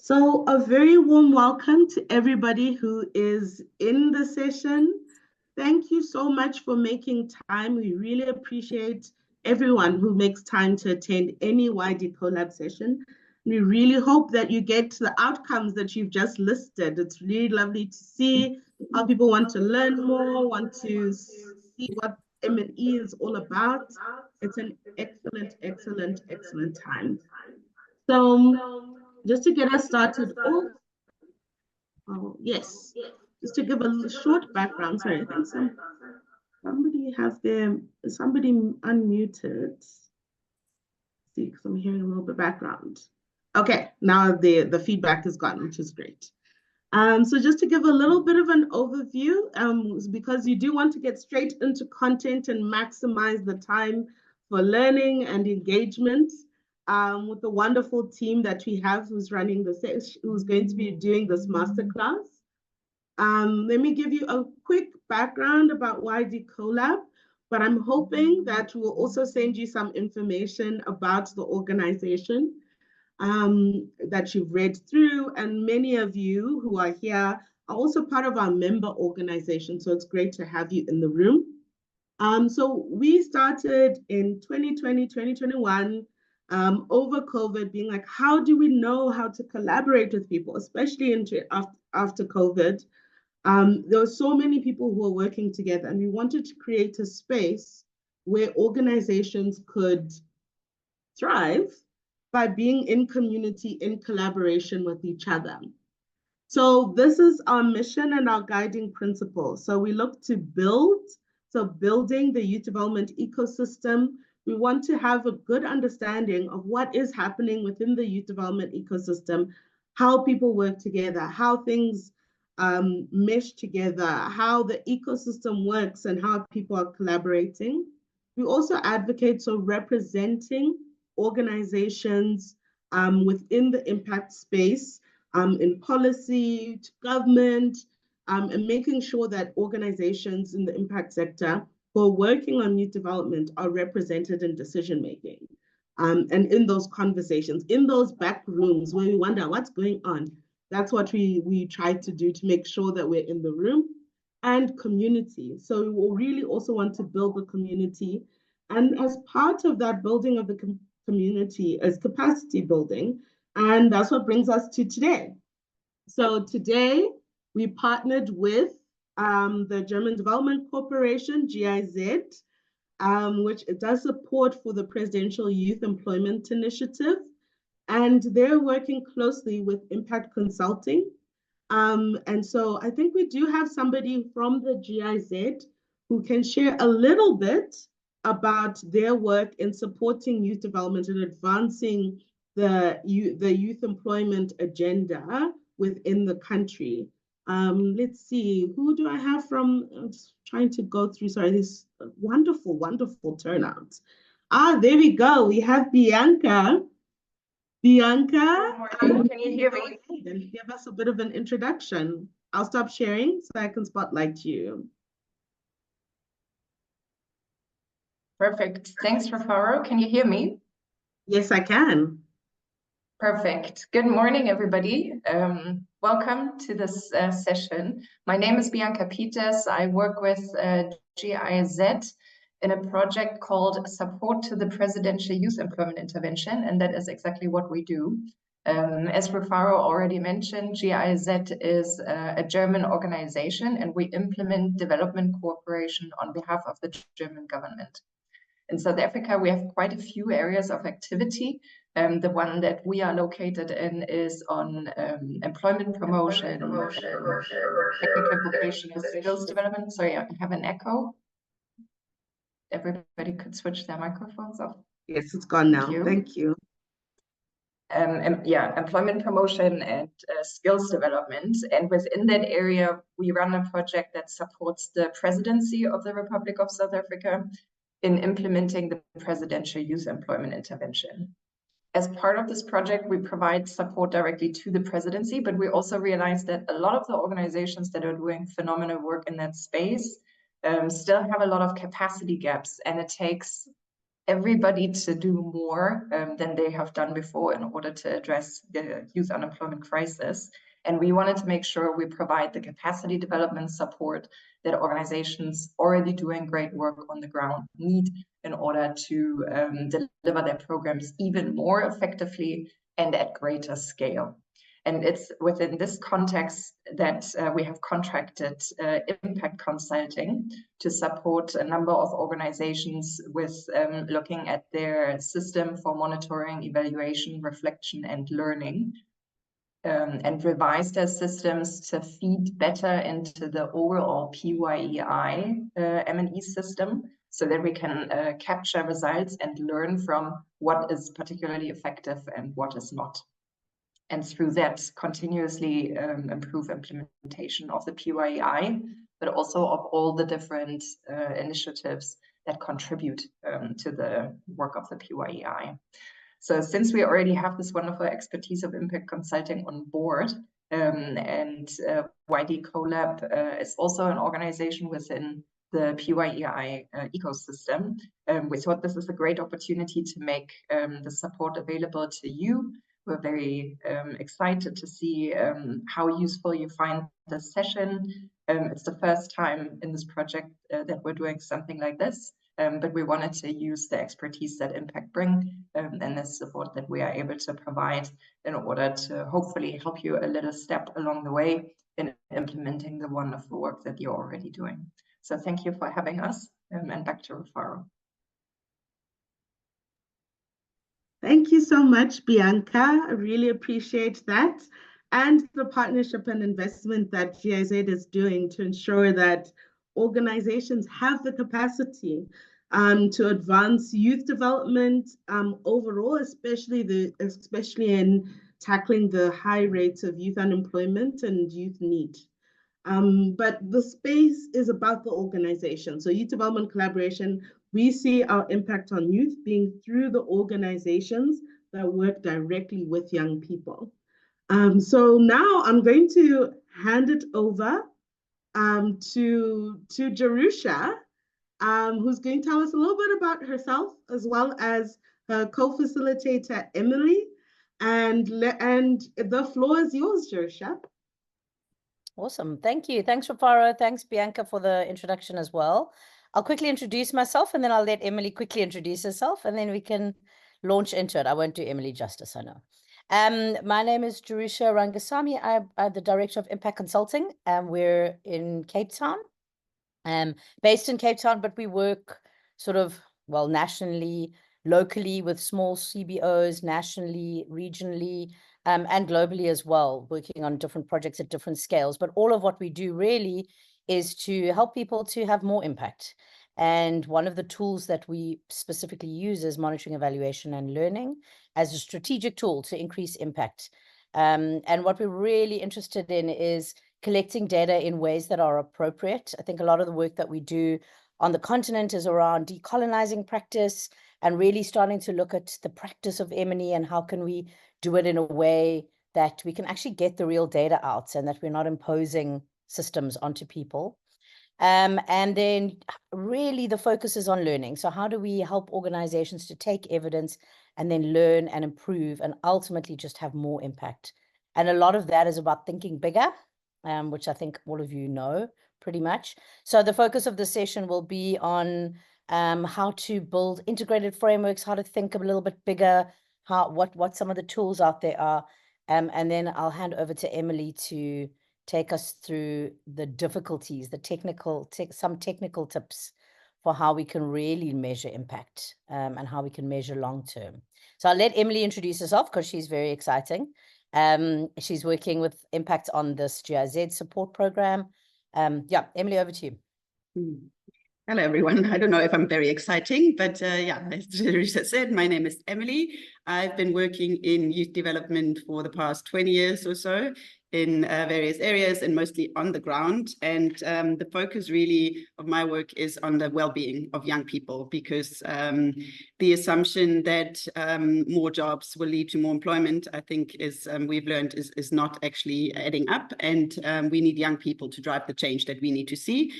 So a very warm welcome to everybody who is in the session. Thank you so much for making time. We really appreciate everyone who makes time to attend any YD Collab session. We really hope that you get the outcomes that you've just listed. It's really lovely to see how people want to learn more, want to see what M&E is all about. It's an excellent, excellent, excellent time. So just to get us started off, yes, just to give a short background. Sorry, I think somebody unmuted. See, because I'm hearing a little bit background. Okay, now the feedback is gone, which is great. So just to give a little bit of an overview, because you do want to get straight into content and maximize the time for learning and engagement. With the wonderful team that we have who's running the session, who's going to be doing this masterclass. Let me give you a quick background about YD Collab, but I'm hoping that we'll also send you some information about the organization that you've read through, and many of you who are here are also part of our member organization, so it's great to have you in the room. So we started in 2020, 2021, over COVID, being like, how do we know how to collaborate with people, especially after COVID? There were so many people who were working together, and we wanted to create a space where organizations could thrive by being in community, in collaboration with each other. So this is our mission and our guiding principle. So we look to building the youth development ecosystem. We want to have a good understanding of what is happening within the youth development ecosystem, how people work together, how things mesh together, how the ecosystem works and how people are collaborating. We also advocate representing organizations within the impact space, in policy, to government, and making sure that organizations in the impact sector who are working on youth development are represented in decision-making. And in those conversations, in those back rooms where we wonder what's going on, that's what we try to do to make sure that we're in the room. And community. So we will really also want to build the community. And as part of that building of the community is capacity building. And that's what brings us to today. So today we partnered with the German Development Corporation, GIZ, which does support for the Presidential Youth Employment Initiative. And they're working closely with Impact Consulting. And so I think we do have somebody from the GIZ who can share a little bit about their work in supporting youth development and advancing the youth employment agenda within the country. Let's see, who do I have from, I'm just trying to go through, sorry, this wonderful, wonderful turnout. There we go, we have Bianca. Bianca, can you hear me? Then give us a bit of an introduction. I'll stop sharing so I can spotlight you. Perfect. Thanks, Rafaro. Can you hear me? Yes, I can. Perfect. Good morning, everybody. Welcome to this session. My name is Bianca Peters. I work with GIZ in a project called Support to the Presidential Youth Employment Intervention, and that is exactly what we do. As Rafaro already mentioned, GIZ is a German organization, and we implement development cooperation on behalf of the German government. In South Africa, we have quite a few areas of activity. The one that we are located in is on employment promotion, technical vocational skills development. Sorry, I have an echo. Everybody could switch their microphones off. Yes, it's gone now. Thank you. Yeah, employment promotion and skills development. And within that area, we run a project that supports the presidency of the Republic of South Africa in implementing the Presidential Youth Employment Intervention. As part of this project, we provide support directly to the presidency, but we also realize that a lot of the organizations that are doing phenomenal work in that space still have a lot of capacity gaps, and it takes everybody to do more than they have done before in order to address the youth unemployment crisis. And we wanted to make sure we provide the capacity development support that organizations already doing great work on the ground need in order to deliver their programs even more effectively and at greater scale. And it's within this context that we have contracted impact consulting to support a number of organizations with looking at their system for monitoring, evaluation, reflection, and learning, and revise their systems to feed better into the overall PYEI M&E system, so that we can capture results and learn from what is particularly effective and what is not. And through that, continuously improve implementation of the PYEI, but also of all the different initiatives that contribute to the work of the PYEI. So since we already have this wonderful expertise of impact consulting on board, and YD CoLab is also an organization within the PYEI ecosystem, we thought this is a great opportunity to make the support available to you. We're very excited to see how useful you find this session. It's the first time in this project that we're doing something like this, but we wanted to use the expertise that Impact bring and the support that we are able to provide in order to hopefully help you a little step along the way in implementing the wonderful work that you're already doing. So thank you for having us, and back to Rufaro. Thank you so much, Bianca. I really appreciate that. And the partnership and investment that GIZ is doing to ensure that organizations have the capacity to advance youth development overall, especially in tackling the high rates of youth unemployment and youth need. But the space is about the organization. So youth development collaboration, we see our impact on youth being through the organizations that work directly with young people. So now I'm going to hand it over to Jerushah, who's going to tell us a little bit about herself, as well as her co-facilitator, Emily. And the floor is yours, Jerushah. Awesome. Thank you. Thanks, Rufaro. Thanks, Bianca, for the introduction as well. I'll quickly introduce myself, and then I'll let Emily quickly introduce herself, and then we can launch into it. I won't do Emily justice, I know. My name is Jerushah Rangasami. I'm the Director of Impact Consulting, and we're in Cape Town, based in Cape Town, but we work sort of, well, nationally, locally with small CBOs, nationally, regionally, and globally as well, working on different projects at different scales. But all of what we do really is to help people to have more impact. And one of the tools that we specifically use is monitoring, evaluation, and learning as a strategic tool to increase impact. And what we're really interested in is collecting data in ways that are appropriate. I think a lot of the work that we do on the continent is around decolonizing practice and really starting to look at the practice of M&E and how can we do it in a way that we can actually get the real data out and that we're not imposing systems onto people. And then really the focus is on learning. So how do we help organizations to take evidence and then learn and improve and ultimately just have more impact? And a lot of that is about thinking bigger, which I think all of you know pretty much. So the focus of the session will be on how to build integrated frameworks, how to think a little bit bigger, what some of the tools out there are. And then I'll hand over to Emily to take us through the difficulties, some technical tips for how we can really measure impact and how we can measure long-term. So I'll let Emily introduce herself because she's very exciting. She's working with Impact on this GIZ support program. Yeah, Emily, over to you. Hello, everyone. I don't know if I'm very exciting, but yeah, as Jerushah said, my name is Emily. I've been working in youth development for the past 20 years or so in various areas and mostly on the ground. And the focus really of my work is on the well-being of young people, because the assumption that more jobs will lead to more employment, I think we've learned is not actually adding up. And we need young people to drive the change that we need to see.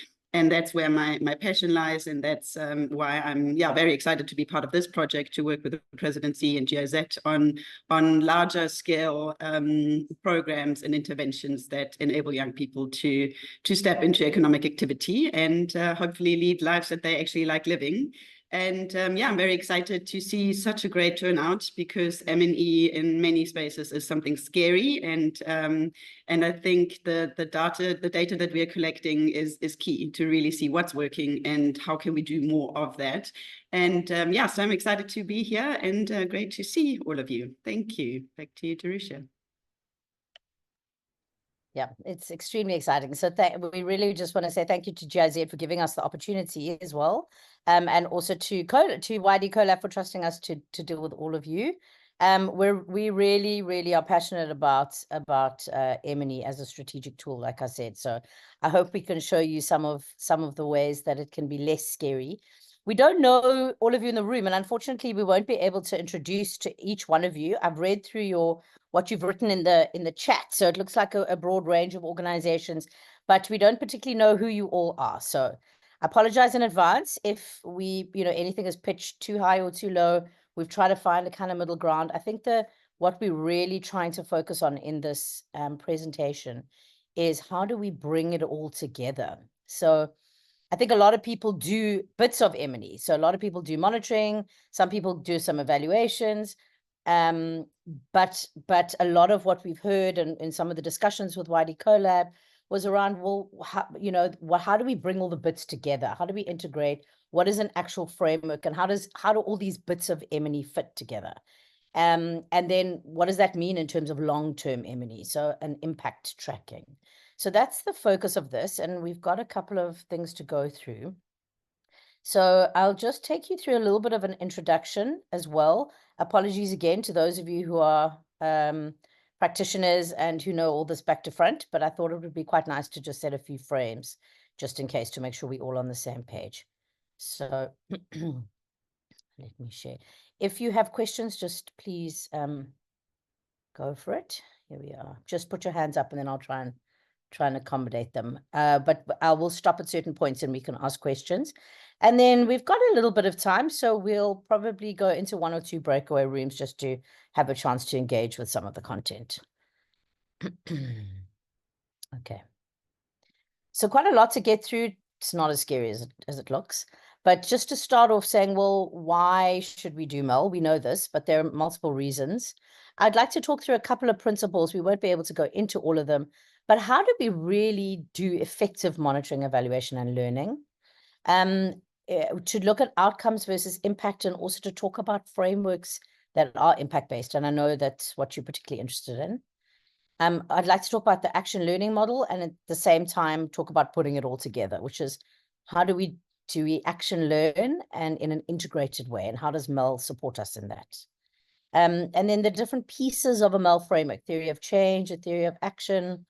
that's where my passion lies, and that's why I'm very excited to be part of this project, to work with the presidency and GIZ on larger scale programs and interventions that enable young people to step into economic activity and hopefully lead lives that they actually like living. And I'm very excited to see such a great turnout, because M&E in many spaces is something scary, and I think the data that we are collecting is key to really see what's working and how can we do more of that. And so I'm excited to be here, and great to see all of you. Thank you. Back to you, Jerushah. Yeah, it's extremely exciting. So we really just want to say thank you to GIZ for giving us the opportunity as well. And also to YD CoLab for trusting us to deal with all of you. We really are passionate about M&E as a strategic tool, like I said. So I hope we can show you some of the ways that it can be less scary. We don't know all of you in the room, and unfortunately we won't be able to introduce to each one of you. I've read through what you've written in the chat, so it looks like a broad range of organizations, but we don't particularly know who you all are. So I apologize in advance if anything is pitched too high or too low. We've tried to find a kind of middle ground. I think what we're really trying to focus on in this presentation is how do we bring it all together. So I think a lot of people do bits of M&E. So a lot of people do monitoring, some people do some evaluations, but a lot of what we've heard in some of the discussions with YD CoLab was around, well, how do we bring all the bits together? How do we integrate? What is an actual framework, and how do all these bits of M&E fit together? And then what does that mean in terms of long-term M&E? So an impact tracking. So that's the focus of this, and we've got a couple of things to go through. So I'll just take you through a little bit of an introduction as well. Apologies again to those of you who are practitioners and who know all this back to front, but I thought it would be quite nice to just set a few frames just in case, to make sure we're all on the same page. So let me share. If you have questions, just please go for it. Here we are. Just put your hands up and then I'll try and accommodate them. But I will stop at certain points and we can ask questions. And then we've got a little bit of time, so we'll probably go into one or two breakaway rooms just to have a chance to engage with some of the content. Okay. So quite a lot to get through. It's not as scary as it looks. But just to start off saying, well, why should we do MEL? We know this, but there are multiple reasons. I'd like to talk through a couple of principles. We won't be able to go into all of them, but how do we really do effective monitoring, evaluation, and learning? To look at outcomes versus impact, and also to talk about frameworks that are impact-based. And I know that's what you're particularly interested in. I'd like to talk about the action learning model, and at the same time talk about putting it all together, which is how do we action learn and in an integrated way, and how does MEL support us in that? And then the different pieces of a MEL framework: theory of change, a theory of action.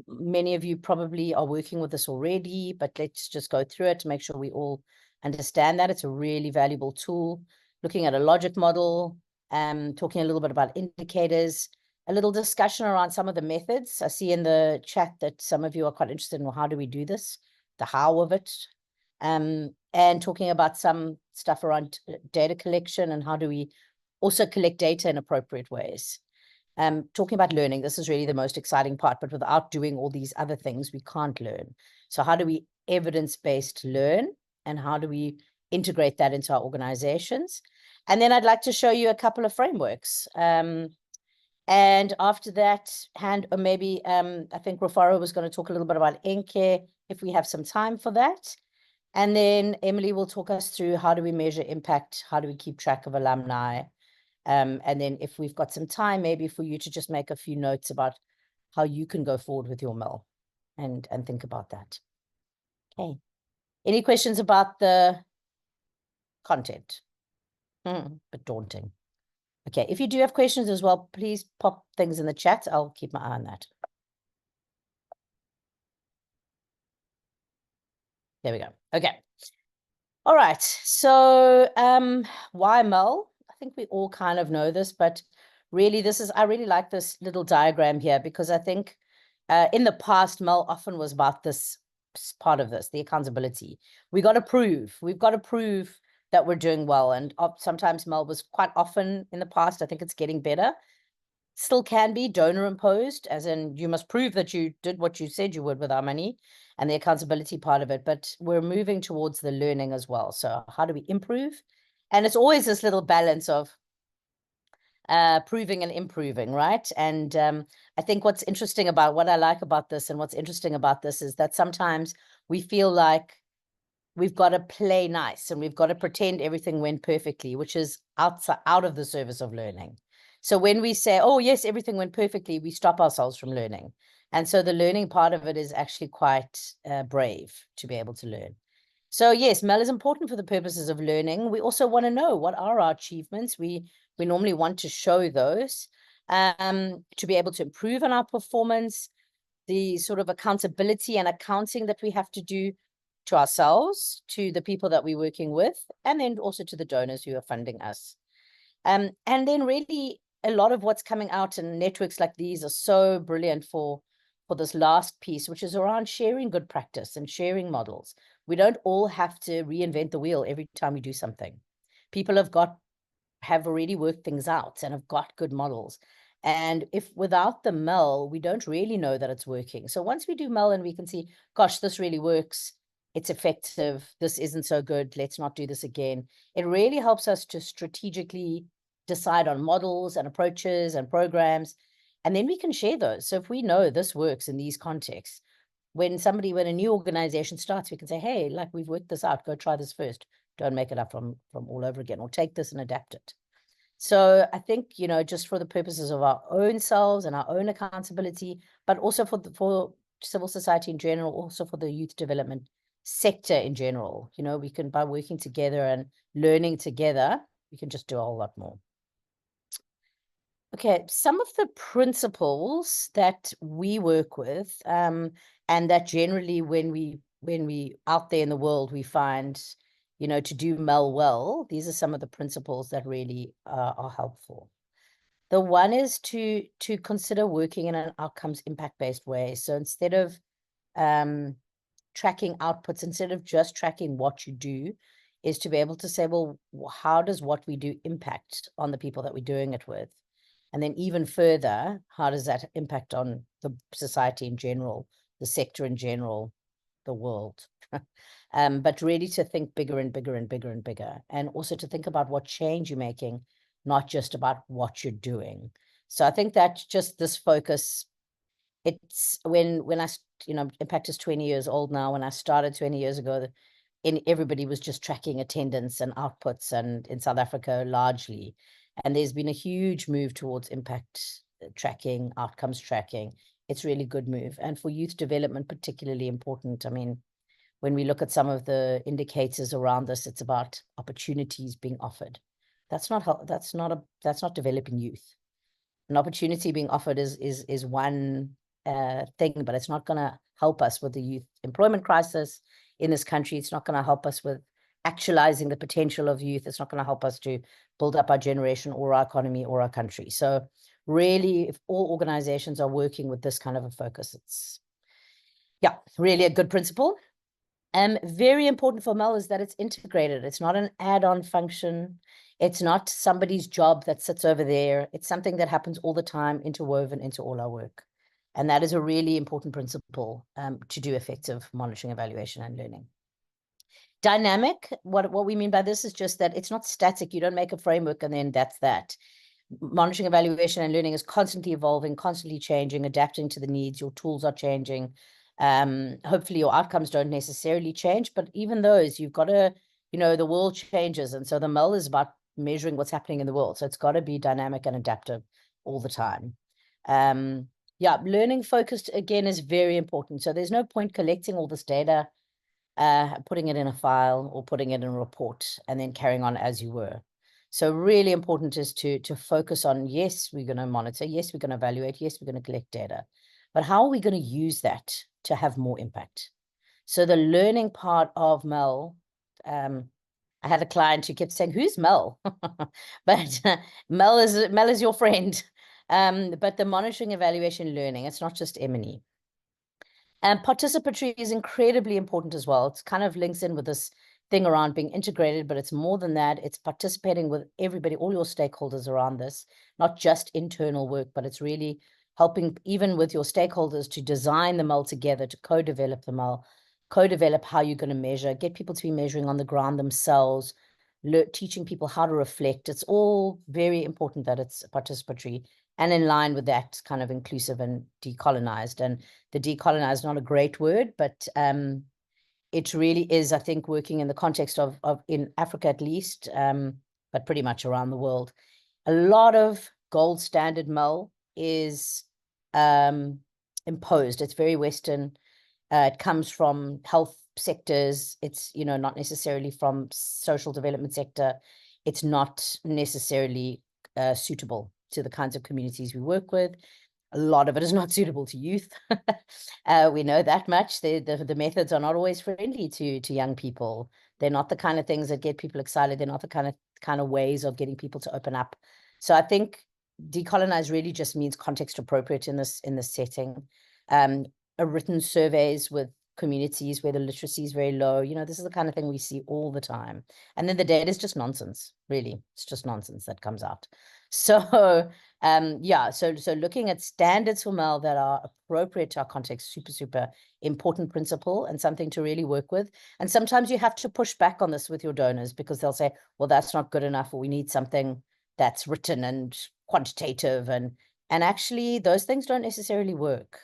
Many of you probably are working with this already, but let's just go through it to make sure we all understand that. It's a really valuable tool. Looking at a logic model, talking a little bit about indicators, a little discussion around some of the methods. I see in the chat that some of you are quite interested in, well, how do we do this? The how of it. And talking about some stuff around data collection and how do we also collect data in appropriate ways. Talking about learning, this is really the most exciting part, but without doing all these other things, we can't learn. So how do we evidence-based learn, and how do we integrate that into our organizations? And then I'd like to show you a couple of frameworks. And after that, I think Rufaro was going to talk a little bit about NCARE, if we have some time for that. And then Emily will talk us through how do we measure impact, how do we keep track of alumni, and then if we've got some time, maybe for you to just make a few notes about how you can go forward with your MEL and think about that. Okay. Any questions about the content? But daunting. Okay, if you do have questions as well, please pop things in the chat. I'll keep my eye on that. There we go. Okay. All right. So why MEL? I think we all kind of know this, but really I really like this little diagram here, because I think in the past, MEL often was about this part of this, the accountability. We've got to prove that we're doing well. And sometimes Mel was quite often in the past, I think it's getting better. Still can be donor imposed, as in you must prove that you did what you said you would with our money, and the accountability part of it. But we're moving towards the learning as well. So how do we improve? And it's always this little balance of proving and improving, right? And I think what I like about this, and what's interesting about this, is that sometimes we feel like we've got to play nice and we've got to pretend everything went perfectly, which is out of the service of learning. So when we say, oh, yes, everything went perfectly, we stop ourselves from learning. And so the learning part of it is actually quite brave to be able to learn. So yes, Mel is important for the purposes of learning. We also want to know what are our achievements. We normally want to show those to be able to improve on our performance, the sort of accountability and accounting that we have to do to ourselves, to the people that we're working with, and then also to the donors who are funding us. And then really a lot of what's coming out, and networks like these are so brilliant for this last piece, which is around sharing good practice and sharing models. We don't all have to reinvent the wheel every time we do something. People have already worked things out and have got good models. And if without the Mel, we don't really know that it's working. So once we do Mel and we can see, gosh, this really works, it's effective, this isn't so good, let's not do this again. It really helps us to strategically decide on models and approaches and programs, and then we can share those. So if we know this works in these contexts, when a new organization starts, we can say, hey, like, we've worked this out, go try this first. Don't make it up from all over again, or take this and adapt it. So I think, just for the purposes of our own selves and our own accountability, but also for civil society in general, also for the youth development sector in general, we can, by working together and learning together, we can just do a whole lot more. Okay, some of the principles that we work with, and that generally when we out there in the world, we find, to do Mel well, these are some of the principles that really are helpful. The one is to consider working in an outcomes impact-based way. So instead of tracking outputs, instead of just tracking what you do, is to be able to say, well, how does what we do impact on the people that we're doing it with? And then even further, how does that impact on the society in general, the sector in general, the world? But really to think bigger and bigger and bigger and bigger, and also to think about what change you're making, not just about what you're doing. So I think that just this focus, it's when I, Impact is 20 years old now. When I started 20 years ago, everybody was just tracking attendance and outputs, and in South Africa largely. And there's been a huge move towards impact tracking, outcomes tracking. It's really good move. And for youth development, particularly important. I mean, when we look at some of the indicators around this, it's about opportunities being offered. That's not developing youth. An opportunity being offered is one thing, but it's not going to help us with the youth employment crisis in this country. It's not going to help us with actualizing the potential of youth. It's not going to help us to build up our generation or our economy or our country. So really, if all organizations are working with this kind of a focus, it's, really a good principle. Very important for Mel is that it's integrated. It's not an add-on function. It's not somebody's job that sits over there. It's something that happens all the time, interwoven into all our work. And that is a really important principle to do effective monitoring, evaluation, and learning. Dynamic, what we mean by this is just that it's not static. You don't make a framework and then that's that. Monitoring, evaluation, and learning is constantly evolving, constantly changing, adapting to the needs. Your tools are changing. Hopefully your outcomes don't necessarily change, but even those, you've got to, the world changes. And so the Mel is about measuring what's happening in the world. So it's got to be dynamic and adaptive all the time. Learning focused, again, is very important. So there's no point collecting all this data, putting it in a file or putting it in a report and then carrying on as you were. So really important is to focus on, yes, we're going to monitor, yes, we're going to evaluate, yes, we're going to collect data, but how are we going to use that to have more impact? So the learning part of Mel, I had a client who kept saying, who's Mel? But Mel is your friend. But the monitoring, evaluation, learning, it's not just M&E. And participatory is incredibly important as well. It's kind of links in with this thing around being integrated, but it's more than that. It's participating with everybody, all your stakeholders around this, not just internal work, but it's really helping even with your stakeholders to design the ML together, to co-develop the ML, co-develop how you're going to measure, get people to be measuring on the ground themselves, teaching people how to reflect. It's all very important that it's participatory and in line with that kind of inclusive and decolonized. And the decolonized is not a great word, but it really is, I think, working in the context of in Africa at least, but pretty much around the world. A lot of gold standard ML is imposed. It's very Western. It comes from health sectors. It's, you know, not necessarily from social development sector. It's not necessarily suitable to the kinds of communities we work with. A lot of it is not suitable to youth. We know that much. The methods are not always friendly to young people. They're not the kind of things that get people excited. They're not the kind of ways of getting people to open up. So I think decolonize really just means context appropriate in this setting. Written surveys with communities where the literacy is very low. You know, this is the kind of thing we see all the time. And then the data is just nonsense, really. It's just nonsense that comes out. So yeah, so looking at standards for ML that are appropriate to our context, super important principle and something to really work with. And sometimes you have to push back on this with your donors because they'll say, well, that's not good enough, or we need something that's written and quantitative, and actually those things don't necessarily work.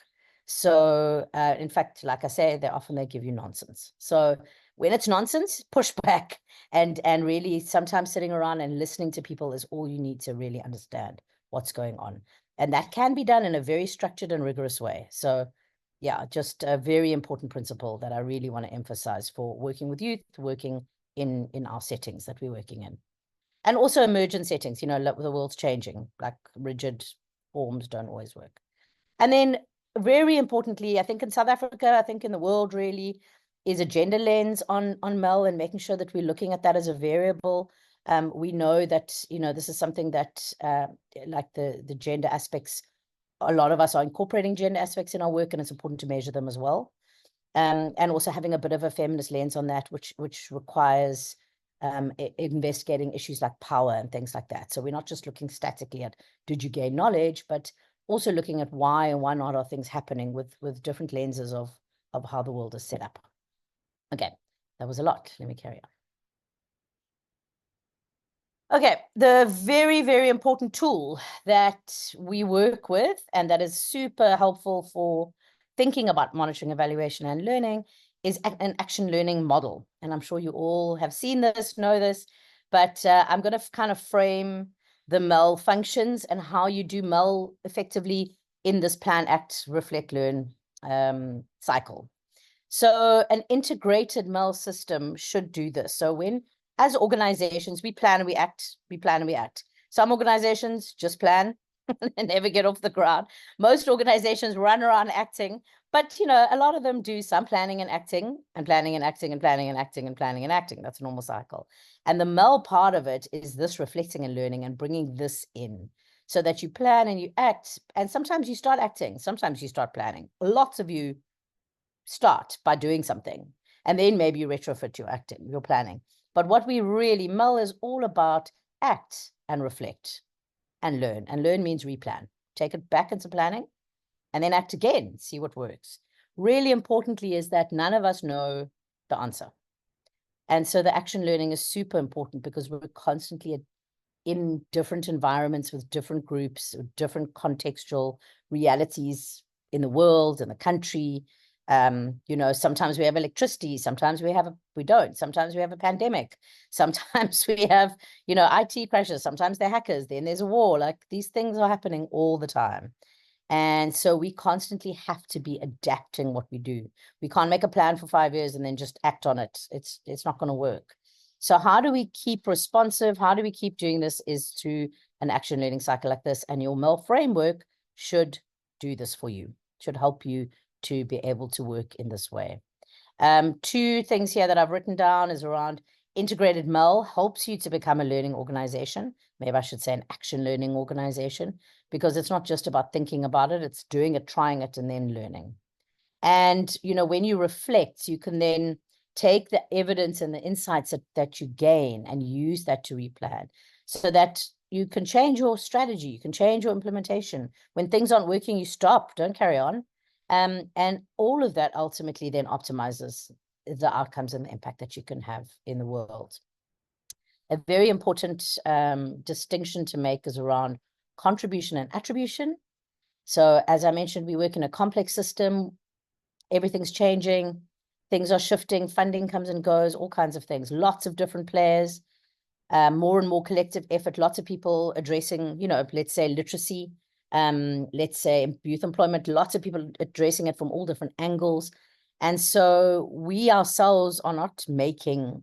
So in fact, like I say, they give you nonsense. So when it's nonsense, push back, and really sometimes sitting around and listening to people is all you need to really understand what's going on. And that can be done in a very structured and rigorous way. So yeah, just a very important principle that I really want to emphasize for working with youth, working in our settings that we're working in. And also emergent settings, you know, the world's changing, like rigid forms don't always work. And then very importantly, I think in South Africa, I think in the world really, is a gender lens on ML and making sure that we're looking at that as a variable. We know that, you know, this is something that like the gender aspects, a lot of us are incorporating gender aspects in our work, and it's important to measure them as well. And also having a bit of a feminist lens on that, which requires investigating issues like power and things like that. So we're not just looking statically at did you gain knowledge, but also looking at why and why not are things happening with different lenses of how the world is set up. Okay, that was a lot. Let me carry on. Okay, the very important tool that we work with and that is super helpful for thinking about monitoring, evaluation, and learning is an action learning model. And I'm sure you all have seen this, know this, but I'm going to kind of frame the MEL functions and how you do MEL effectively in this plan, act, reflect, learn cycle. So an integrated MEL system should do this. So when, as organizations, we plan and we act, we plan and we act. Some organizations just plan and never get off the ground. Most organizations run around acting, but you know, a lot of them do some planning and acting and planning and acting and planning and acting and planning and acting. That's a normal cycle. And the MEL part of it is this reflecting and learning and bringing this in so that you plan and you act. And sometimes you start acting, sometimes you start planning. Lots of you start by doing something, and then maybe you retrofit your acting, your planning. But what we really, MEL is all about act and reflect and learn. And learn means replan. Take it back into planning and then act again, see what works. Really importantly is that none of us know the answer. And so the action learning is super important because we're constantly in different environments with different groups, with different contextual realities in the world, in the country. You know, sometimes we have electricity, sometimes we don't, sometimes we have a pandemic, sometimes we have, you know, IT crashes, sometimes they're hackers, then there's a war. Like these things are happening all the time. And so we constantly have to be adapting what we do. We can't make a plan for 5 years and then just act on it. It's not going to work. So how do we keep responsive? How do we keep doing this is through an action learning cycle like this. And your MEL framework should do this for you, should help you to be able to work in this way. 2 things here that I've written down is around integrated MEL helps you to become a learning organization. Maybe I should say an action learning organization, because it's not just about thinking about it, it's doing it, trying it, and then learning. And, you know, when you reflect, you can then take the evidence and the insights that you gain and use that to replan, so that you can change your strategy, you can change your implementation. When things aren't working, you stop, don't carry on. And all of that ultimately then optimizes the outcomes and the impact that you can have in the world. A very important distinction to make is around contribution and attribution. So as I mentioned, we work in a complex system. Everything's changing. Things are shifting. Funding comes and goes, all kinds of things. Lots of different players, more and more collective effort. Lots of people addressing, you know, let's say literacy, let's say youth employment. Lots of people addressing it from all different angles. And so we ourselves are not making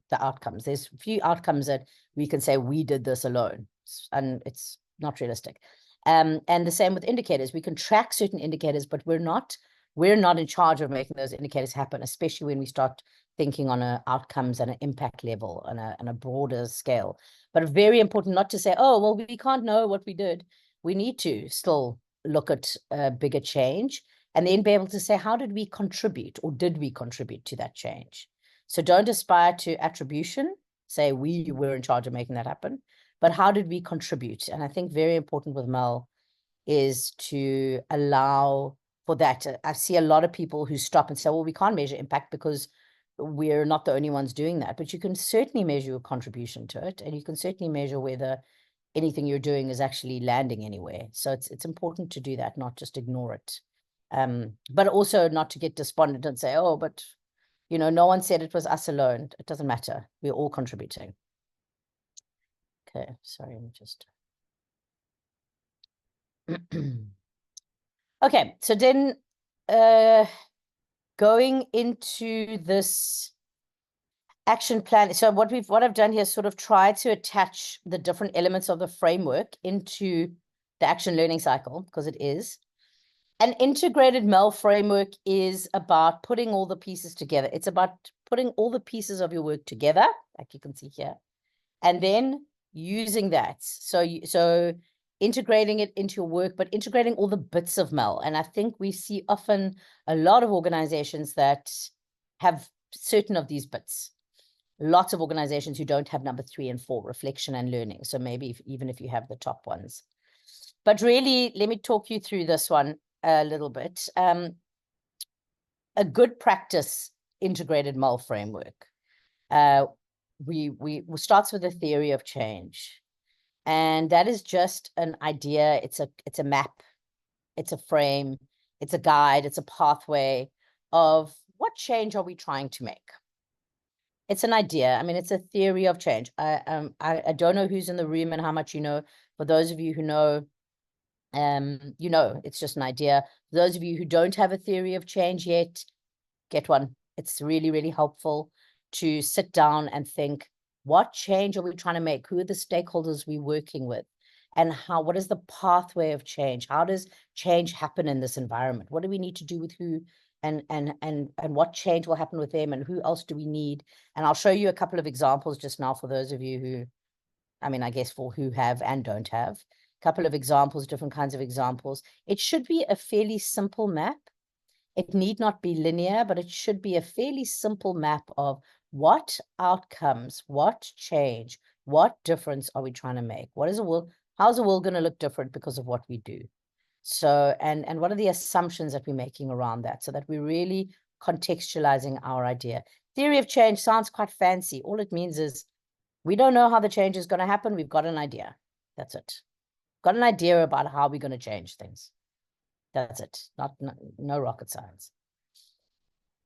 the outcomes. There's a few outcomes that we can say we did this alone, and it's not realistic. And the same with indicators. We can track certain indicators, but we're not in charge of making those indicators happen, especially when we start thinking on outcomes and an impact level and a broader scale. But very important not to say, oh, well, we can't know what we did. We need to still look at a bigger change and then be able to say, how did we contribute, or did we contribute to that change? So don't aspire to attribution, say we were in charge of making that happen, but how did we contribute? And I think very important with Mel is to allow for that. I see a lot of people who stop and say, well, we can't measure impact because we're not the only ones doing that. But you can certainly measure your contribution to it, and you can certainly measure whether anything you're doing is actually landing anywhere. So it's important to do that, not just ignore it. But also not to get despondent and say, oh, but you know, no one said it was us alone. It doesn't matter. We're all contributing. Okay, sorry, I'm just... Okay, so then going into this action plan. So what I've done here is sort of try to attach the different elements of the framework into the action learning cycle, because it is. An integrated MEL framework is about putting all the pieces together. It's about putting all the pieces of your work together, like you can see here, and then using that. So integrating it into your work, but integrating all the bits of MEL. And I think we see often a lot of organizations that have certain of these bits. Lots of organizations who don't have number 3 and 4, reflection and learning. So maybe even if you have the top ones. But really, let me talk you through this one a little bit. A good practice integrated MEL framework. We starts with a theory of change. And that is just an idea. It's a map, it's a frame, it's a guide, it's a pathway of what change are we trying to make. It's an idea. I mean, it's a theory of change. I don't know who's in the room and how much you know. For those of you who know, you know, it's just an idea. For those of you who don't have a theory of change yet, get one. It's really, really helpful to sit down and think, what change are we trying to make? Who are the stakeholders we're working with? And what is the pathway of change? How does change happen in this environment? What do we need to do with who? And what change will happen with them, and who else do we need? And I'll show you a couple of examples just now for those of you who, I mean, I guess for who have and don't have. A couple of examples, different kinds of examples. It should be a fairly simple map. It need not be linear, but it should be a fairly simple map of what outcomes, what change, what difference are we trying to make? What is the world? How's the world going to look different because of what we do? So, and what are the assumptions that we're making around that, so that we're really contextualizing our idea. Theory of change sounds quite fancy. All it means is we don't know how the change is going to happen. We've got an idea. That's it. Got an idea about how we're going to change things. That's it. No rocket science.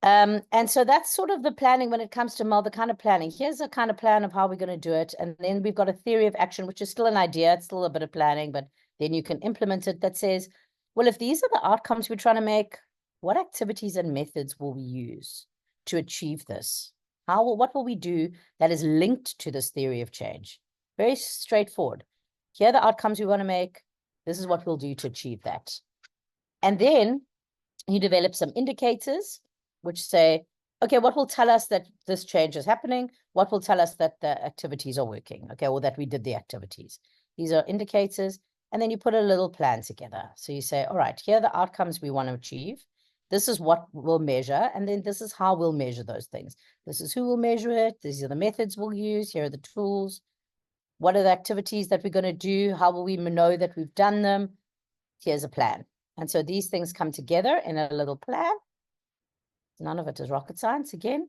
And so that's sort of the planning when it comes to MEL, the kind of planning. Here's a kind of plan of how we're going to do it. And then we've got a theory of action, which is still an idea. It's still a bit of planning, but then you can implement it. That says, well, if these are the outcomes we're trying to make, what activities and methods will we use to achieve this? What will we do that is linked to this theory of change? Very straightforward. Here are the outcomes we want to make. This is what we'll do to achieve that. And then you develop some indicators which say, okay, what will tell us that this change is happening? What will tell us that the activities are working? Okay, or that we did the activities. These are indicators. And then you put a little plan together. So you say, all right, here are the outcomes we want to achieve. This is what we'll measure, and then this is how we'll measure those things. This is who will measure it. These are the methods we'll use. Here are the tools. What are the activities that we're going to do? How will we know that we've done them? Here's a plan. And so these things come together in a little plan. None of it is rocket science again.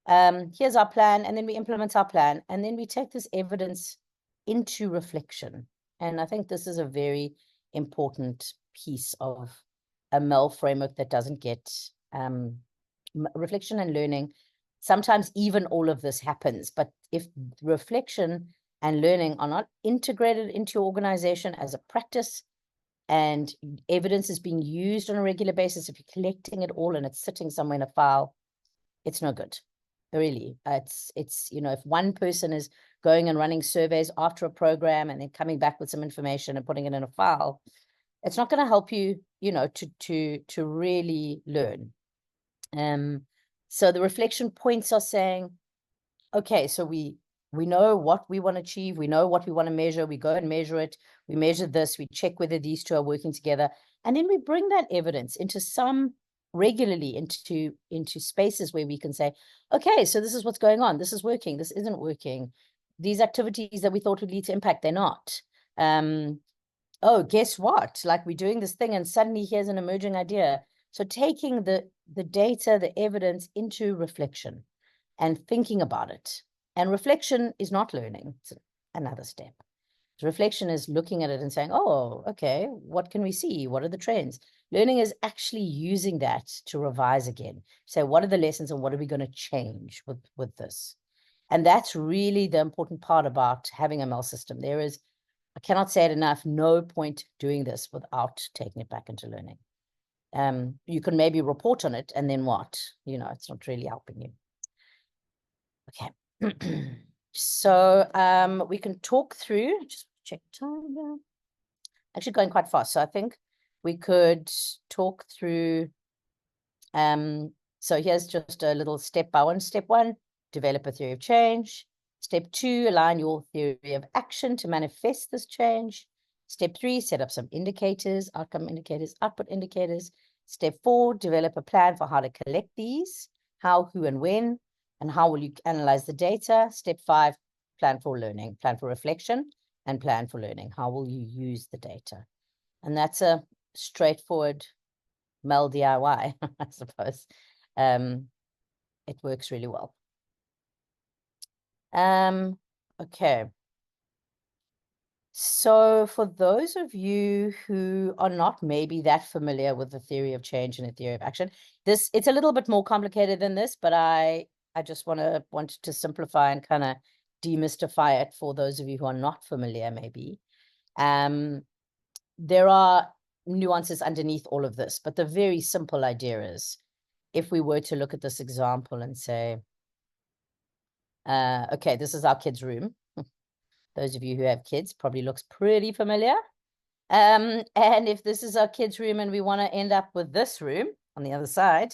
Here's our plan, and then we implement our plan, and then we take this evidence into reflection. And I think this is a very important piece of a MEL framework that doesn't get reflection and learning. Sometimes even all of this happens, but if reflection and learning are not integrated into your organization as a practice, and evidence is being used on a regular basis, if you're collecting it all and it's sitting somewhere in a file, it's no good. Really, it's if one person is going and running surveys after a program and then coming back with some information and putting it in a file, it's not going to help you, to really learn. So the reflection points are saying, okay, so we know what we want to achieve, we know what we want to measure, we go and measure it, we measure this, we check whether these two are working together, and then we bring that evidence regularly into spaces where we can say, okay, so this is what's going on, this is working, this isn't working, these activities that we thought would lead to impact, they're not. Oh, guess what, like we're doing this thing and suddenly here's an emerging idea. So taking the data, the evidence into reflection and thinking about it. And reflection is not learning, it's another step. Reflection is looking at it and saying, oh, okay, what can we see? What are the trends? Learning is actually using that to revise again. So what are the lessons and what are we going to change with this? And that's really the important part about having a MEL system. There is, I cannot say it enough, no point doing this without taking it back into learning. You can maybe report on it and then what? It's not really helping you. Okay. So we can talk through, just check time here. Actually going quite fast. So I think we could talk through, so here's just a little step by one. Step 1, develop a theory of change. Step 2, align your theory of action to manifest this change. Step 3, set up some indicators, outcome indicators, output indicators. Step 4, develop a plan for how to collect these, how, who, and when, and how will you analyze the data. Step 5, plan for learning, plan for reflection, and plan for learning. How will you use the data? And that's a straightforward MEL DIY, I suppose. It works really well. Okay. So for those of you who are not maybe that familiar with the theory of change and the theory of action, it's a little bit more complicated than this, but I just wanted to simplify and kind of demystify it for those of you who are not familiar, maybe. There are nuances underneath all of this, but the very simple idea is, if we were to look at this example and say, okay, this is our kids' room. Those of you who have kids probably looks pretty familiar. And if this is our kids' room and we want to end up with this room on the other side,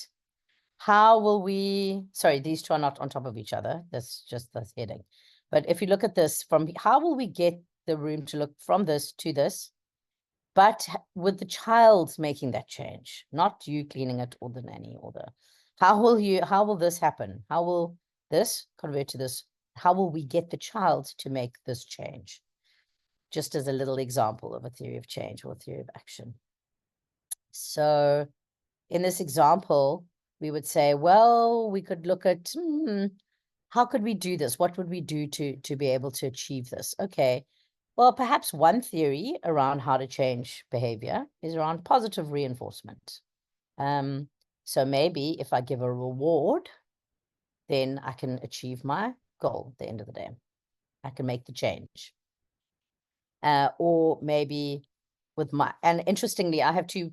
how will we, sorry, these two are not on top of each other. That's just the heading. But if you look at this from, how will we get the room to look from this to this, but with the child making that change, not you cleaning it or the nanny or the, how will this happen? How will this convert to this? How will we get the child to make this change? Just as a little example of a theory of change or a theory of action. So in this example, we would say, well, we could look at, how could we do this? What would we do to be able to achieve this? Okay, well, perhaps one theory around how to change behavior is around positive reinforcement. So maybe if I give a reward, then I can achieve my goal at the end of the day. I can make the change. Or maybe with and interestingly, I have 2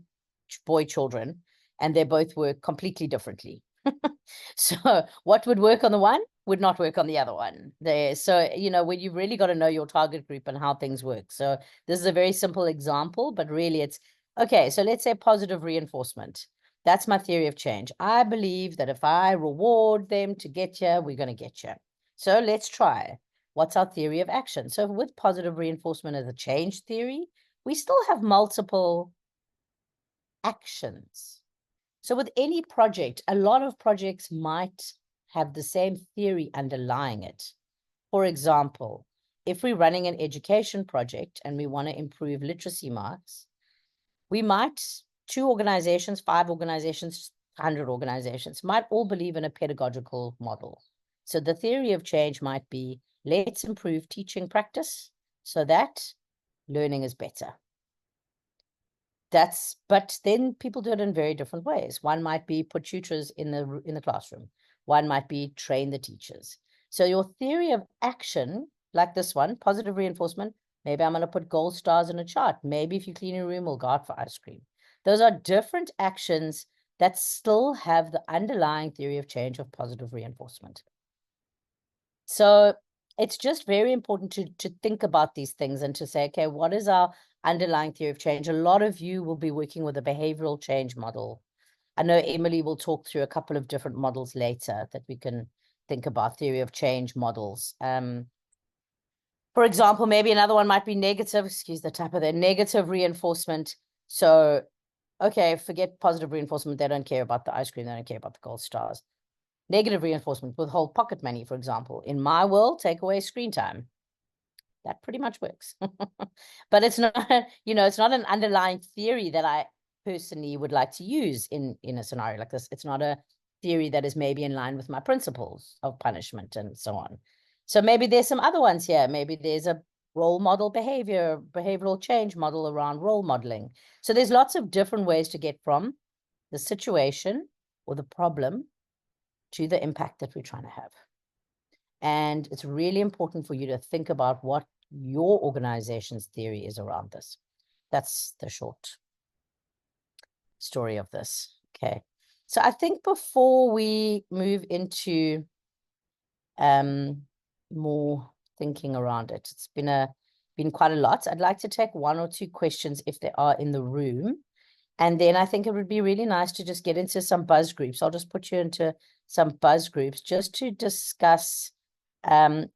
boy children and they both work completely differently. So what would work on the one would not work on the other one. So, when you've really got to know your target group and how things work. So this is a very simple example, but really it's, okay, so let's say positive reinforcement. That's my theory of change. I believe that if I reward them to get here, we're going to get here. So let's try. What's our theory of action? So with positive reinforcement as a change theory, we still have multiple actions. So with any project, a lot of projects might have the same theory underlying it. For example, if we're running an education project and we want to improve literacy marks, we might, 2 organizations, 5 organizations, 100 organizations, might all believe in a pedagogical model. So the theory of change might be, let's improve teaching practice so that learning is better. But then people do it in very different ways. One might be put tutors in the classroom. One might be train the teachers. So your theory of action, like this one, positive reinforcement, maybe I'm going to put gold stars in a chart. Maybe if you clean your room, we'll go out for ice cream. Those are different actions that still have the underlying theory of change of positive reinforcement. So it's just very important to think about these things and to say, okay, what is our underlying theory of change? A lot of you will be working with a behavioral change model. I know Emily will talk through a couple of different models later that we can think about, theory of change models. For example, maybe another one might be negative, excuse the typo there, negative reinforcement. So, okay, forget positive reinforcement. They don't care about the ice cream. They don't care about the gold stars. Negative reinforcement, withhold pocket money, for example. In my world, take away screen time. That pretty much works. But it's not, it's not an underlying theory that I personally would like to use in a scenario like this. It's not a theory that is maybe in line with my principles of punishment and so on. So maybe there's some other ones here. Maybe there's a role model behavioral change model around role modeling. So there's lots of different ways to get from the situation or the problem to the impact that we're trying to have. And it's really important for you to think about what your organization's theory is around this. That's the short story of this. Okay. So I think before we move into more thinking around it, it's been quite a lot. I'd like to take 1 or 2 questions if they are in the room. And then I think it would be really nice to just get into some buzz groups. I'll just put you into some buzz groups just to discuss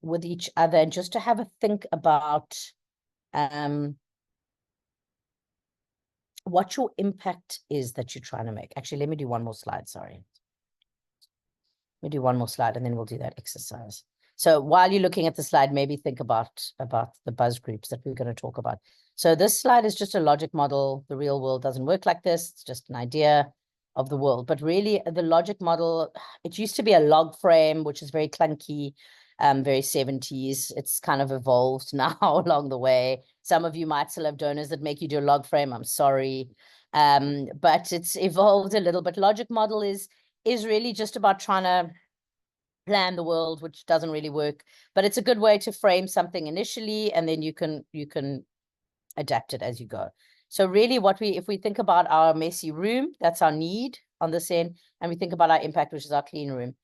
with each other and just to have a think about what your impact is that you're trying to make. Actually, let me do one more slide, sorry. Let me do one more slide and then we'll do that exercise. So while you're looking at the slide, maybe think about the buzz groups that we're going to talk about. So this slide is just a logic model. The real world doesn't work like this. It's just an idea of the world. But really, the logic model, it used to be a log frame, which is very clunky, very 70s. It's kind of evolved now along the way. Some of you might still have donors that make you do a log frame. I'm sorry. But it's evolved a little bit. Logic model is really just about trying to plan the world, which doesn't really work, but it's a good way to frame something initially, and then you can adapt it as you go. So really if we think about our messy room, that's our need on this end, and we think about our impact, which is our clean room.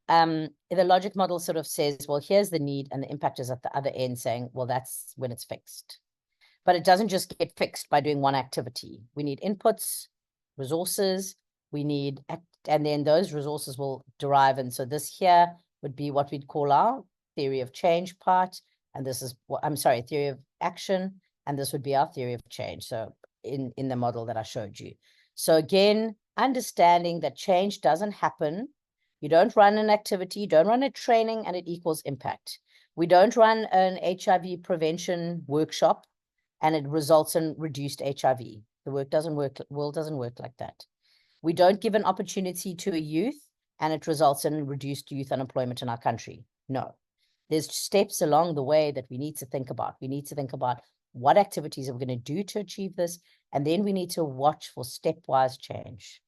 The logic model sort of says, well, here's the need, and the impact is at the other end saying, well, that's when it's fixed. But it doesn't just get fixed by doing one activity. We need inputs, resources, we need, and then those resources will derive. And so this here would be what we'd call our theory of change part. And this is what, theory of action. And this would be our theory of change. So in the model that I showed you. So again, understanding that change doesn't happen. You don't run an activity, you don't run a training and it equals impact. We don't run an HIV prevention workshop and it results in reduced HIV. The world doesn't work like that. We don't give an opportunity to a youth and it results in reduced youth unemployment in our country. No, there's steps along the way that we need to think about. We need to think about what activities are we going to do to achieve this, and then we need to watch for stepwise change.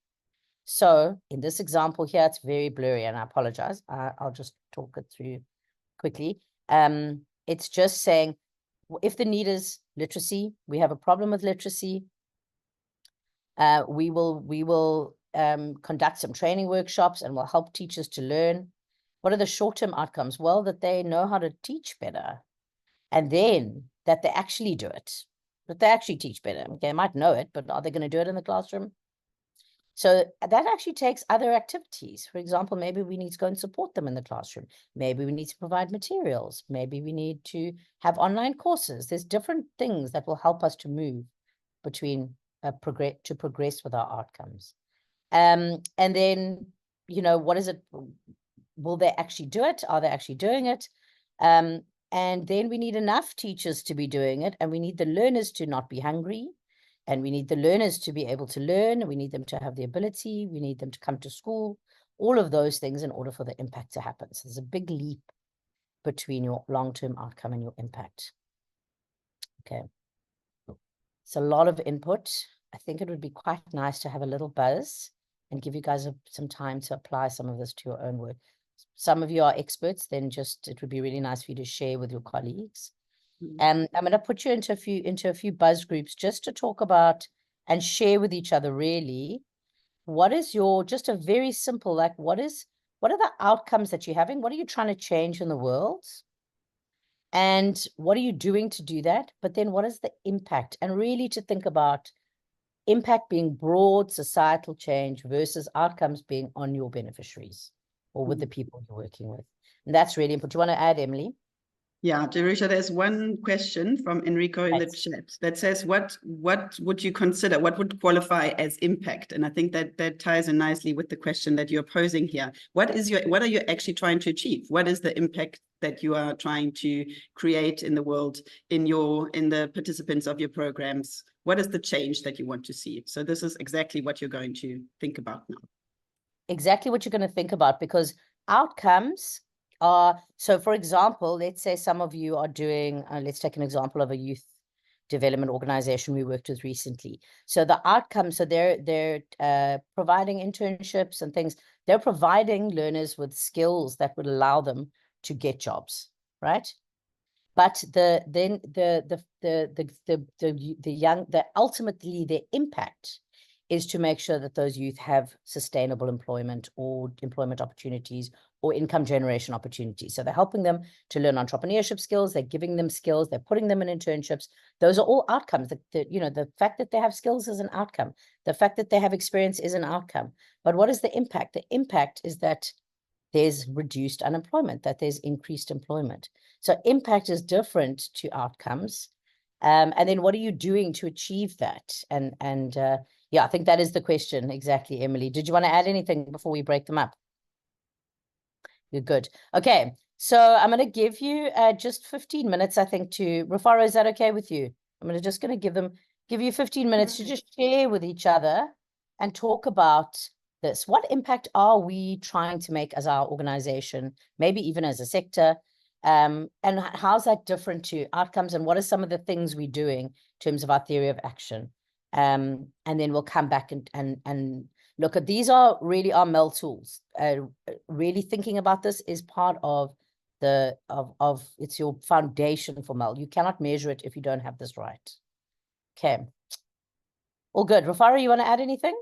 So in this example here, it's very blurry and I apologize. I'll just talk it through quickly. It's just saying, if the need is literacy, we have a problem with literacy, we will conduct some training workshops and we'll help teachers to learn. What are the short-term outcomes? Well, that they know how to teach better, and then that they actually do it, that they actually teach better. They might know it, but are they going to do it in the classroom? So that actually takes other activities. For example, maybe we need to go and support them in the classroom. Maybe we need to provide materials. Maybe we need to have online courses. There's different things that will help us to move between progress with our outcomes. And then, you know, what is it? Will they actually do it? Are they actually doing it? And then we need enough teachers to be doing it, and we need the learners to not be hungry, and we need the learners to be able to learn. We need them to have the ability. We need them to come to school. All of those things in order for the impact to happen. So there's a big leap between your long-term outcome and your impact. Okay. It's a lot of input. I think it would be quite nice to have a little buzz and give you guys some time to apply some of this to your own work. Some of you are experts, then it would be really nice for you to share with your colleagues. And I'm going to put you into a few buzz groups just to talk about and share with each other really what is just a very simple, like what are the outcomes that you're having? What are you trying to change in the world? And what are you doing to do that? But then what is the impact? And really to think about impact being broad societal change versus outcomes being on your beneficiaries or with the people you're working with. And that's really important. Do you want to add, Emily? Yeah, Jerushah, there's one question from Enrico in the chat that says, what would you consider, what would qualify as impact? And I think that ties in nicely with the question that you're posing here. What are you actually trying to achieve? What is the impact that you are trying to create in the world, in the participants of your programs? What is the change that you want to see? So this is exactly what you're going to think about now. Exactly what you're going to think about, because outcomes so for example, let's say some of you are doing, let's take an example of a youth development organization we worked with recently. So the outcomes, so they're providing internships and things. They're providing learners with skills that would allow them to get jobs, right? But ultimately their impact is to make sure that those youth have sustainable employment or employment opportunities or income generation opportunities. So they're helping them to learn entrepreneurship skills, they're giving them skills, they're putting them in internships. Those are all outcomes. The fact that they have skills is an outcome. The fact that they have experience is an outcome. But what is the impact? The impact is that there's reduced unemployment, that there's increased employment. So impact is different to outcomes. And then what are you doing to achieve that? And yeah, I think that is the question. Exactly, Emily. Did you want to add anything before we break them up? You're good. Okay, so I'm going to give you just 15 minutes, I think, Rufaro, is that okay with you? I'm going to give you 15 minutes to just share with each other and talk about this. What impact are we trying to make as our organization, maybe even as a sector? And how's that different to outcomes? And what are some of the things we're doing in terms of our theory of action? And then we'll come back and look at, these are really our MEL tools. Really thinking about this is part of it's your foundation for MEL. You cannot measure it if you don't have this right. Okay. All good. Rufaro, you want to add anything?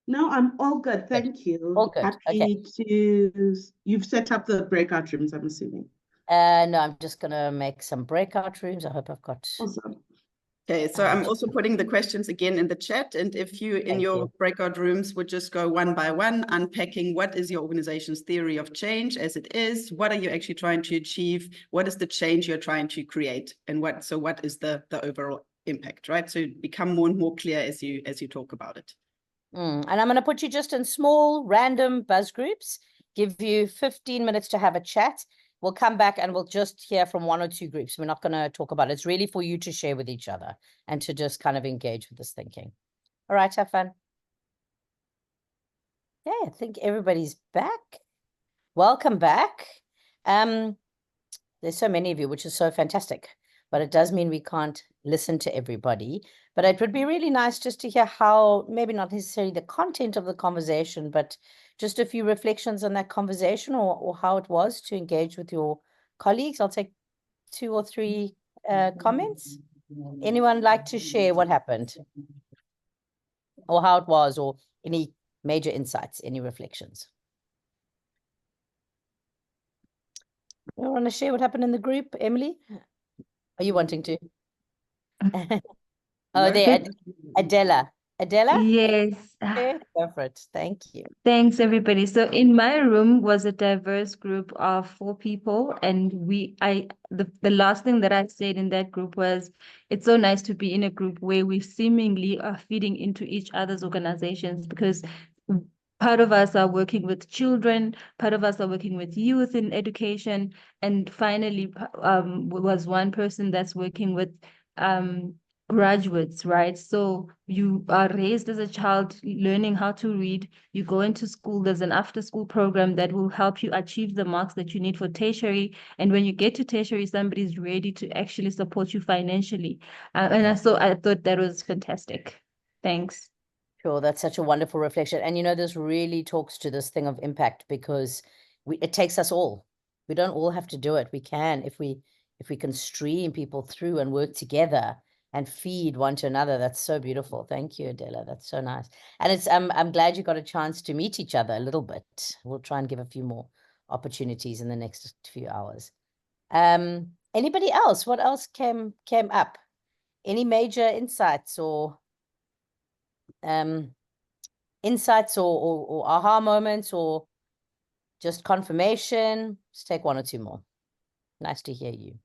No, I'm all good. Thank you. All good. Happy to, you've set up the breakout rooms, I'm assuming. No, I'm just going to make some breakout rooms. I hope I've got. Awesome. Okay, so I'm also putting the questions again in the chat. And if you, in your breakout rooms, would just go one by one, unpacking what is your organization's theory of change as it is, what are you actually trying to achieve, what is the change you're trying to create, and what is the overall impact, right? So become more and more clear as you talk about it. And I'm going to put you just in small, random buzz groups, give you 15 minutes to have a chat. We'll come back and we'll just hear from one or two groups. We're not going to talk about it. It's really for you to share with each other and to just kind of engage with this thinking. All right, have fun. Yeah, I think everybody's back. Welcome back. There's so many of you, which is so fantastic. But it does mean we can't listen to everybody. But it would be really nice just to hear how, maybe not necessarily the content of the conversation, but just a few reflections on that conversation or how it was to engage with your colleagues. I'll take 2 or 3 comments. Anyone like to share what happened? Or how it was, or any major insights, any reflections? You want to share what happened in the group, Emily? Are you wanting to? Oh, there, Adela. Adela? Yes. Okay, go for it. Thank you. Thanks, everybody. So in my room was a diverse group of 4 people, and the last thing that I said in that group was, it's so nice to be in a group where we seemingly are feeding into each other's organizations, because part of us are working with children, part of us are working with youth in education, and finally was one person that's working with graduates, right? So you are raised as a child learning how to read. You go into school, there's an after school program that will help you achieve the marks that you need for tertiary. And when you get to tertiary, somebody's ready to actually support you financially. I thought that was fantastic. Thanks. Sure, that's such a wonderful reflection. And this really talks to this thing of impact, because it takes us all. We don't all have to do it. We can, if we can stream people through and work together and feed one to another. That's so beautiful. Thank you, Adela. That's so nice. And it's I'm glad you got a chance to meet each other a little bit. We'll try and give a few more opportunities in the next few hours. Anybody else? What else came up? Any major insights or aha moments, or just confirmation? Let's take one or two more. Nice to hear you.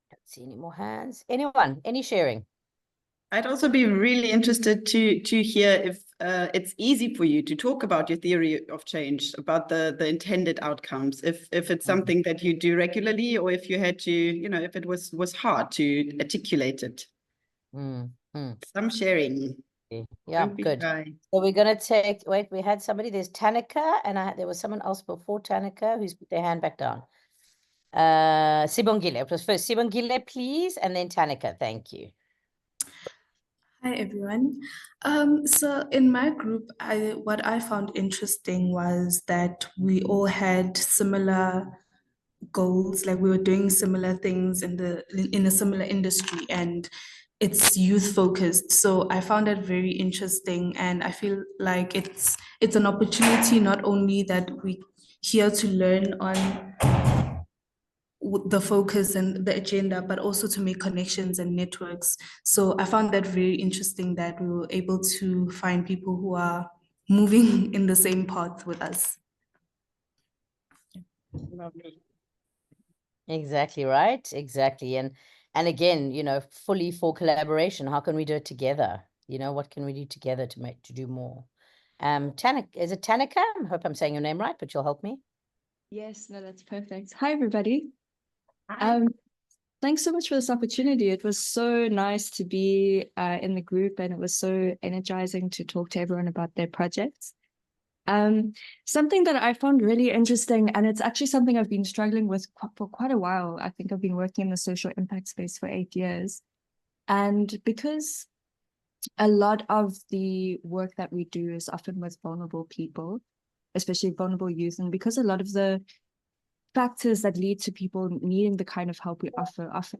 Don't see any more hands. Anyone? Any sharing? I'd also be really interested to hear if it's easy for you to talk about your theory of change, about the intended outcomes, if it's something that you do regularly, or if you had to, if it was hard to articulate it. Some sharing. Yeah, good. So we're going to take, wait, we had somebody, there's Tanika, and there was someone else before Tanika who's put their hand back down. Sibongile. It was first Sibongile, please, and then Tanika. Thank you. Hi, everyone. So in my group, what I found interesting was that we all had similar goals, like we were doing similar things in a similar industry, and it's youth focused. So I found that very interesting, and I feel like it's an opportunity not only that we here to learn on the focus and the agenda, but also to make connections and networks. So I found that very interesting that we were able to find people who are moving in the same path with us. Exactly right. Exactly. And again, fully for collaboration. How can we do it together? What can we do together to do more? Tanika, is it Tanika? I hope I'm saying your name right, but you'll help me. Yes, no, that's perfect. Hi, everybody. Hi. Thanks so much for this opportunity. It was so nice to be in the group, and it was so energizing to talk to everyone about their projects. Something that I found really interesting, and it's actually something I've been struggling with for quite a while. I think I've been working in the social impact space for 8 years. And because a lot of the work that we do is often with vulnerable people, especially vulnerable youth, and because a lot of the factors that lead to people needing the kind of help we offer often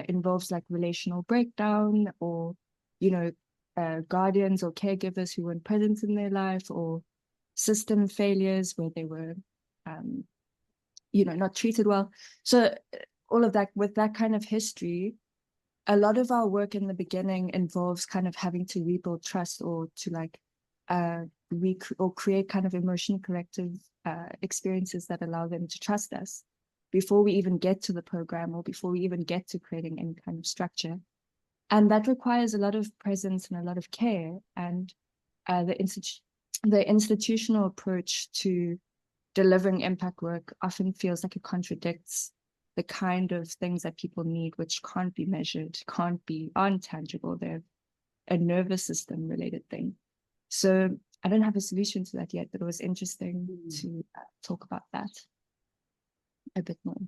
involves like relational breakdown, or guardians or caregivers who weren't present in their life, or system failures where they were not treated well. So all of that, with that kind of history, a lot of our work in the beginning involves kind of having to rebuild trust, or to create kind of emotional corrective experiences that allow them to trust us before we even get to the program, or before we even get to creating any kind of structure. And that requires a lot of presence and a lot of care. And the institutional approach to delivering impact work often feels like it contradicts the kind of things that people need, which can't be measured, can't be untangible. They're a nervous system related thing. So I don't have a solution to that yet, but it was interesting to talk about that a bit more.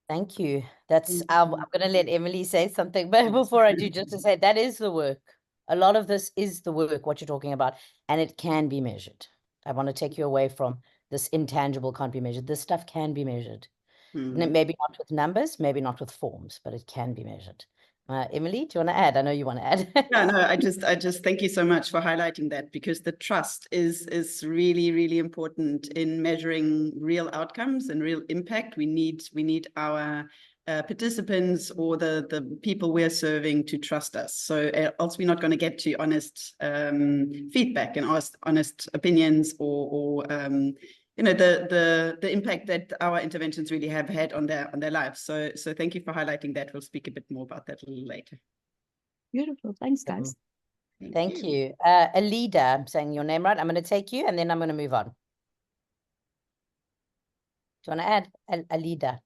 Thank you. I'm going to let Emily say something, but before I do, just to say that is the work. A lot of this is the work, what you're talking about, and it can be measured. I want to take you away from this intangible can't be measured. This stuff can be measured. Maybe not with numbers, maybe not with forms, but it can be measured. Emily, do you want to add? I know you want to add. Yeah, no, I just thank you so much for highlighting that, because the trust is really, really important in measuring real outcomes and real impact. We need our participants or the people we're serving to trust us. So else we're not going to get to honest feedback and honest opinions or you know, the impact that our interventions really have had on their lives. So thank you for highlighting that. We'll speak a bit more about that a little later. Beautiful. Thanks, guys. Thank you. Alida, I'm saying your name right. I'm going to take you and then I'm going to move on. Do you want to add? Alida.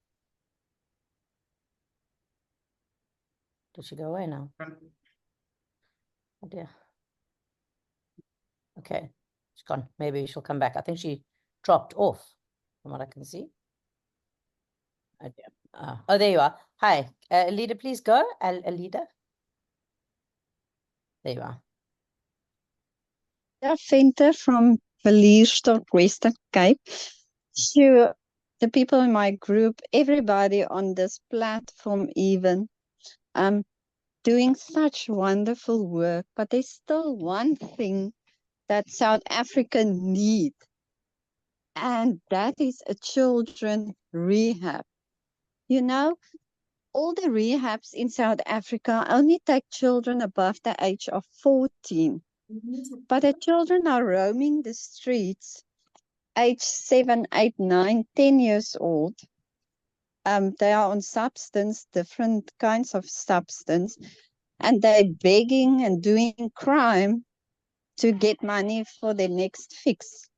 Did she go away now? Oh dear. Okay, she's gone. Maybe she'll come back. I think she dropped off from what I can see. Oh dear. Oh, there you are. Hi, Alida, please go. Alida. There you are. Venter from Villierstad, Western Cape. So the people in my group, everybody on this platform even, doing such wonderful work, but there's still one thing that South Africa needs, and that is a children rehab. You know, all the rehabs in South Africa only take children above the age of 14. But the children are roaming the streets, age 7, 8, 9, 10 years old. They are on substance, different kinds of substance, and they're begging and doing crime to get money for their next fix.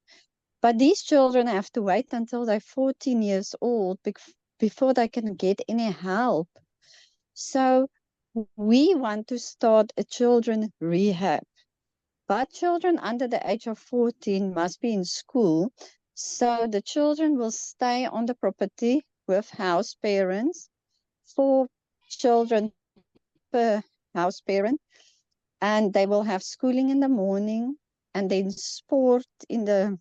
But these children have to wait until they're 14 years old before they can get any help. So we want to start a children rehab. But children under the age of 14 must be in school, so the children will stay on the property with house parents, 4 children per house parent, and they will have schooling in the morning and then sport in the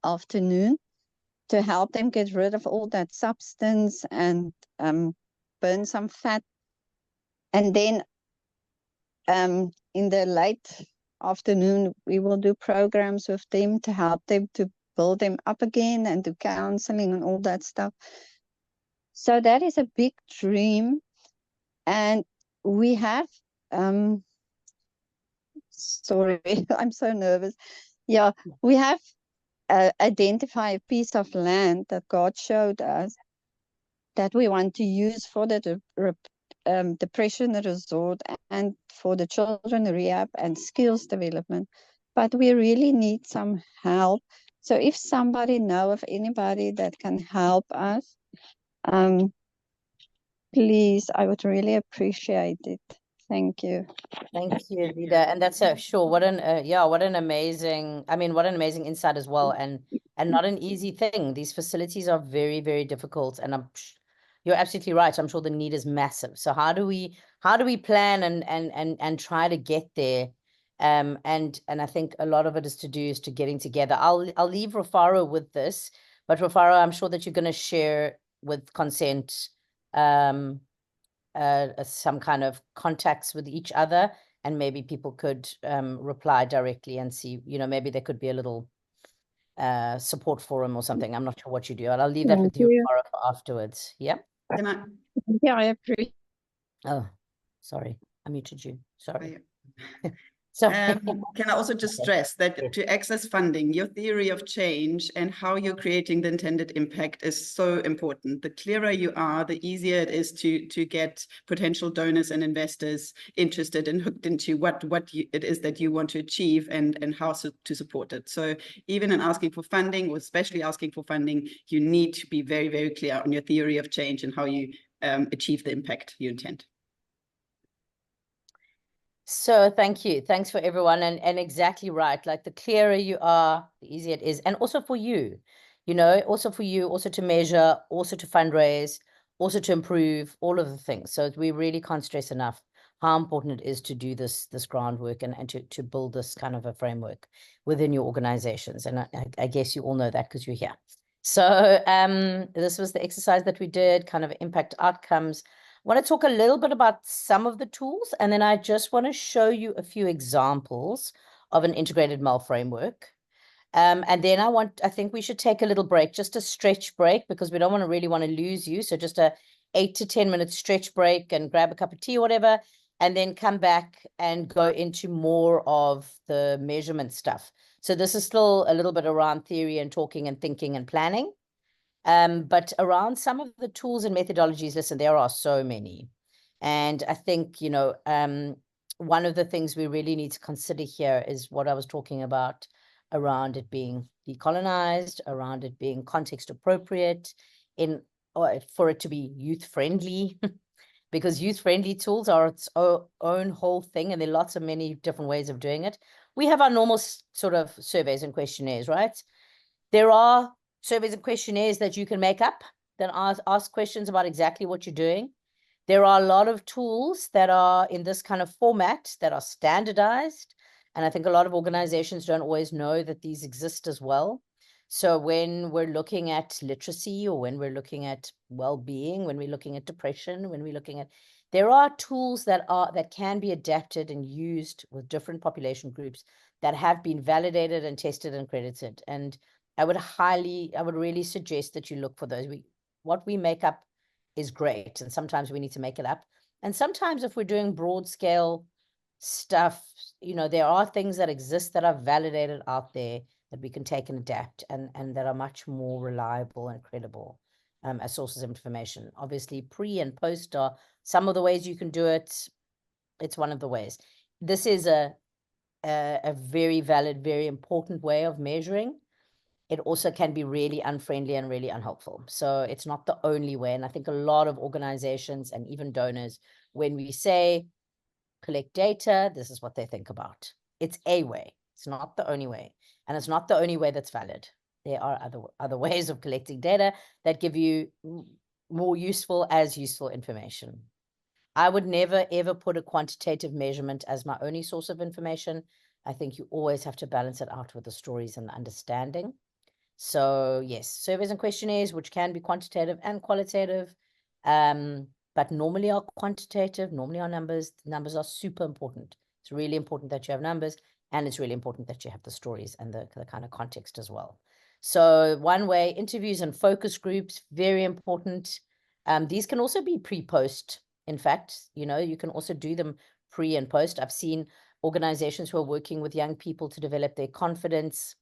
afternoon to help them get rid of all that substance and burn some fat. And then in the late afternoon, we will do programs with them to help them to build them up again and do counseling and all that stuff. So that is a big dream. And we have, sorry, I'm so nervous. Yeah, we have identified a piece of land that God showed us that we want to use for the depression resort and for the children rehab and skills development, but we really need some help. So if somebody know of anybody that can help us, please, I would really appreciate it. Thank you. Thank you, Vida. And that's sure. What an what an amazing, what an amazing insight as well, and not an easy thing. These facilities are very, very difficult, and you're absolutely right. I'm sure the need is massive. So how do we plan and try to get there? And I think a lot of it is to getting together. I'll leave Rufaro with this, but Rufaro, I'm sure that you're going to share with consent some kind of contacts with each other, and maybe people could reply directly and see, maybe there could be a little support forum or something. I'm not sure what you do. I'll leave that with you for afterwards. Yeah. Yeah, I appreciate. Oh, sorry, I muted you. Sorry. Can I also just stress that to access funding, your theory of change and how you're creating the intended impact is so important. The clearer you are, the easier it is to get potential donors and investors interested and hooked into what it is that you want to achieve and how to support it. So even in asking for funding, or especially asking for funding, you need to be very, very clear on your theory of change and how you achieve the impact you intend. So thank you. Thanks for everyone. And exactly right. Like the clearer you are, the easier it is. And also for you, also to measure, also to fundraise, also to improve, all of the things. So we really can't stress enough how important it is to do this groundwork and to build this kind of a framework within your organizations. And I guess you all know that because you're here. So this was the exercise that we did, kind of impact outcomes. want to talk a little bit about some of the tools, and then I just want to show you a few examples of an integrated MEL framework. And then I think we should take a little break, just a stretch break, because we don't really want to lose you. So just a 8 to 10 minute stretch break and grab a cup of tea or whatever, and then come back and go into more of the measurement stuff. So this is still a little bit around theory and talking and thinking and planning. But around some of the tools and methodologies, listen, there are so many. And I think, one of the things we really need to consider here is what I was talking about around it being decolonized, around it being context appropriate, for it to be youth friendly, because youth friendly tools are its own whole thing, and there are lots of many different ways of doing it. We have our normal sort of surveys and questionnaires, right? There are surveys and questionnaires that you can make up that ask questions about exactly what you're doing. There are a lot of tools that are in this kind of format that are standardized. And I think a lot of organizations don't always know that these exist as well. So when we're looking at literacy, or when we're looking at well-being, when we're looking at depression, when we're looking at, there are tools that can be adapted and used with different population groups that have been validated and tested and credited. And I would really suggest that you look for those. What we make up is great, and sometimes we need to make it up. And sometimes if we're doing broad scale stuff, there are things that exist that are validated out there that we can take and adapt, and that are much more reliable and credible as sources of information. Obviously, pre and post are some of the ways you can do it. It's one of the ways. This is a very valid, very important way of measuring. It also can be really unfriendly and really unhelpful. So it's not the only way. And I think a lot of organizations and even donors, when we say collect data, this is what they think about. It's a way. It's not the only way. And it's not the only way that's valid. There are other ways of collecting data that give you more useful information. I would never, ever put a quantitative measurement as my only source of information. I think you always have to balance it out with the stories and the understanding. So yes, surveys and questionnaires, which can be quantitative and qualitative, but normally are quantitative, normally are numbers. Numbers are super important. It's really important that you have numbers, and it's really important that you have the stories and the kind of context as well. So one way, interviews and focus groups, very important. These can also be pre-post. In fact, you can also do them pre and post. I've seen organizations who are working with young people to develop their confidence,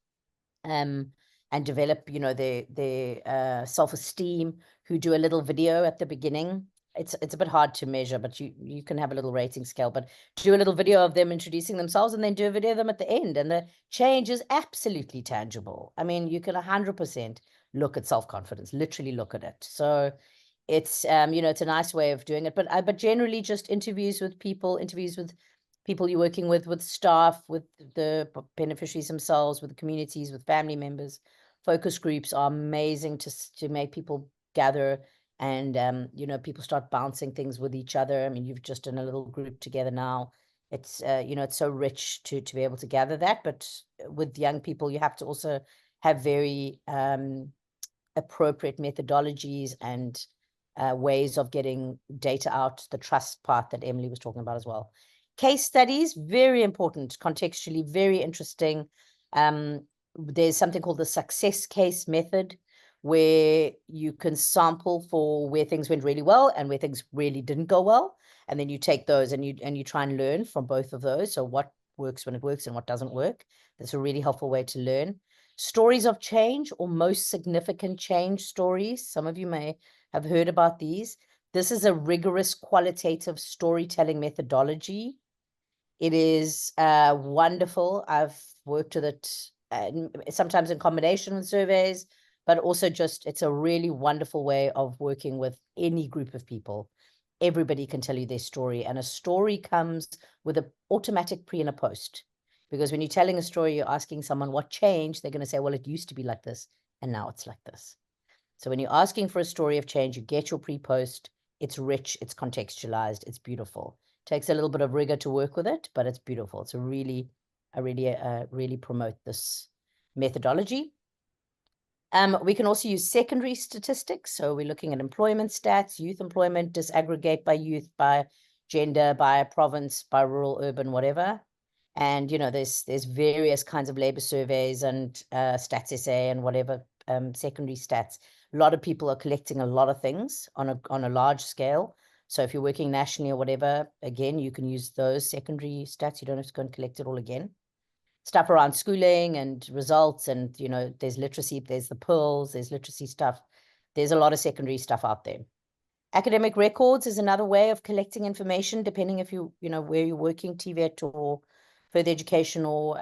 and develop, their self-esteem, who do a little video at the beginning. It's a bit hard to measure, but you can have a little rating scale, but do a little video of them introducing themselves, and then do a video of them at the end, and the change is absolutely tangible. I mean, you can 100% look at self-confidence, literally look at it. So it's, it's a nice way of doing it, but generally just interviews with people you're working with staff, with the beneficiaries themselves, with the communities, with family members. Focus groups are amazing to make people gather, and people start bouncing things with each other. I mean, you've just done a little group together now. It's it's so rich to be able to gather that. But with young people, you have to also have very appropriate methodologies and ways of getting data out, the trust part that Emily was talking about as well. Case studies, very important, contextually, very interesting. There's something called the success case method, where you can sample for where things went really well and where things really didn't go well. And then you take those and you try and learn from both of those. So what works when it works and what doesn't work. That's a really helpful way to learn. Stories of change, or most significant change stories. Some of you may have heard about these. This is a rigorous qualitative storytelling methodology. It is wonderful. I've worked with it sometimes in combination with surveys, but also it's a really wonderful way of working with any group of people. Everybody can tell you their story, and a story comes with an automatic pre and a post. Because when you're telling a story, you're asking someone what changed, they're going to say, well, it used to be like this, and now it's like this. So when you're asking for a story of change, you get your pre-post. It's rich, it's contextualized, it's beautiful. Takes a little bit of rigor to work with it, but it's beautiful. It's I really promote this methodology. We can also use secondary statistics. So we're looking at employment stats, youth employment, disaggregate by youth, by gender, by province, by rural, urban, whatever. And, you know, there's various kinds of labor surveys and stats SA and whatever, secondary stats. A lot of people are collecting a lot of things on a large scale. So if you're working nationally or whatever, again, you can use those secondary stats. You don't have to go and collect it all again. Stuff around schooling and results, and, you know, there's literacy, there's the pearls, there's literacy stuff. There's a lot of secondary stuff out there. Academic records is another way of collecting information, depending if you know, where you're working, TVET or further education or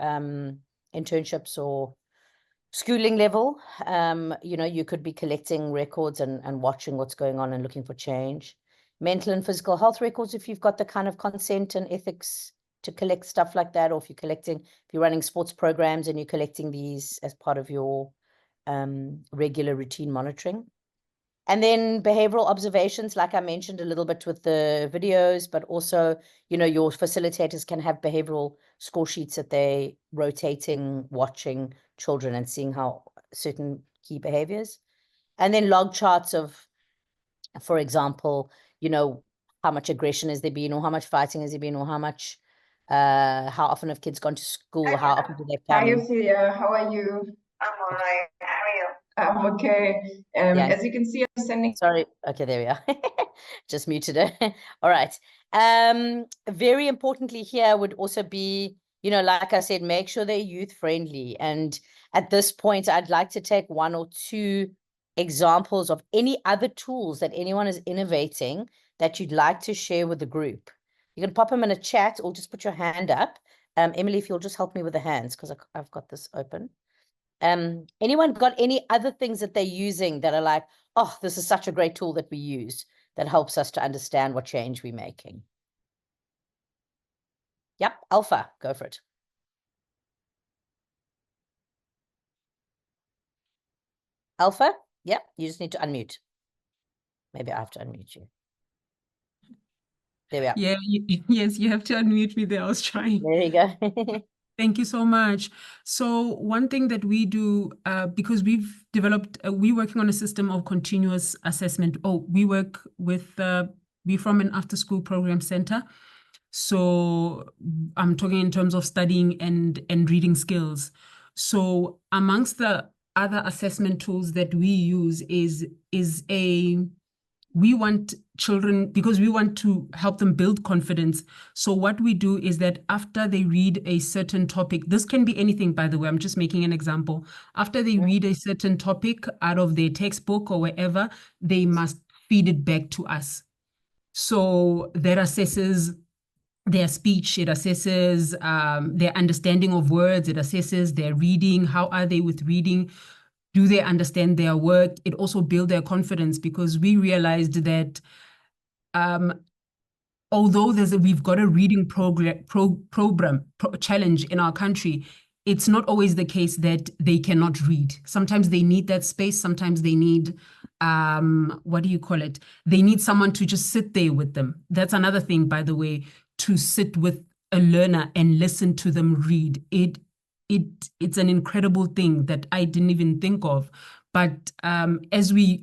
internships or schooling level. You know, you could be collecting records and watching what's going on and looking for change. Mental and physical health records, if you've got the kind of consent and ethics to collect stuff like that, or if you're running sports programs and you're collecting these as part of your regular routine monitoring. And then behavioral observations, like I mentioned a little bit with the videos, but also, you know, your facilitators can have behavioral score sheets that they're rotating, watching children and seeing how certain key behaviors. And then log charts of, for example, you know, how much aggression has there been, or how much fighting has there been, or how often have kids gone to school, how often do they come? Hi, Ophelia. How are you? I'm all right. How are you? I'm okay. Yeah. As you can see, I'm sending. Sorry. Okay, there we are. Just muted it. All right. Very importantly here would also be, you know, like I said, make sure they're youth friendly. And at this point, I'd like to take one or two examples of any other tools that anyone is innovating that you'd like to share with the group. You can pop them in a chat or just put your hand up. Emily, if you'll just help me with the hands, because I've got this open. Anyone got any other things that they're using that are like, oh, this is such a great tool that we use that helps us to understand what change we're making? Yep, Alpha, go for it. Alpha, yep, you just need to unmute. Maybe I have to unmute you. There we are. Yeah, yes, you have to unmute me there. I was trying. There you go. Thank you so much. So one thing that we do, because we've developed, we're working on a system of continuous assessment. Oh, we work with, we're from an after-school program center. So I'm talking in terms of studying and reading skills. So amongst the other assessment tools that we use we want children, because we want to help them build confidence. So what we do is that after they read a certain topic, this can be anything, by the way, I'm just making an example. After they read a certain topic out of their textbook or wherever, they must feed it back to us. So that assesses their speech, it assesses their understanding of words, it assesses their reading, how are they with reading, do they understand their work? It also builds their confidence, because we realized that although we've got a reading program challenge in our country, it's not always the case that they cannot read. Sometimes they need that space. Sometimes they need, what do you call it? They need someone to just sit there with them. That's another thing, by the way, to sit with a learner and listen to them read. It's an incredible thing that I didn't even think of. But as we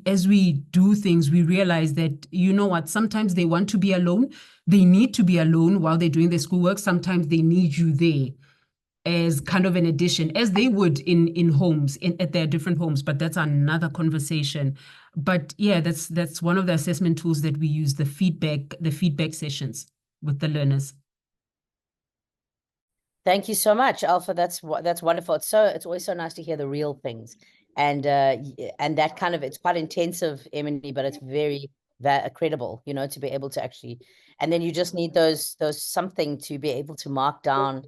do things, we realize that, you know what, sometimes they want to be alone. They need to be alone while they're doing their schoolwork. Sometimes they need you there as kind of an addition, as they would in homes, at their different homes. But that's another conversation. But yeah, that's one of the assessment tools that we use, the feedback sessions with the learners. Thank you so much, Alpha. That's wonderful. It's always so nice to hear the real things, and that kind of, it's quite intensive, Emily, but it's very credible, you know, to be able to actually, and then you just need those something to be able to mark down,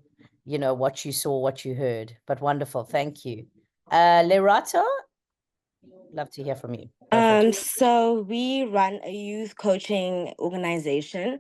you know, what you saw, what you heard. But wonderful, thank you. Lerato, love to hear from you. So we run a youth coaching organization,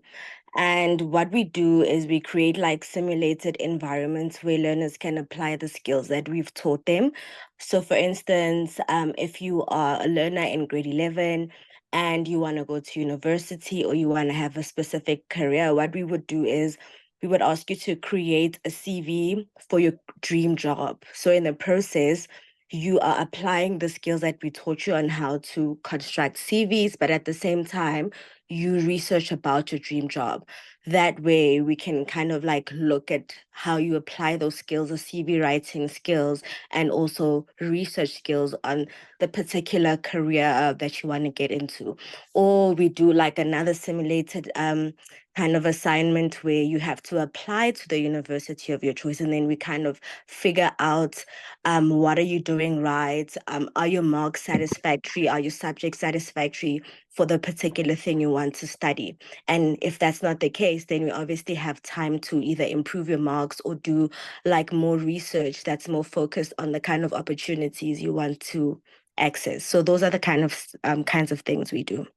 and what we do is we create like simulated environments where learners can apply the skills that we've taught them. So for instance, if you are a learner in grade 11 and you want to go to university, or you want to have a specific career, what we would do is we would ask you to create a CV for your dream job. So in the process, you are applying the skills that we taught you on how to construct CVs, but at the same time, you research about your dream job. That way we can kind of like look at how you apply those skills, the CV writing skills, and also research skills on the particular career that you want to get into. Or we do like another simulated kind of assignment where you have to apply to the university of your choice, and then we kind of figure out what are you doing right? Are your marks satisfactory? Are your subjects satisfactory for the particular thing you want to study? And if that's not the case, then we obviously have time to either improve your marks or do like more research that's more focused on the kind of opportunities you want to access. So those are the kinds of things we do.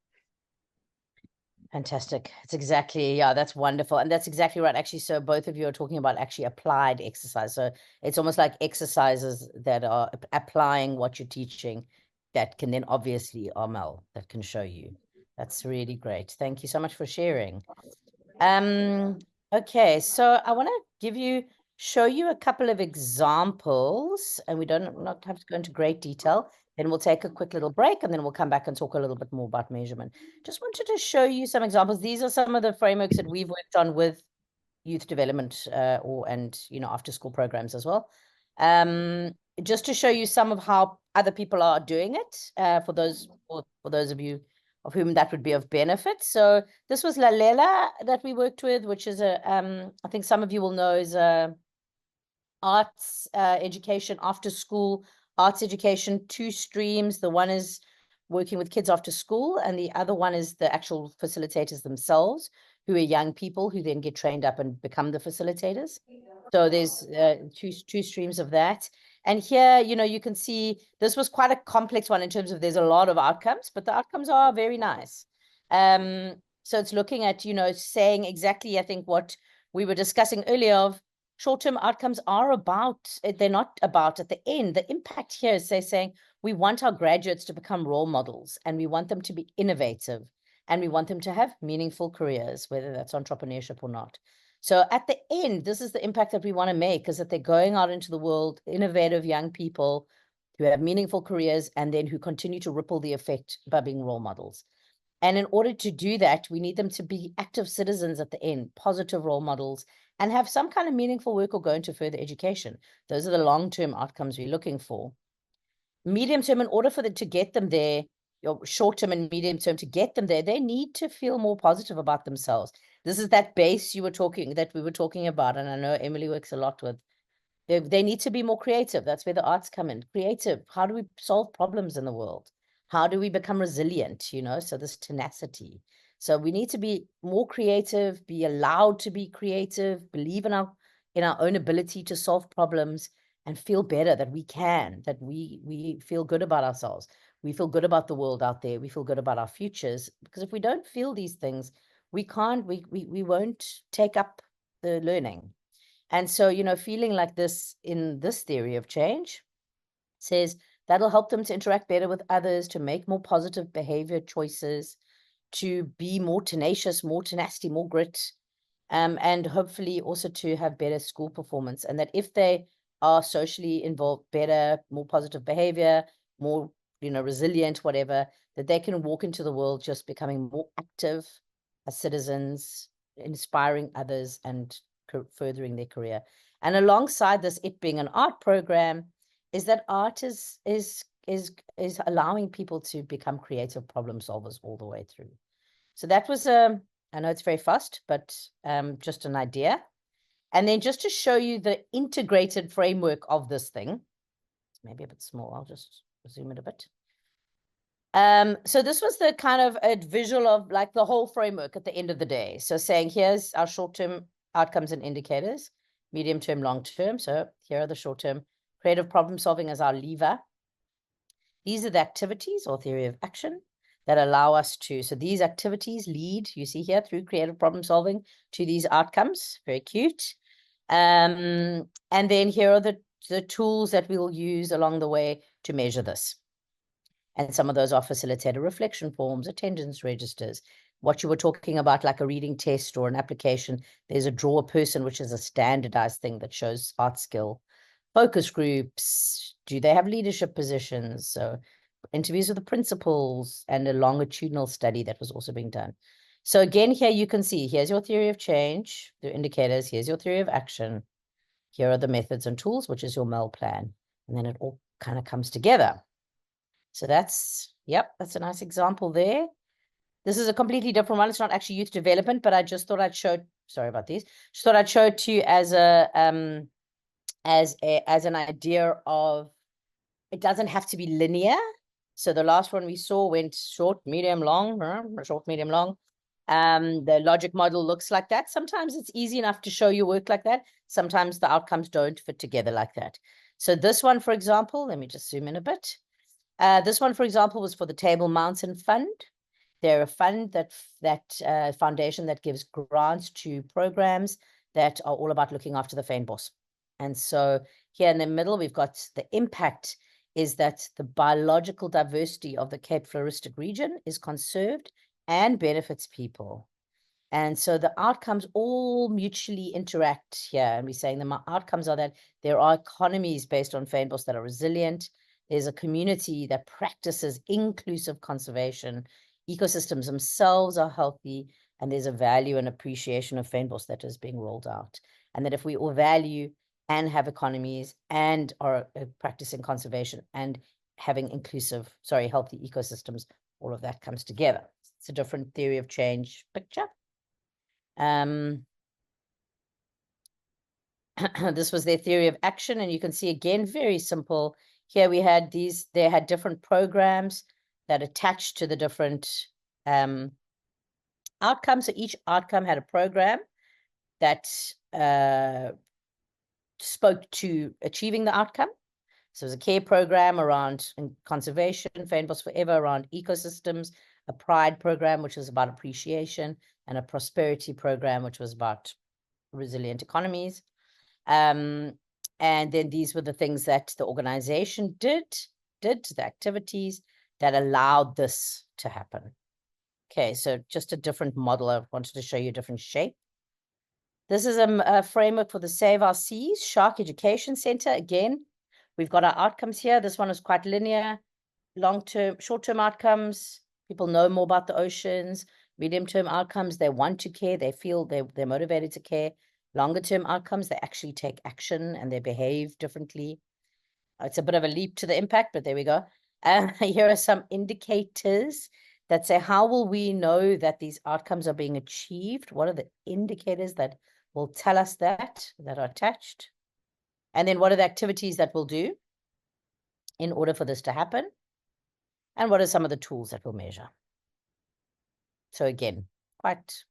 Fantastic. It's exactly, yeah, that's wonderful. And that's exactly right. Actually, so both of you are talking about actually applied exercise. So it's almost like exercises that are applying what you're teaching that can then obviously RML that can show you. That's really great. Thank you so much for sharing. Okay, so I want to show you a couple of examples, and we don't not have to go into great detail. Then we'll take a quick little break, and then we'll come back and talk a little bit more about measurement. Just wanted to show you some examples. These are some of the frameworks that we've worked on with youth development and after school programs as well. Just to show you some of how other people are doing it for those of you of whom that would be of benefit. So this was Lalela that we worked with, which is I think some of you will know is arts education after school, arts education, 2 streams. The one is working with kids after school, and the other one is the actual facilitators themselves, who are young people who then get trained up and become the facilitators. So there's two streams of that. And here, you can see this was quite a complex one in terms of there's a lot of outcomes, but the outcomes are very nice. So it's looking at, saying exactly, I think, what we were discussing earlier of short-term outcomes are about, they're not about at the end. The impact here is saying we want our graduates to become role models, and we want them to be innovative, and we want them to have meaningful careers, whether that's entrepreneurship or not. So at the end, this is the impact that we want to make, is that they're going out into the world, innovative young people who have meaningful careers, and then who continue to ripple the effect by being role models. And in order to do that, we need them to be active citizens at the end, positive role models, and have some kind of meaningful work or go into further education. Those are the long-term outcomes we're looking for. Medium term, in order for them to get them there, your short-term and medium term to get them there, they need to feel more positive about themselves. This is that base we were talking about, and I know Emily works a lot with. They need to be more creative. That's where the arts come in. Creative. How do we solve problems in the world? How do we become resilient? So this tenacity. So we need to be more creative, be allowed to be creative, believe in our own ability to solve problems, and feel better that we can, that we feel good about ourselves. We feel good about the world out there. We feel good about our futures. Because if we don't feel these things, we won't take up the learning. And so, feeling like this in this theory of change says that'll help them to interact better with others, to make more positive behavior choices, to be more tenacious, more tenacity, more grit, and hopefully also to have better school performance. And that if they are socially involved, better, more positive behavior, more, resilient, whatever, that they can walk into the world just becoming more active as citizens, inspiring others, and furthering their career. And alongside this, it being an art program, is that art is allowing people to become creative problem solvers all the way through. So that was I know it's very fast, but just an idea. And then just to show you the integrated framework of this thing, maybe a bit small, I'll just zoom it a bit. So this was the kind of a visual of like the whole framework at the end of the day. So saying, here's our short-term outcomes and indicators, medium-term, long-term. So here are the short-term. Creative problem solving as our lever. These are the activities or theory of action that allow us to, so these activities lead, you see here, through creative problem solving to these outcomes. Very cute. And then here are the tools that we'll use along the way to measure this. And some of those are facilitator reflection forms, attendance registers, what you were talking about, like a reading test or an application. There's a draw a person, which is a standardized thing that shows art skill. focus groups. Do they have leadership positions? So interviews with the principals, and a longitudinal study that was also being done. So again, here you can see, here's your theory of change, the indicators, here's your theory of action. Here are the methods and tools, which is your MEL plan. And then it all kind of comes together. So that's, yep, that's a nice example there. This is a completely different one. It's not actually youth development, but I just thought I'd show, sorry about these, just thought I'd show it to you as an idea of, it doesn't have to be linear. So the last one we saw went short, medium, long, short, medium, long. The logic model looks like that. Sometimes it's easy enough to show your work like that. Sometimes the outcomes don't fit together like that. So this one, for example, let me just zoom in a bit. This one, for example, was for the Table Mountain Fund. They're a fund that foundation that gives grants to programs that are all about looking after the fynbos. And so here in the middle, we've got the impact is that the biological diversity of the Cape Floristic region is conserved and benefits people. And so the outcomes all mutually interact here. And we're saying the outcomes are that there are economies based on fynbos that are resilient. There's a community that practices inclusive conservation. Ecosystems themselves are healthy, and there's a value and appreciation of fynbos that is being rolled out. And that if we all value and have economies and are practicing conservation and having healthy ecosystems, all of that comes together. It's a different theory of change picture. This was their theory of action, and you can see again, very simple. Here we had they had different programs that attached to the different outcomes. So each outcome had a program that spoke to achieving the outcome. So it was a care program around conservation, fynbos forever, around ecosystems, a pride program, which was about appreciation, and a prosperity program, which was about resilient economies. And then these were the things that the organization did the activities that allowed this to happen. Okay, so just a different model. I wanted to show you a different shape. This is a framework for the Save Our Seas Shark Education Center. Again, we've got our outcomes here. This one is quite linear. Long-term, short-term outcomes, people know more about the oceans. Medium-term outcomes, they want to care, they feel they're motivated to care. Longer-term outcomes, they actually take action and they behave differently. It's a bit of a leap to the impact, but there we go. Here are some indicators that say, how will we know that these outcomes are being achieved? What are the indicators that will tell us that are attached? And then what are the activities that we'll do in order for this to happen? And what are some of the tools that we'll measure? So again, quite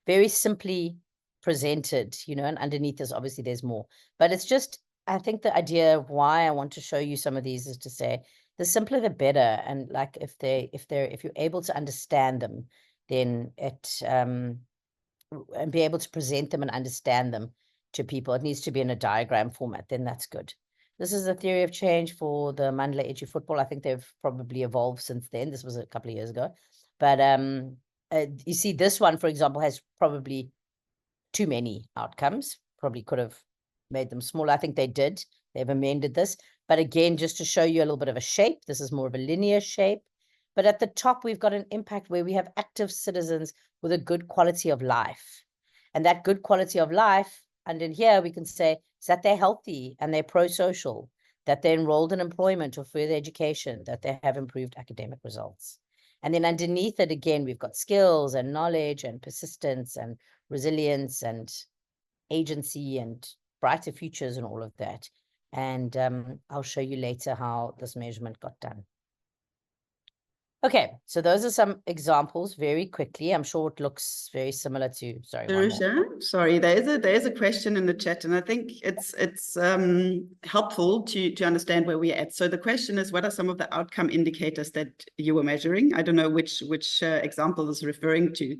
very simply presented, and underneath this, obviously there's more, but it's just, I think the idea of why I want to show you some of these is to say, the simpler the better. And like, if you're able to understand them, then and be able to present them and understand them to people, it needs to be in a diagram format, then that's good. This is a theory of change for the Mandla Edu football. I think they've probably evolved since then. This was a couple of years ago. But you see this one, for example, has probably too many outcomes. Probably could have made them smaller. I think they did. They've amended this. But again, just to show you a little bit of a shape, this is more of a linear shape. But at the top, we've got an impact where we have active citizens with a good quality of life. And that good quality of life, and in here we can say, is that they're healthy and they're pro-social, that they're enrolled in employment or further education, that they have improved academic results. And then underneath it, again, we've got skills and knowledge and persistence and resilience and agency and brighter futures and all of that. And I'll show you later how this measurement got done. Okay, so those are some examples very quickly. I'm sure it looks very similar to, sorry, Jerushah, sorry, there is a question in the chat, and I think it's helpful to understand where we're at. So the question is, what are some of the outcome indicators that you were measuring? I don't know which example is referring to,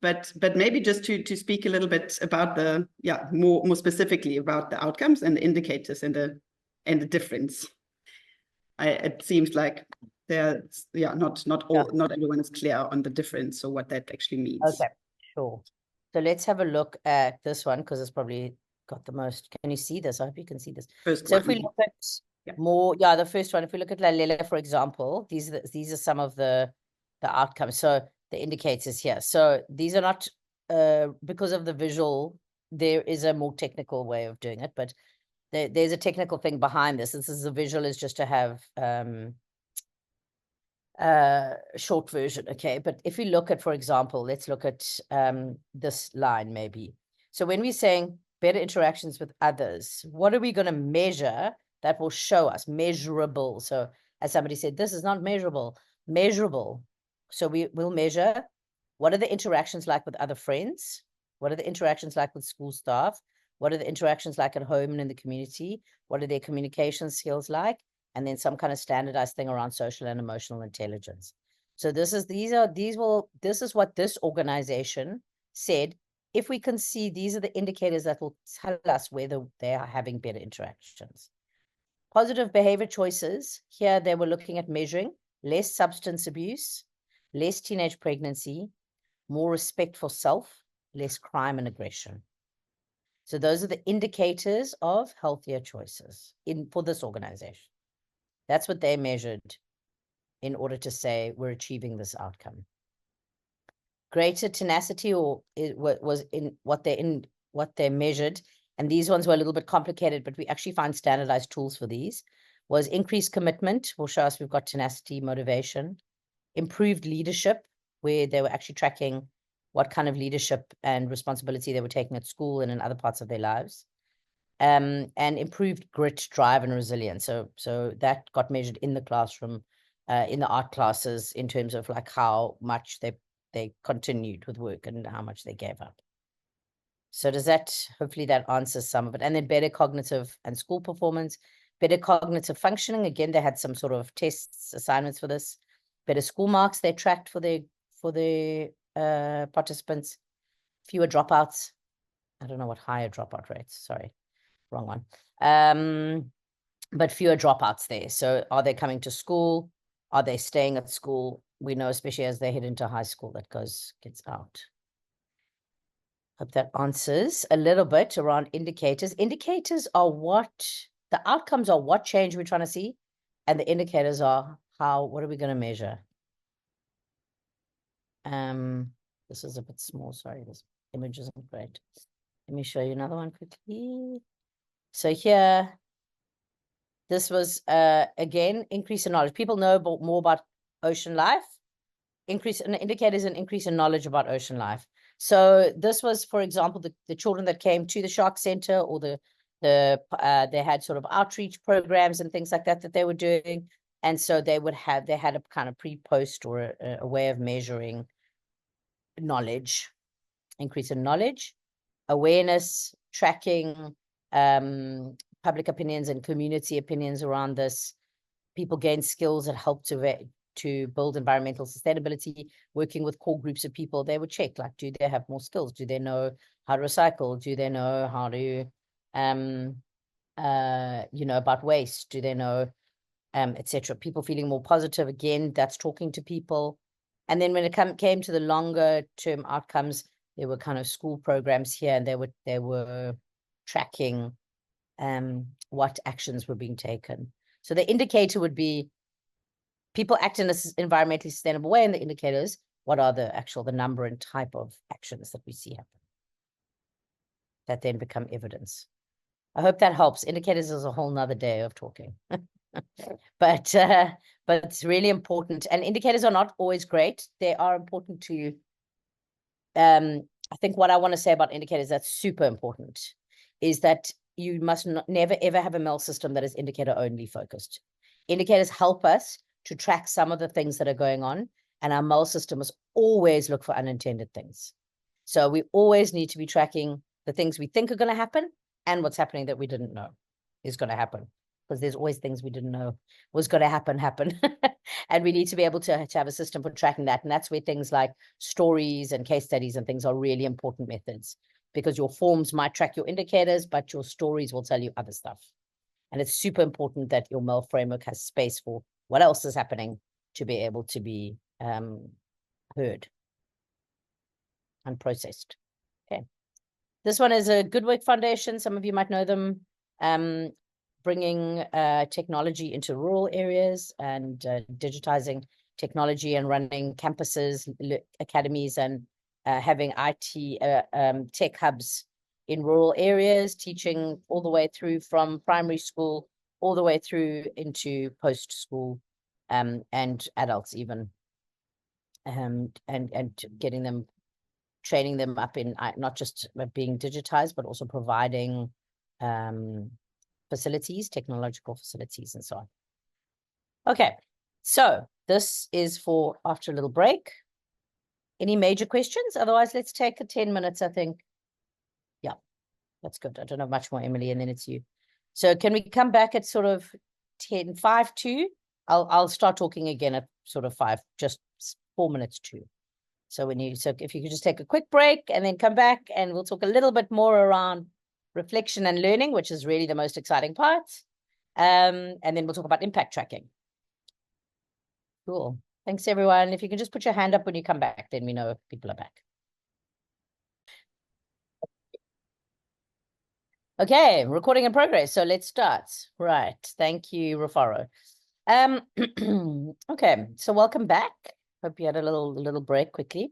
but maybe just to speak a little bit about the more specifically about the outcomes and the indicators and the difference. It seems like not everyone is clear on the difference or what that actually means. Okay, sure. So let's have a look at this one because it's probably got the most. Can you see this? I hope you can see this. First So if we one. look at Yeah. more, the first one, if we look at Lalela, for example, these are some of the outcomes. So the indicators here. So these are not because of the visual, there is a more technical way of doing it, but there's a technical thing behind this. This is the visual is just to have short version, okay? But if we look at, for example, let's look at this line maybe. So when we're saying better interactions with others, what are we going to measure that will show us measurable? So as somebody said, this is not measurable. So we'll measure what are the interactions like with other friends? What are the interactions like with school staff? What are the interactions like at home and in the community? What are their communication skills like? And then some kind of standardized thing around social and emotional intelligence. So this is what this organization said. If we can see, these are the indicators that will tell us whether they are having better interactions. Positive behavior choices. Here they were looking at measuring less substance abuse, less teenage pregnancy, more respect for self, less crime and aggression. So those are the indicators of healthier choices for this organization. That's what they measured in order to say we're achieving this outcome. Greater tenacity, or it was in what they measured, and these ones were a little bit complicated, but we actually find standardized tools for these, was increased commitment, will show us we've got tenacity, motivation, improved leadership, where they were actually tracking what kind of leadership and responsibility they were taking at school and in other parts of their lives. And improved grit, drive, and resilience. So that got measured in the classroom, in the art classes, in terms of like how much they continued with work and how much they gave up. So hopefully that answers some of it. And then better cognitive and school performance, better cognitive functioning. Again, they had some sort of tests, assignments for this. Better school marks they tracked for their participants. Fewer dropouts. I don't know what higher dropout rates, sorry. Wrong one. But fewer dropouts there. So are they coming to school? Are they staying at school? We know, especially as they head into high school, that gets out. Hope that answers a little bit around indicators. Indicators are the outcomes are what change we're trying to see. And the indicators are what are we going to measure? This is a bit small, sorry, this image isn't great. Let me show you another one quickly. So here, this was, again, increase in knowledge. People know more about ocean life. Increase in indicators and increase in knowledge about ocean life. So this was, for example, the children that came to the Shark Center, or they had sort of outreach programs and things like that they were doing. And so they had a kind of pre-post or a way of measuring knowledge, increase in knowledge, awareness, tracking, public opinions and community opinions around this. People gain skills that help to build environmental sustainability, working with core groups of people. They would check, like, do they have more skills? Do they know how to recycle? Do they know how to, about waste? Do they know, etc. People feeling more positive. Again, that's talking to people. And then when it came to the longer term outcomes, there were kind of school programs here, and they were tracking what actions were being taken. So the indicator would be people act in an environmentally sustainable way, and the indicators, what are the number and type of actions that we see happen that then become evidence. I hope that helps. Indicators is a whole nother day of talking. But it's really important. And indicators are not always great. They are important to, I think what I want to say about indicators that's super important is that you must never, ever have a MEL system that is indicator only focused. Indicators help us to track some of the things that are going on, and our MEL system must always look for unintended things. So we always need to be tracking the things we think are going to happen and what's happening that we didn't know is going to happen, because there's always things we didn't know was going to happen. And we need to be able to have a system for tracking that. And that's where things like stories and case studies and things are really important methods, because your forms might track your indicators, but your stories will tell you other stuff. And it's super important that your MEL framework has space for what else is happening to be able to be heard and processed. Okay. This one is a Good Work Foundation. Some of you might know them. Bringing technology into rural areas and digitizing technology and running campuses, academies, and having IT tech hubs in rural areas, teaching all the way through from primary school all the way through into post-school and adults even, and getting them, training them up in not just being digitized, but also providing facilities, technological facilities, and so on. Okay, so this is for after a little break. Any major questions? Otherwise, let's take 10 minutes, I think. Yeah, that's good. I don't have much more, Emily, and then it's you. So can we come back at sort of 5 to? I'll start talking again at sort of 5, just 4 minutes to. So if you could just take a quick break and then come back, and we'll talk a little bit more around reflection and learning, which is really the most exciting part. And then we'll talk about impact tracking. Cool. Thanks, everyone. If you can just put your hand up when you come back, then we know if people are back. Okay, recording in progress. So let's start. Right. Thank you, Rufaro. Okay, so welcome back. Hope you had a little break quickly.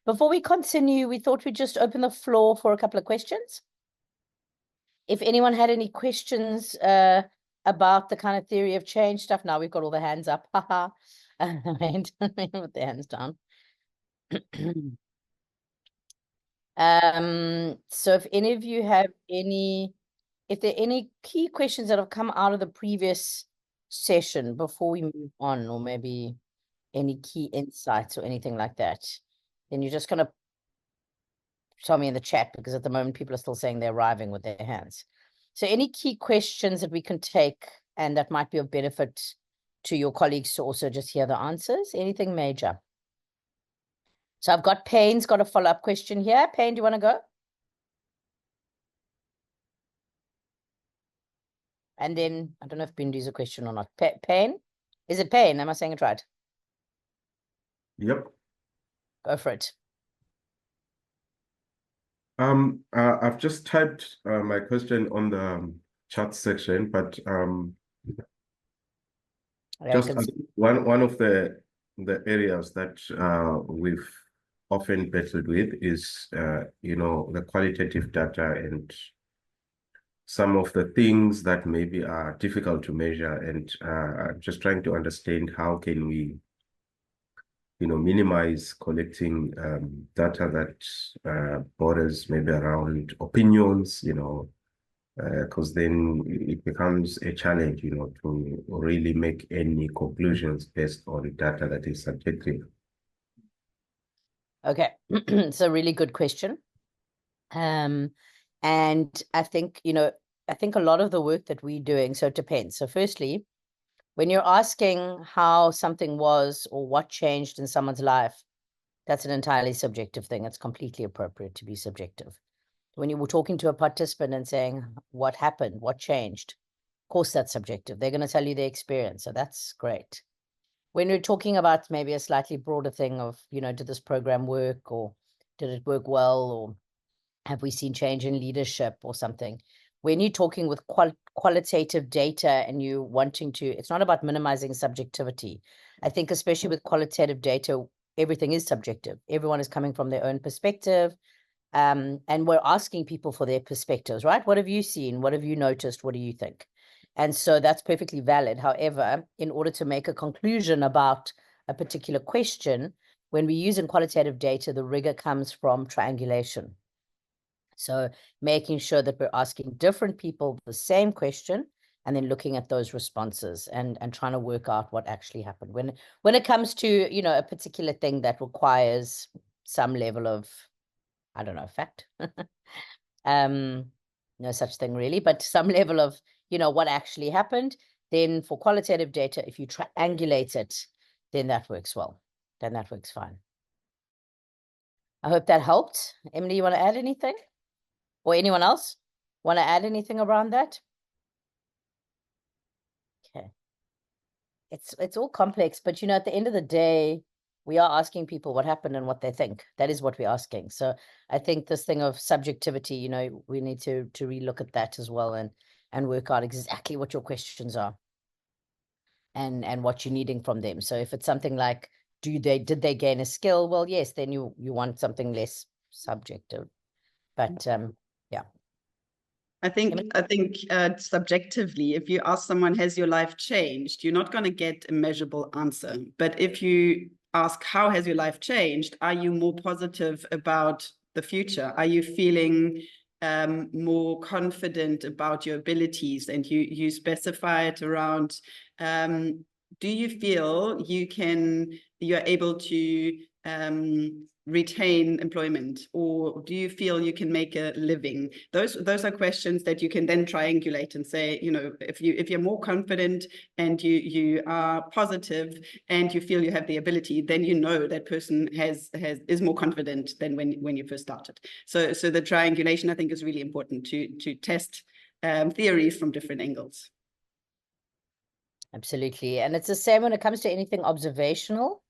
Before we continue, we thought we'd just open the floor for a couple of questions. If anyone had any questions about the kind of theory of change stuff, now we've got all the hands up. Haha. And with the hands down. So if any of you have if there are any key questions that have come out of the previous session before we move on, or maybe any key insights or anything like that, then you're just going to tell me in the chat, because at the moment people are still saying they're arriving with their hands. So any key questions that we can take and that might be of benefit to your colleagues to also just hear the answers? Anything major? So I've got Payne's got a follow-up question here. Payne, do you want to go? And then, I don't know if Bindu's a question or not. Payne? Is it Payne? Am I saying it right? Yep. Go for it. I've just typed my question on the chat section, but just one of the areas that we've often battled with is the qualitative data and some of the things that maybe are difficult to measure, and I'm just trying to understand how can we minimize collecting data that borders maybe around opinions, because then it becomes a challenge, to really make any conclusions based on data that is subjective. Okay, it's a really good question. And I think, I think a lot of the work that we're doing, so it depends. So firstly, when you're asking how something was or what changed in someone's life, that's an entirely subjective thing. It's completely appropriate to be subjective. When you were talking to a participant and saying, what happened, what changed? Of course, that's subjective. They're going to tell you their experience. So that's great. When we're talking about maybe a slightly broader thing of, did this program work, or did it work well, or have we seen change in leadership or something? When you're talking with qualitative data and you wanting to, it's not about minimizing subjectivity. I think especially with qualitative data, everything is subjective. Everyone is coming from their own perspective. And we're asking people for their perspectives, right? What have you seen? What have you noticed? What do you think? And so that's perfectly valid. However, in order to make a conclusion about a particular question, when we use in qualitative data, the rigor comes from triangulation. So making sure that we're asking different people the same question and then looking at those responses and trying to work out what actually happened. When it comes to, a particular thing that requires some level of, I don't know, fact. No such thing really, but some level of, what actually happened. Then for qualitative data, if you triangulate it, then that works well. Then that works fine. I hope that helped. Emily, you want to add anything? Or anyone else want to add anything around that? Okay. It's all complex, but at the end of the day, We are asking people what happened and what they think. That is what we're asking. So I think this thing of subjectivity, you know, we need to relook at that as well and work out exactly what your questions are and what you're needing from them. So if it's something like, did they gain a skill? Well, yes, then you want something less subjective. But yeah. I think subjectively, if you ask someone, has your life changed? You're not going to get a measurable answer. But if you ask, how has your life changed? Are you more positive about the future? Are you feeling more confident about your abilities? And you specify it around, do you feel you're able to retain employment, or do you feel you can make a living? Those are questions that you can then triangulate and say, you know, if you're more confident and you are positive and you feel you have the ability, then you know that person is more confident than when you first started. So the triangulation, I think, is really important to test theories from different angles. Absolutely. And it's the same when it comes to anything observational,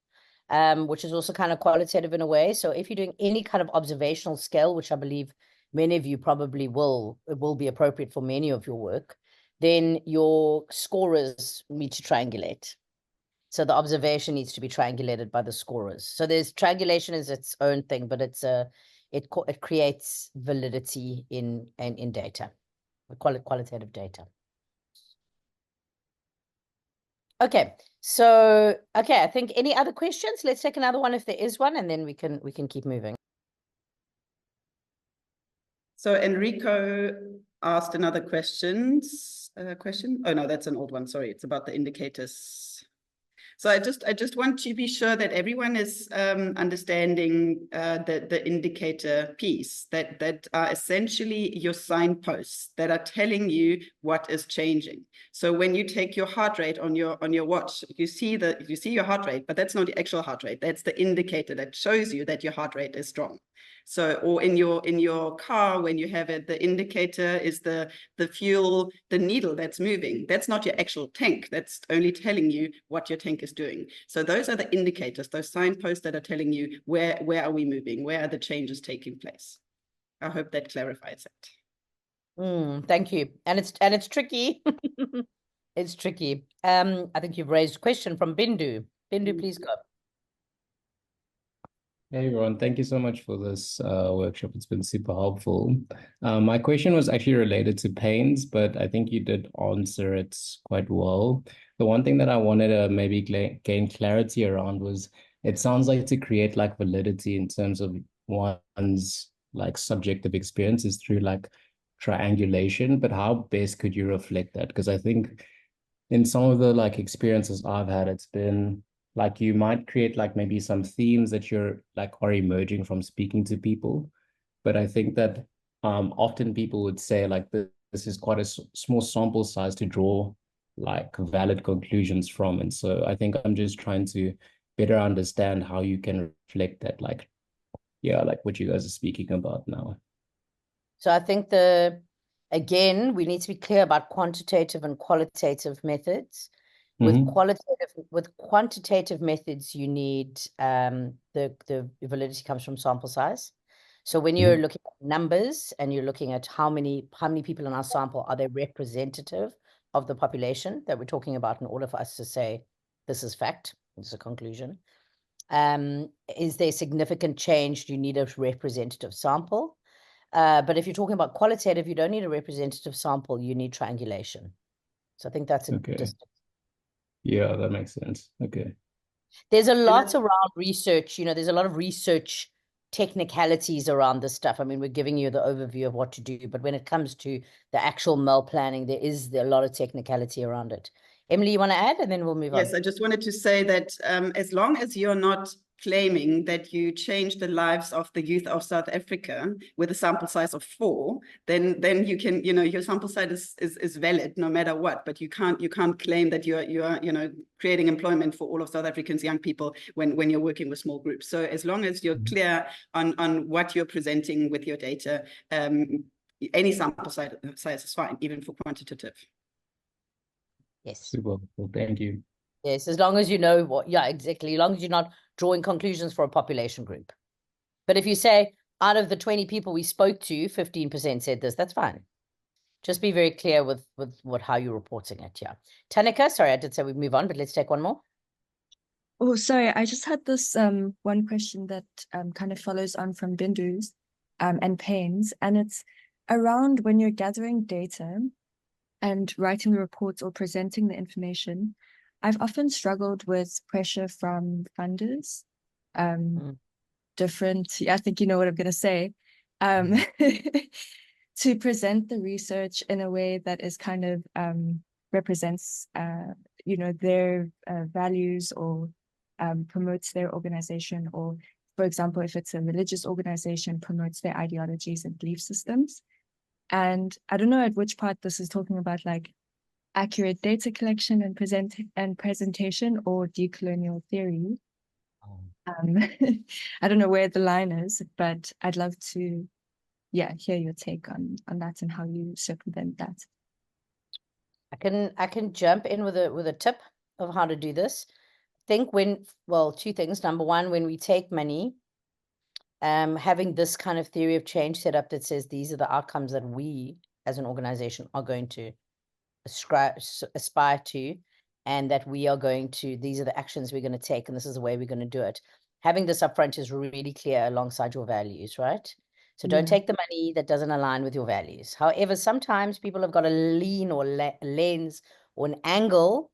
which is also kind of qualitative in a way. So if you're doing any kind of observational scale, which I believe many of you probably will be appropriate for many of your work, then your scorers need to triangulate. So the observation needs to be triangulated by the scorers. So there's triangulation is its own thing, but it creates validity in data, qualitative data. Okay, so I think any other questions? Let's take another one if there is one, and then we can keep moving. So Enrico asked another question. Oh no, that's an old one. Sorry, it's about the indicators. So I just want to be sure that everyone is understanding the indicator piece, that are essentially your signposts that are telling you what is changing. So when you take your heart rate on your watch, you see your heart rate, but that's not the actual heart rate. That's the indicator that shows you that your heart rate is strong. So, or in your car, when you have it, the indicator is the fuel, the needle that's moving. That's not your actual tank. That's only telling you what your tank is doing. So those are the indicators, those signposts that are telling you where are we moving, where are the changes taking place. I hope that clarifies it. Thank you. And it's tricky. It's tricky. I think you've raised a question from Bindu. Bindu, please go. Hey everyone, thank you so much for this workshop. It's been super helpful. My question was actually related to pains, but I think you did answer it quite well. The one thing that I wanted to maybe gain clarity around was, it sounds like to create like validity in terms of one's like subjective experiences through like triangulation, but how best could you reflect that? Because I think in some of the like experiences I've had, it's been like you might create like maybe some themes that you're like are emerging from speaking to people. But I think that often people would say like this is quite a small sample size to draw like valid conclusions from. And so I think I'm just trying to better understand how you can reflect that, like, yeah, like what you guys are speaking about now. So I think again, we need to be clear about quantitative and qualitative methods. With quantitative methods, you need the validity comes from sample size. So when you're looking at numbers and you're looking at how many people in our sample, are they representative of the population that we're talking about in order for us to say this is fact, this is a conclusion. Is there significant change? Do you need a representative sample? But if you're talking about qualitative, you don't need a representative sample, you need triangulation. So I think that's a distance. Yeah, that makes sense. Okay. There's a lot around research, you know, there's a lot of research technicalities around this stuff. I mean, we're giving you the overview of what to do, but when it comes to the actual MEL planning, there is a lot of technicality around it. Emily, you want to add, and then we'll move on? Yes, I just wanted to say that as long as you're not claiming that you change the lives of the youth of South Africa with a sample size of 4, then you can, you know, your sample size is valid no matter what. But you can't claim that you are you know, creating employment for all of South Africans young people when you're working with small groups. So as long as you're clear on what you're presenting with your data, any sample size is fine, even for quantitative. Yes. Super. Well, thank you. Yes, as long as you know what, yeah, exactly. As long as you're not drawing conclusions for a population group. But if you say, out of the 20 people we spoke to, 15% said this, that's fine. Just be very clear with what how you're reporting it. Yeah. Tanika, sorry, I did say we'd move on, but let's take one more. Oh, sorry, I just had this one question that kind of follows on from Bindu's and Payne's, and it's around when you're gathering data and writing the reports or presenting the information. I've often struggled with pressure from funders, different, I think you know what I'm going to say, to present the research in a way that is kind of represents, you know, their values or promotes their organization, or, for example, if it's a religious organization, promotes their ideologies and belief systems. And I don't know at which part this is talking about, like accurate data collection and presentation, or decolonial theory. I don't know where the line is, but I'd love to, yeah, hear your take on that and how you circumvent that. I can jump in with a tip of how to do this. Think well, two things. Number one, when we take money, having this kind of theory of change set up that says these are the outcomes that we as an organization are going to aspire to, and that we are going to, these are the actions we're going to take, and this is the way we're going to do it. Having this upfront is really clear alongside your values, right? So don't take the money that doesn't align with your values. However, sometimes people have got a lean or lens or an angle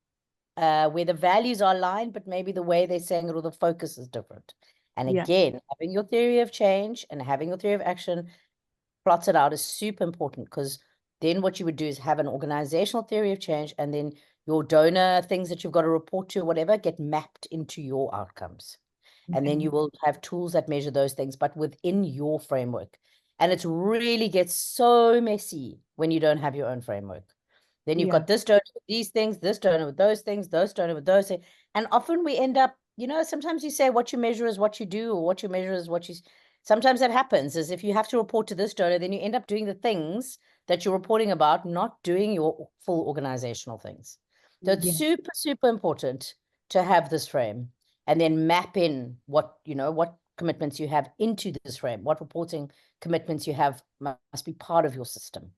where the values are aligned, but maybe the way they're saying it or the focus is different. And again, having your theory of change and having your theory of action plotted out is super important, because then what you would do is have an organizational theory of change, and then your donor things that you've got to report to, whatever, get mapped into your outcomes. And then you will have tools that measure those things, but within your framework. And it really gets so messy when you don't have your own framework. Then you've got this donor with these things, this donor with those things, those donor with those things. And often we end up, you know, sometimes you say what you measure is what you do, or what you measure is what you... Sometimes that happens, is if you have to report to this donor, then you end up doing the things that you're reporting about, not doing your full organizational things. So it's super, super important to have this frame, and then map in what, you know, what commitments you have into this frame, what reporting commitments you have must be part of your system.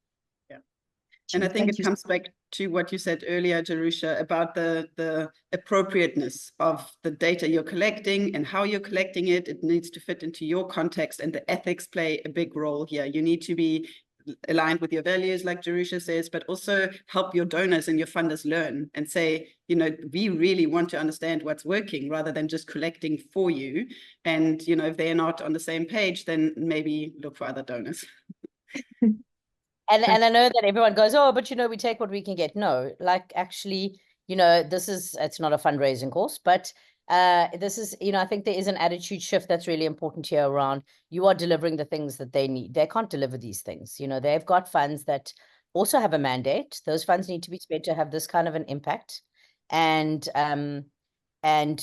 And I think it comes back to what you said earlier, Jerushah, about the appropriateness of the data you're collecting and how you're collecting it. It needs to fit into your context, and the ethics play a big role here. You need to be aligned with your values, like Jerushah says, but also help your donors and your funders learn and say, you know, we really want to understand what's working, rather than just collecting for you. And, you know, if they're not on the same page, then maybe look for other donors. And I know that everyone goes, oh, but, you know, we take what we can get. No, like, actually, you know, it's not a fundraising course, but this is, you know, I think there is an attitude shift that's really important here around you are delivering the things that they need. They can't deliver these things. You know, they've got funds that also have a mandate. Those funds need to be spent to have this kind of an impact. And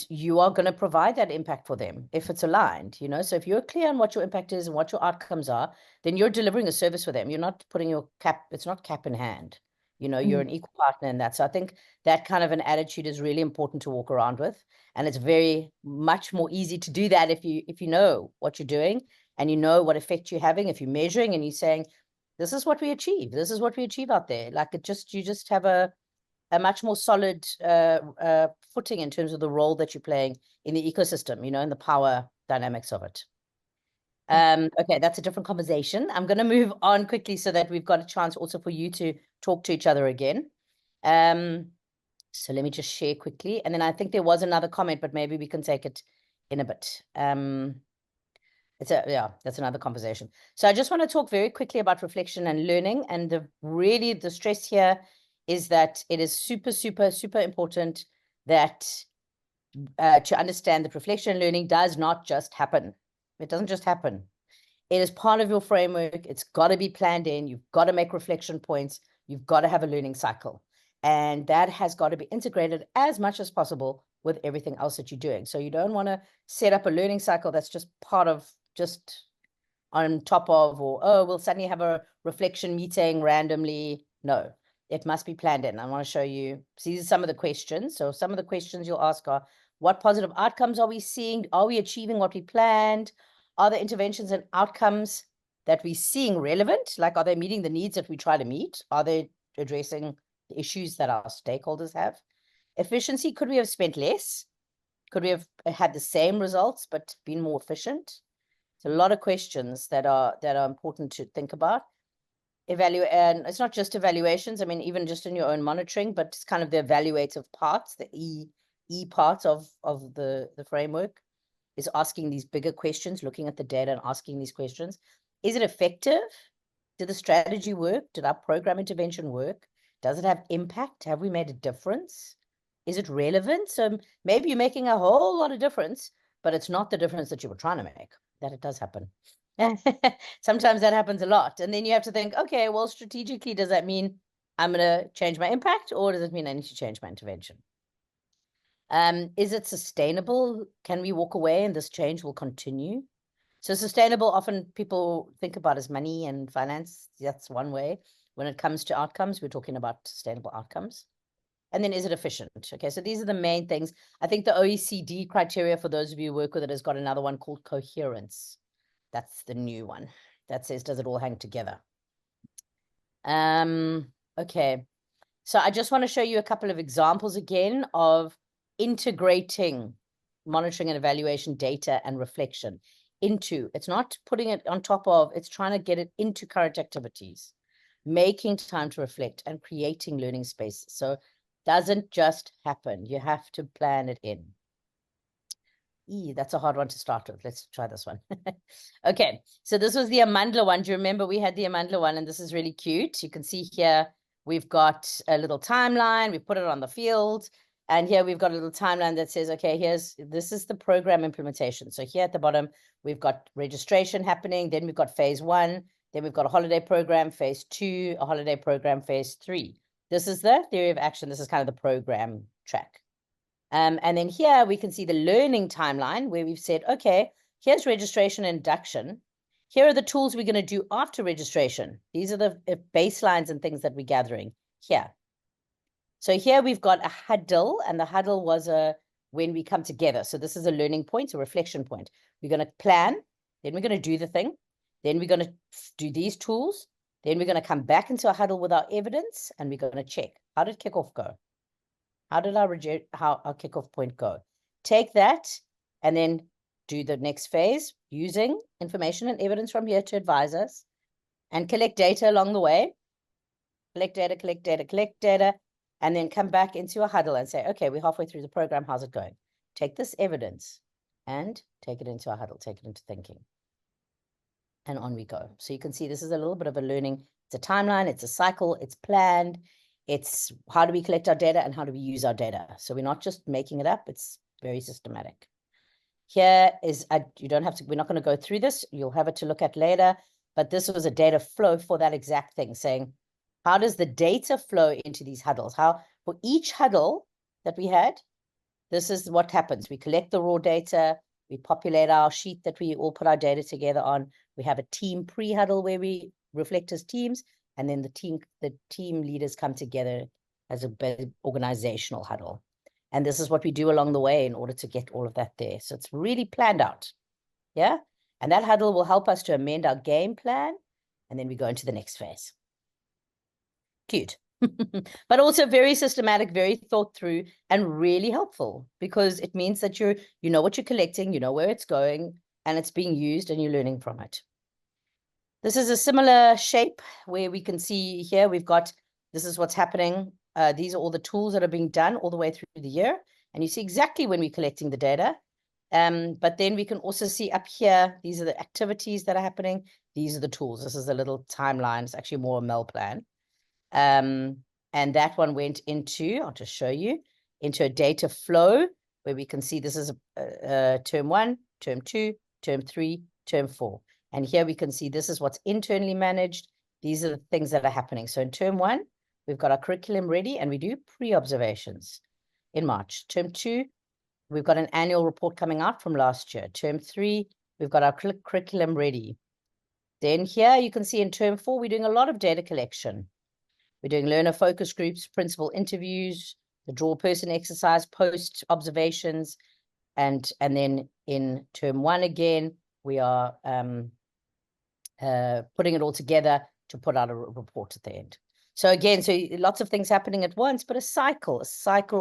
you are going to provide that impact for them if it's aligned, you know. So if you're clear on what your impact is and what your outcomes are, then you're delivering a service for them. You're not putting your cap, it's not cap in hand, you know, you're an equal partner in that. So I think that kind of an attitude is really important to walk around with. And it's very much more easy to do that if you know what you're doing, and you know what effect you're having. If you're measuring and you're saying, this is what we achieve, this is what we achieve out there. Like, you just have a much more solid footing in terms of the role that you're playing in the ecosystem, you know, and the power dynamics of it. Okay, that's a different conversation. I'm going to move on quickly so that we've got a chance also for you to talk to each other again. So let me just share quickly. And then I think there was another comment, but maybe we can take it in a bit. That's another conversation. So I just want to talk very quickly about reflection and learning. And the stress here is that it is super, super, super important that to understand that reflection and learning does not just happen. It doesn't just happen. It is part of your framework. It's got to be planned in. You've got to make reflection points. You've got to have a learning cycle. And that has got to be integrated as much as possible with everything else that you're doing. So you don't want to set up a learning cycle that's just part of, just on top of, or, oh, we'll suddenly have a reflection meeting randomly. No, It must be planned in. I want to show you. So these are some of the questions. So some of the questions you'll ask are, what positive outcomes are we seeing? Are we achieving what we planned? Are the interventions and outcomes that we're seeing relevant? Like, are they meeting the needs that we try to meet? Are they addressing the issues that our stakeholders have? Efficiency, could we have spent less? Could we have had the same results but been more efficient? So a lot of questions that are important to think about. Evaluate, and it's not just evaluations. I mean, even just in your own monitoring, but it's kind of the evaluative parts, the E part of the framework is asking these bigger questions, looking at the data and asking these questions. Is it effective? Did the strategy work? Did our program intervention work? Does it have impact? Have we made a difference? Is it relevant? So maybe you're making a whole lot of difference, but it's not the difference that you were trying to make. That it does happen. Sometimes that happens a lot. And then you have to think, okay, well, strategically, does that mean I'm going to change my impact, or does it mean I need to change my intervention? Is it sustainable? Can we walk away and this change will continue? So sustainable, often people think about as money and finance. That's one way. When it comes to outcomes, we're talking about sustainable outcomes. And then is it efficient? Okay, so these are the main things. I think the OECD criteria, for those of you who work with it, has got another one called coherence. That's the new one that says, does it all hang together? Okay, so I just want to show you a couple of examples again of integrating monitoring and evaluation data and reflection into, it's not putting it on top of, it's trying to get it into current activities, making time to reflect and creating learning spaces. So doesn't just happen. You have to plan it in. That's a hard one to start with. Let's try this one. Okay, so this was the Amandla one. Do you remember we had the Amandla one? And this is really cute. You can see here, we've got a little timeline. We've put it on the field. And here we've got a little timeline that says, okay, this is the program implementation. So here at the bottom, we've got registration happening. Then we've got phase 1. Then we've got a holiday program, phase 2, a holiday program, phase 3. This is the theory of action. This is kind of the program track. And then here we can see the learning timeline where we've said, okay, here's registration and induction. Here are the tools we're going to do after registration. These are the baselines and things that we're gathering here. So here we've got a huddle, and the huddle was when we come together. So this is a learning point, a reflection point. We're going to plan, then we're going to do the thing, then we're going to do these tools, then we're going to come back into a huddle with our evidence, and we're going to check. How did kickoff go? How did our kickoff point go? Take that and then do the next phase using information and evidence from here to advise us and collect data along the way. Collect data, and then come back into a huddle and say, okay, we're halfway through the program. How's it going? Take this evidence and take it into a huddle, take it into thinking. And on we go. So you can see this is a little bit of a learning. It's a timeline, it's a cycle, it's planned. It's how do we collect our data and how do we use our data? So we're not just making it up, it's very systematic. Here is, you don't have to, we're not going to go through this. You'll have it to look at later, but this was a data flow for that exact thing, saying, how does the data flow into these huddles? How, for each huddle that we had, this is what happens. We collect the raw data, we populate our sheet that we all put our data together on. We have a team pre-huddle where we reflect as teams, and then the team leaders come together as a organizational huddle. And this is what we do along the way in order to get all of that there. So it's really planned out. Yeah. And that huddle will help us to amend our game plan. And then we go into the next phase. Cute. But also very systematic, very thought through, and really helpful, because it means that you know what you're collecting, you know where it's going, and it's being used and you're learning from it. This is a similar shape where we can see here, we've got, this is what's happening. These are all the tools that are being done all the way through the year. And you see exactly when we're collecting the data. But then we can also see up here, these are the activities that are happening. These are the tools. This is a little timeline. It's actually more a MEL plan. And that one went into, I'll just show you, into a data flow where we can see this is term 1, term 2, term 3, term 4. And here we can see this is what's internally managed. These are the things that are happening. So in term 1, we've got our curriculum ready and we do pre-observations in March. Term 2, we've got an annual report coming out from last year. Term 3, we've got our curriculum ready. Then here you can see in term 4, we're doing a lot of data collection. We're doing learner focus groups, principal interviews, the draw person exercise, post observations, and then in term 1 again, we are putting it all together to put out a report at the end. So again, so lots of things happening at once, but a cycle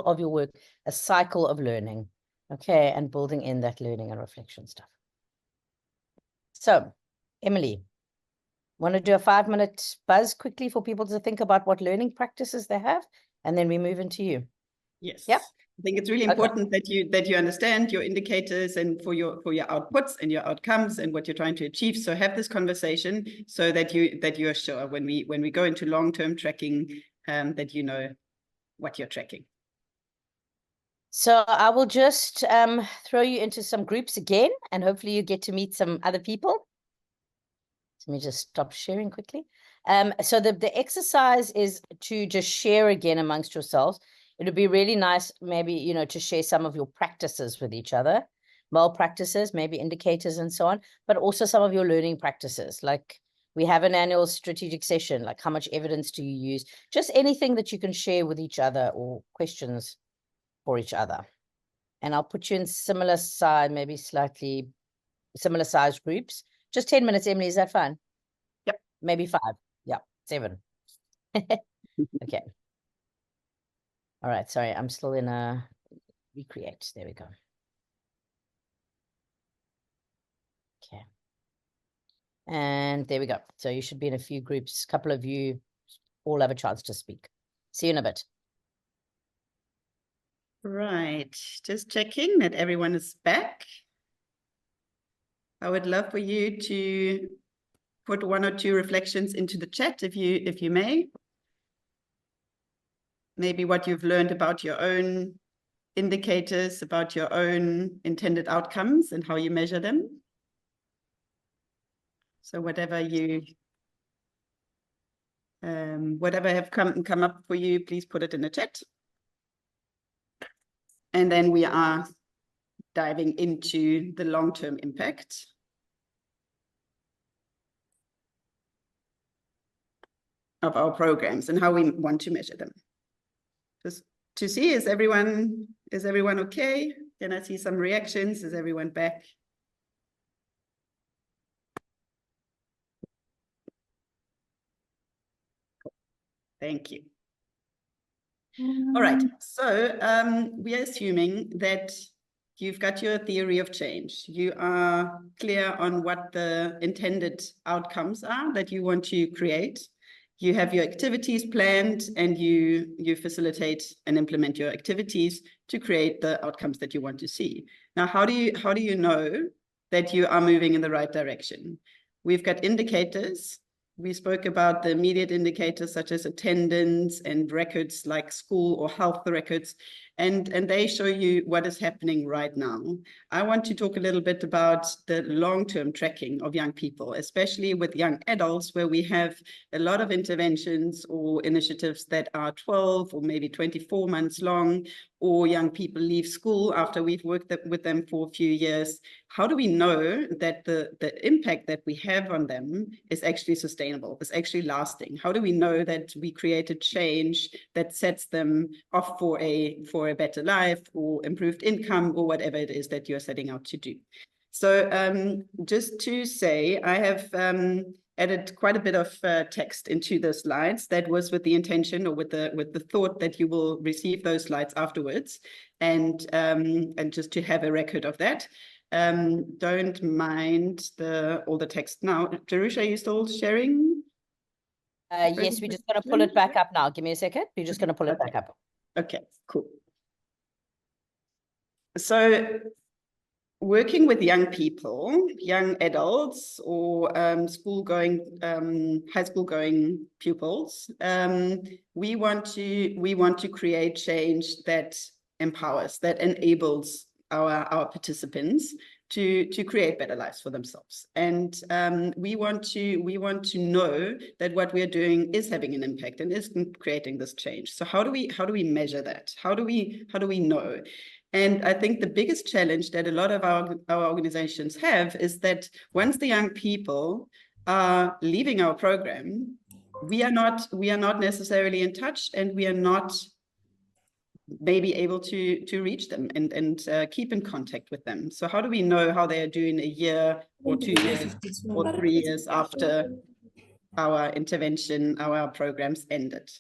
of your work, a cycle of learning, okay, and building in that learning and reflection stuff. So, Emily, want to do a 5-minute buzz quickly for people to think about what learning practices they have, and then we move into you. Yes. Yep. I think it's really important that you understand your indicators and for your outputs and your outcomes and what you're trying to achieve. So have this conversation so that you are sure when we go into long-term tracking that you know what you're tracking. So I will just throw you into some groups again, and hopefully you get to meet some other people. Let me just stop sharing quickly. So the exercise is to just share again amongst yourselves. It would be really nice, maybe, to share some of your practices with each other, practices, maybe indicators and so on, but also some of your learning practices. Like we have an annual strategic session, like how much evidence do you use? Just anything that you can share with each other or questions for each other. And I'll put you in similar size, maybe slightly similar size groups. Just 10 minutes, Emily, is that fine? Yep. Maybe 5. Yeah, 7. Okay. All right, sorry, I'm still in a recreate. There we go. Okay. And there we go. So you should be in a few groups. A couple of you all have a chance to speak. See you in a bit. Right, just checking that everyone is back. I would love for you to put 1 or 2 reflections into the chat if you may. Maybe what you've learned about your own indicators, about your own intended outcomes and how you measure them. So whatever have come up for you, please put it in the chat. And then we are diving into the long-term impact of our programs and how we want to measure them. Just to see, is everyone okay? Can I see some reactions? Is everyone back? Thank you. All right, so we are assuming that you've got your theory of change. You are clear on what the intended outcomes are that you want to create. You have your activities planned and you facilitate and implement your activities to create the outcomes that you want to see. Now, how do you know that you are moving in the right direction? We've got indicators. We spoke about the immediate indicators such as attendance and records like school or health records, and they show you what is happening right now. I want to talk a little bit about the long-term tracking of young people, especially with young adults, where we have a lot of interventions or initiatives that are 12 or maybe 24 months long, or young people leave school after we've worked with them for a few years. How do we know that the impact that we have on them is actually sustainable, is actually lasting? How do we know that we create a change that sets them off for a better life or improved income or whatever it is that you're setting out to do? So just to say, I have added quite a bit of text into the slides. That was with the intention or with the thought that you will receive those slides afterwards, and just to have a record of that. Don't mind all the text now. Jerushah, are you still sharing? Yes, we're just going to pull it back up now. Give me a second. We're just going to pull it back up. Okay, cool. So working with young people, young adults, or high school going pupils, we want to create change that empowers, that enables our participants to create better lives for themselves. And we want to know that what we are doing is having an impact and is creating this change. So how do we measure that? How do we know? And I think the biggest challenge that a lot of our organizations have is that once the young people are leaving our program, we are not necessarily in touch, and we are not maybe able to reach them and keep in contact with them. So how do we know how they are doing a year or 2 years or 3 years after our intervention, our programs ended?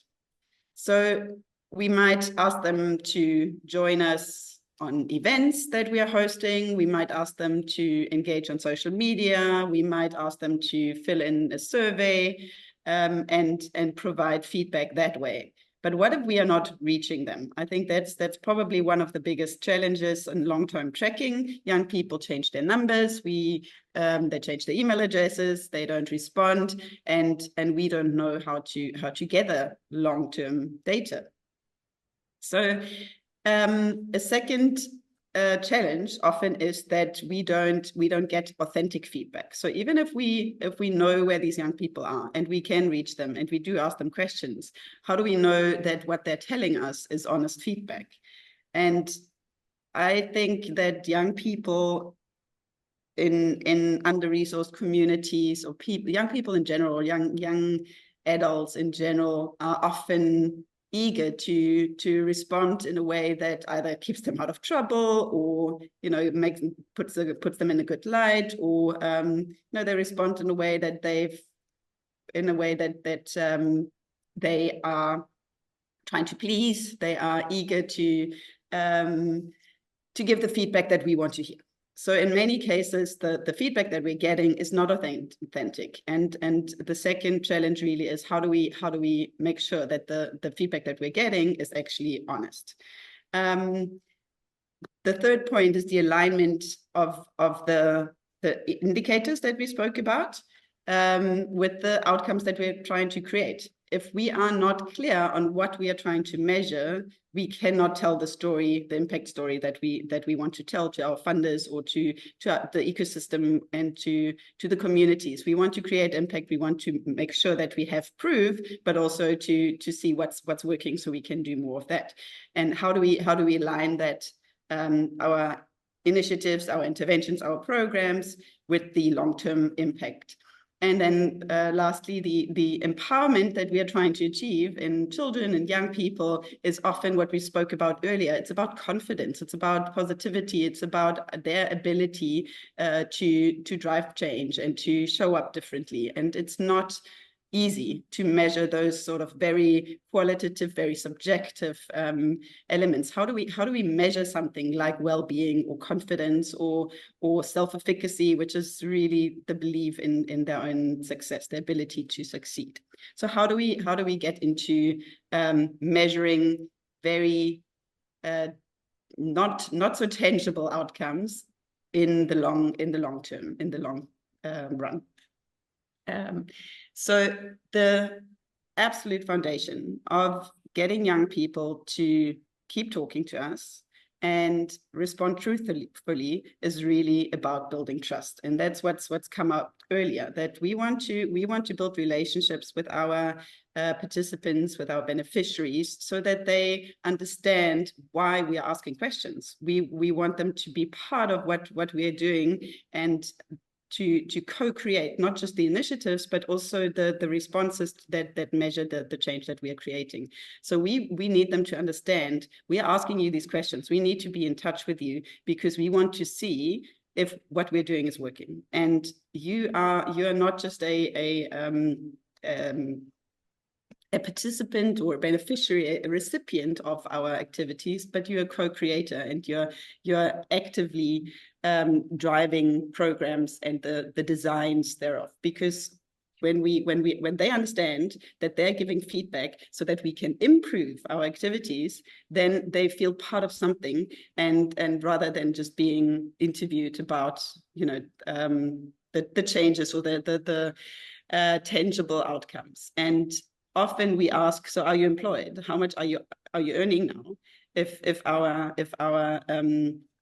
So we might ask them to join us on events that we are hosting. We might ask them to engage on social media. We might ask them to fill in a survey and provide feedback that way. But what if we are not reaching them? I think that's probably one of the biggest challenges in long-term tracking. Young people change their numbers. They change their email addresses. They don't respond, and we don't know how to gather long-term data. So a second challenge often is that we don't get authentic feedback. So even if we know where these young people are and we can reach them and we do ask them questions, how do we know that what they're telling us is honest feedback? And I think that young people in under-resourced communities, or young people in general, young adults in general, are often eager to respond in a way that either keeps them out of trouble, or puts them in a good light, or they respond in a way that they are trying to please. They are eager to give the feedback that we want to hear. So in many cases, the feedback that we're getting is not authentic. And the second challenge really is how do we make sure that the feedback that we're getting is actually honest? The third point is the alignment of the indicators that we spoke about with the outcomes that we're trying to create. If we are not clear on what we are trying to measure, we cannot tell the story, the impact story that we want to tell to our funders or to the ecosystem and to the communities. We want to create impact. We want to make sure that we have proof, but also to see what's working so we can do more of that. And how do we align that, our initiatives, our interventions, our programs, with the long-term impact? And then lastly, the empowerment that we are trying to achieve in children and young people is often what we spoke about earlier. It's about confidence. It's about positivity. It's about their ability to drive change and to show up differently. And it's not easy to measure those sort of very qualitative, very subjective elements. How do we measure something like well-being or confidence or self-efficacy, which is really the belief in their own success, their ability to succeed? So how do we get into measuring very not so tangible outcomes in the long term, in the long run? So the absolute foundation of getting young people to keep talking to us and respond truthfully is really about building trust. And that's what's come up earlier, that we want to build relationships with our participants, with our beneficiaries, so that they understand why we are asking questions. We want them to be part of what we are doing, and to co-create not just the initiatives, but also the responses that measure the change that we are creating. So we need them to understand, we are asking you these questions. We need to be in touch with you because we want to see if what we're doing is working. And you are not just a participant or a beneficiary, a recipient of our activities, but you're a co-creator, and you're actively driving programs and the designs thereof. Because when they understand that they're giving feedback so that we can improve our activities, then they feel part of something, and rather than just being interviewed about the changes or the tangible outcomes. And often we ask, so are you employed? How much are you earning now? If our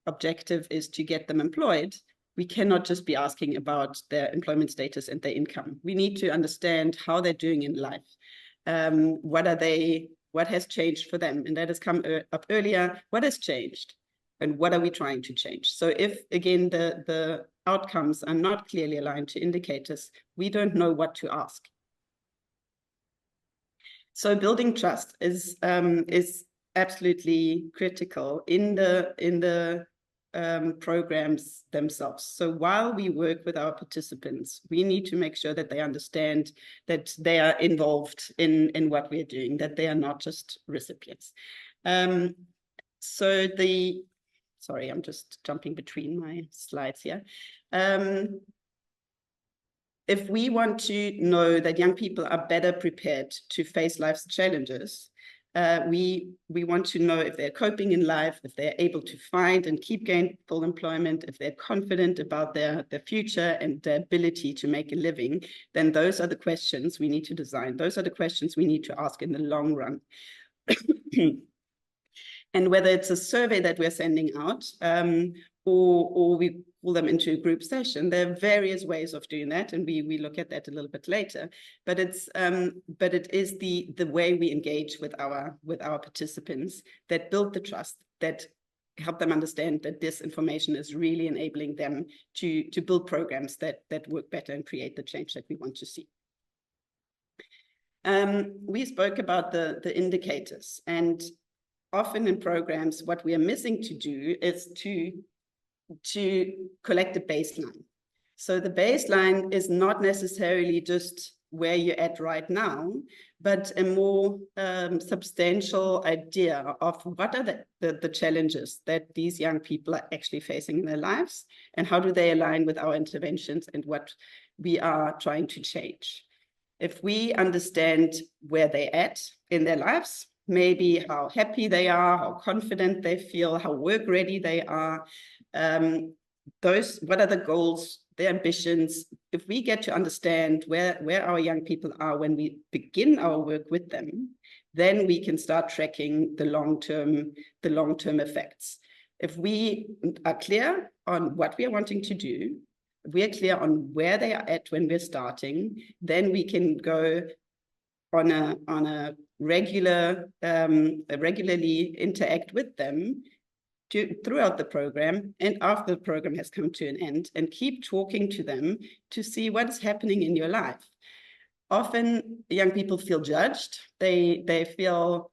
objective is to get them employed, we cannot just be asking about their employment status and their income. We need to understand how they're doing in life. What has changed for them? And that has come up earlier. What has changed? And what are we trying to change? So if, again, the outcomes are not clearly aligned to indicators, we don't know what to ask. So building trust is absolutely critical in the programs themselves. So while we work with our participants, we need to make sure that they understand that they are involved in what we're doing, that they are not just recipients. Sorry, I'm just jumping between my slides here. If we want to know that young people are better prepared to face life's challenges, we want to know if they're coping in life, if they're able to find and keep gainful employment, if they're confident about their future and their ability to make a living, then those are the questions we need to design. Those are the questions we need to ask in the long run. And whether it's a survey that we're sending out or we pull them into a group session, there are various ways of doing that, and we look at that a little bit later. But it is the way we engage with our participants that build the trust, that help them understand that this information is really enabling them to build programs that work better and create the change that we want to see. We spoke about the indicators, and often in programs, what we are missing to do is to collect a baseline. So the baseline is not necessarily just where you're at right now, but a more substantial idea of what are the challenges that these young people are actually facing in their lives, and how do they align with our interventions and what we are trying to change. If we understand where they're at in their lives, maybe how happy they are, how confident they feel, how work ready they are, what are the goals, their ambitions. If we get to understand where our young people are when we begin our work with them, then we can start tracking the long-term effects. If we are clear on what we are wanting to do, if we are clear on where they are at when we're starting, then we can go on a regularly interact with them throughout the program and after the program has come to an end, and keep talking to them to see what's happening in your life. Often young people feel judged. They feel,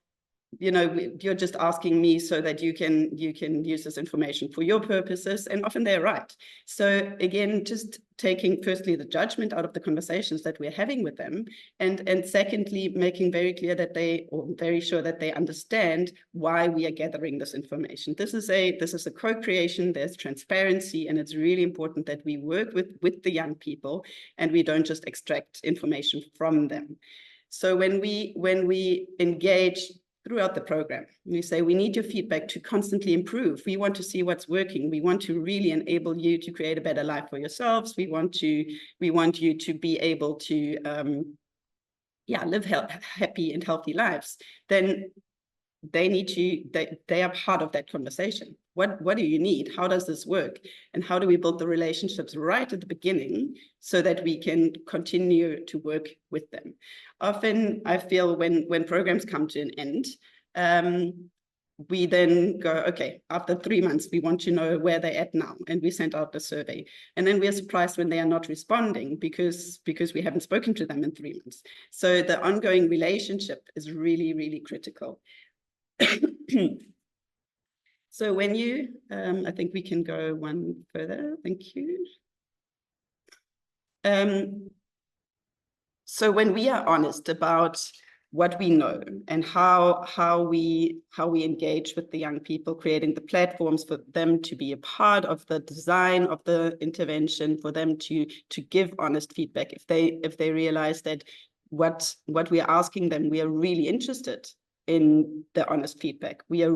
you know, you're just asking me so that you can use this information for your purposes, and often they're right. So again, just taking firstly the judgment out of the conversations that we're having with them, and secondly making very clear that very sure that they understand why we are gathering this information. This is a co-creation. There's transparency, and it's really important that we work with the young people and we don't just extract information from them. So when we engage throughout the program, we say, we need your feedback to constantly improve. We want to see what's working. We want to really enable you to create a better life for yourselves. We want you to be able to live happy and healthy lives. Then they are part of that conversation. What do you need? How does this work? And how do we build the relationships right at the beginning so that we can continue to work with them? Often I feel when programs come to an end, we then go, okay, after 3 months, we want to know where they're at now. And we send out the survey. And then we're surprised when they are not responding because we haven't spoken to them in 3 months. So the ongoing relationship is really, really critical. So when you, I think we can go one further. Thank you. So when we are honest about what we know and how we engage with the young people, creating the platforms for them to be a part of the design of the intervention, for them to give honest feedback, if they realize that what we are asking them, we are really interested in the honest feedback. We are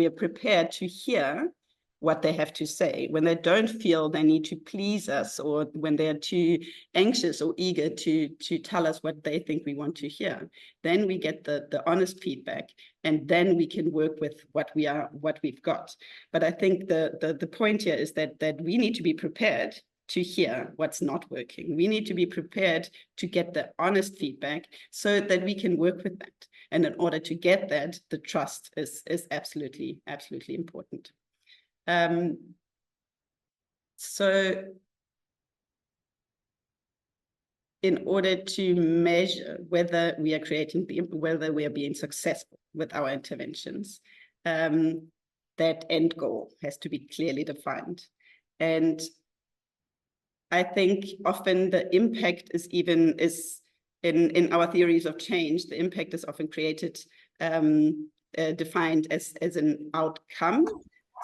prepared to hear what they have to say. When they don't feel they need to please us, or when they're too anxious or eager to tell us what they think we want to hear, then we get the honest feedback, and then we can work with what we've got. But I think the point here is that we need to be prepared to hear what's not working. We need to be prepared to get the honest feedback so that we can work with that. And in order to get that, the trust is absolutely, absolutely important. So, in order to measure whether we are whether we are being successful with our interventions, that end goal has to be clearly defined. And I think often the impact is in our theories of change, the impact is often defined as an outcome.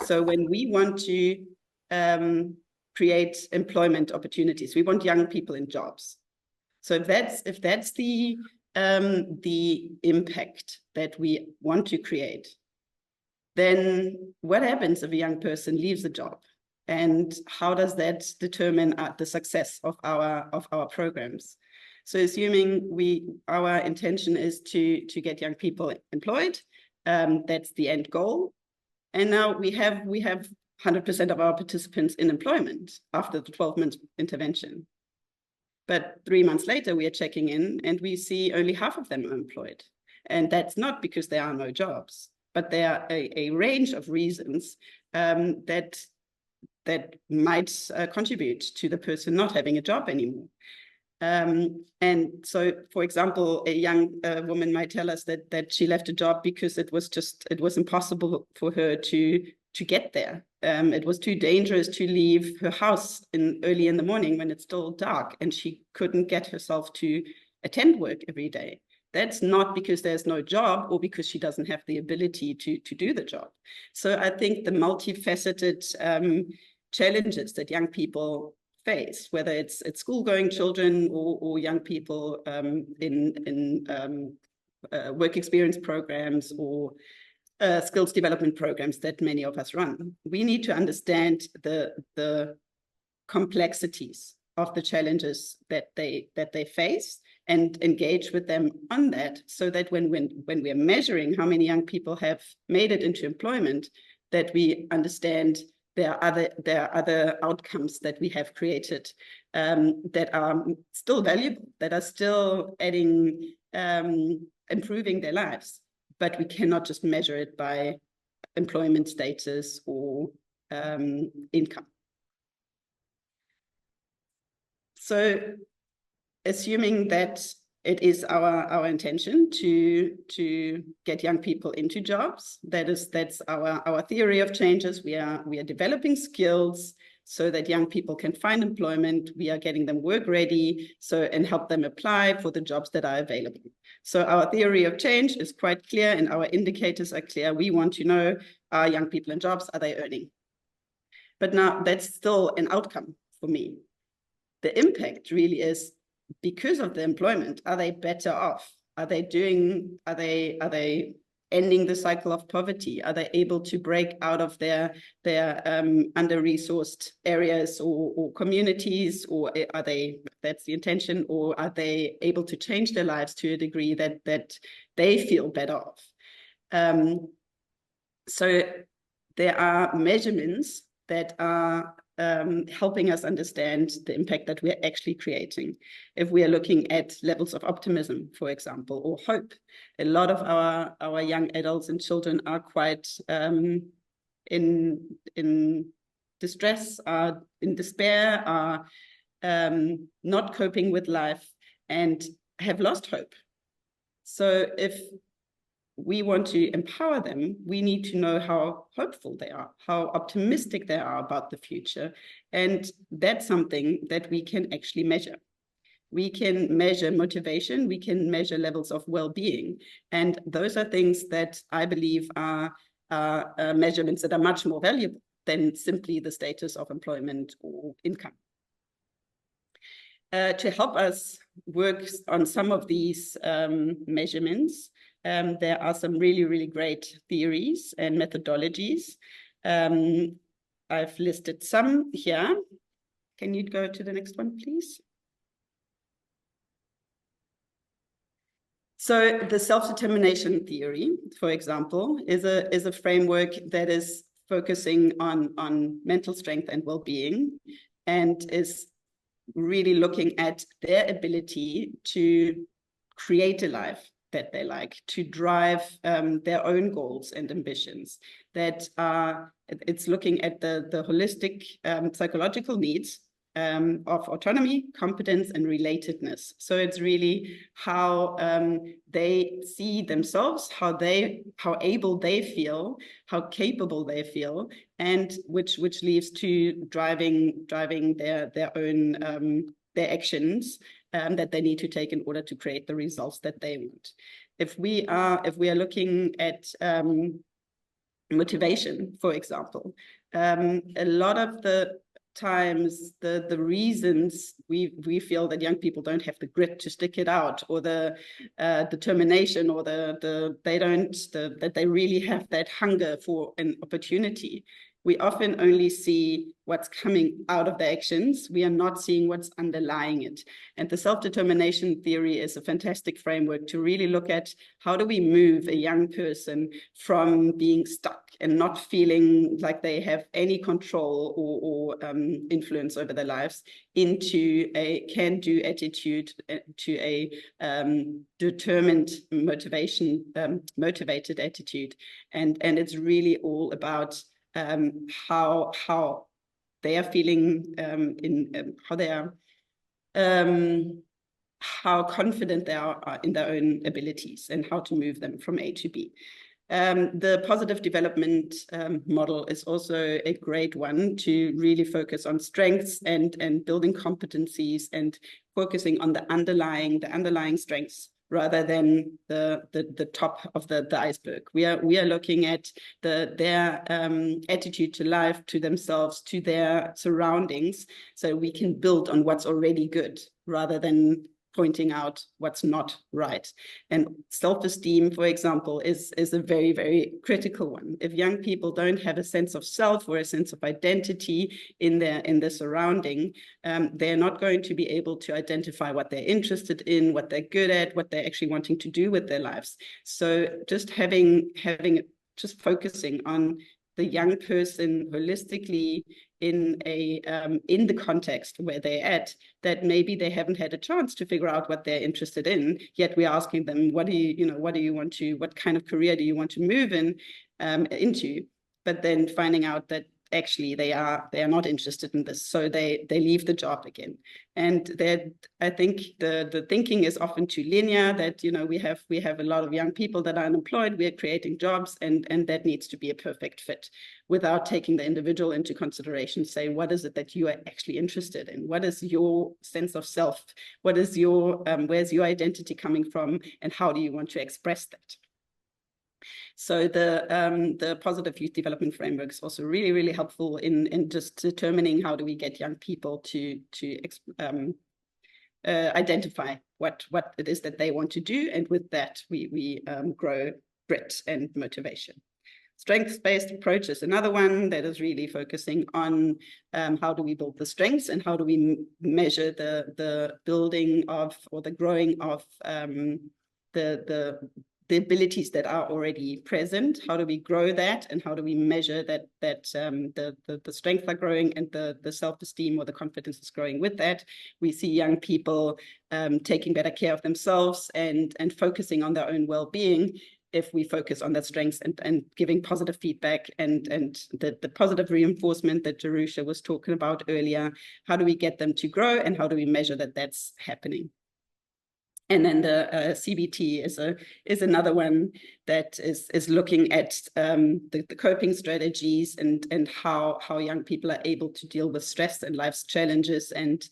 So when we want to create employment opportunities, we want young people in jobs. So if that's the impact that we want to create, then what happens if a young person leaves a job? And how does that determine the success of our programs? So assuming our intention is to get young people employed, that's the end goal. And now we have 100% of our participants in employment after the 12-month intervention. But 3 months later, we are checking in and we see only half of them are employed. And that's not because there are no jobs, but there are a range of reasons that might contribute to the person not having a job anymore. And so, for example, a young woman might tell us that she left a job because it was impossible for her to get there. It was too dangerous to leave her house early in the morning when it's still dark, and she couldn't get herself to attend work every day. That's not because there's no job or because she doesn't have the ability to do the job. So I think the multifaceted challenges that young people face, whether it's school-going children or young people in work experience programs or skills development programs that many of us run. We need to understand the complexities of the challenges that they face and engage with them on that, so that when we are measuring how many young people have made it into employment, that we understand there are other outcomes that we have created that are still valuable, that are still adding, improving their lives. But we cannot just measure it by employment status or income. So assuming that it is our intention to get young people into jobs, that's our theory of changes. We are developing skills so that young people can find employment. We are getting them work ready, and help them apply for the jobs that are available. So our theory of change is quite clear and our indicators are clear. We want to know, are young people in jobs? Are they earning? But now that's still an outcome for me. The impact really is, because of the employment, are they better off? Are they ending the cycle of poverty? Are they able to break out of their under-resourced areas or communities, or are they, that's the intention, or are they able to change their lives to a degree that they feel better off? So there are measurements that are helping us understand the impact that we're actually creating. If we are looking at levels of optimism, for example, or hope, a lot of our young adults and children are quite in distress, are in despair, are not coping with life and have lost hope. So if we want to empower them, we need to know how hopeful they are, how optimistic they are about the future. And that's something that we can actually measure. We can measure motivation, we can measure levels of well-being. And those are things that I believe are measurements that are much more valuable than simply the status of employment or income. To help us work on some of these measurements, there are some really, really great theories and methodologies. I've listed some here. Can you go to the next one, please? So the self-determination theory, for example, is a framework that is focusing on mental strength and well-being, and is really looking at their ability to create a life that they like, to drive their own goals and ambitions. That it's looking at the holistic psychological needs of autonomy, competence, and relatedness. So it's really how they see themselves, how able they feel, how capable they feel, and which leads to driving their own their actions that they need to take in order to create the results that they want. If we are looking at motivation, for example, a lot of the times the reasons we feel that young people don't have the grit to stick it out, or the determination, or that they really have that hunger for an opportunity, we often only see what's coming out of the actions. We are not seeing what's underlying it. And the self-determination theory is a fantastic framework to really look at how do we move a young person from being stuck and not feeling like they have any control or influence over their lives into a can-do attitude, to a determined motivated attitude. And it's really all about how they are feeling, how confident they are in their own abilities, and how to move them from A to B. The positive development model is also a great one to really focus on strengths and building competencies and focusing on the underlying strengths, rather than the top of the iceberg. We are looking at their attitude to life, to themselves, to their surroundings, so we can build on what's already good, rather than pointing out what's not right. And self-esteem, for example, is a very, very critical one. If young people don't have a sense of self or a sense of identity in their surrounding, they're not going to be able to identify what they're interested in, what they're good at, what they're actually wanting to do with their lives. So just just focusing on the young person holistically in the context where they're at, that maybe they haven't had a chance to figure out what they're interested in, yet we're asking them, what kind of career do you want to move into? But then finding out that actually they are not interested in this, so they leave the job again. And that, I think the thinking is often too linear, that we have a lot of young people that are unemployed, we are creating jobs, and that needs to be a perfect fit, without taking the individual into consideration, saying, what is it that you are actually interested in? What is your sense of self? What is your where's your identity coming from, and how do you want to express that? So the positive youth development framework is also really, really helpful in just determining how do we get young people to identify what it is that they want to do, and with that we grow grit and motivation. Strengths-based approach is another one that is really focusing on how do we build the strengths, and how do we measure the building of, or the growing of the abilities that are already present. How do we grow that, and how do we measure that the strengths are growing and the self-esteem or the confidence is growing with that? We see young people taking better care of themselves and focusing on their own well-being, if we focus on their strengths and giving positive feedback and the positive reinforcement that Jerushah was talking about earlier. How do we get them to grow, and how do we measure that that's happening? And then the CBT is another one that is looking at the coping strategies and how young people are able to deal with stress and life's challenges, and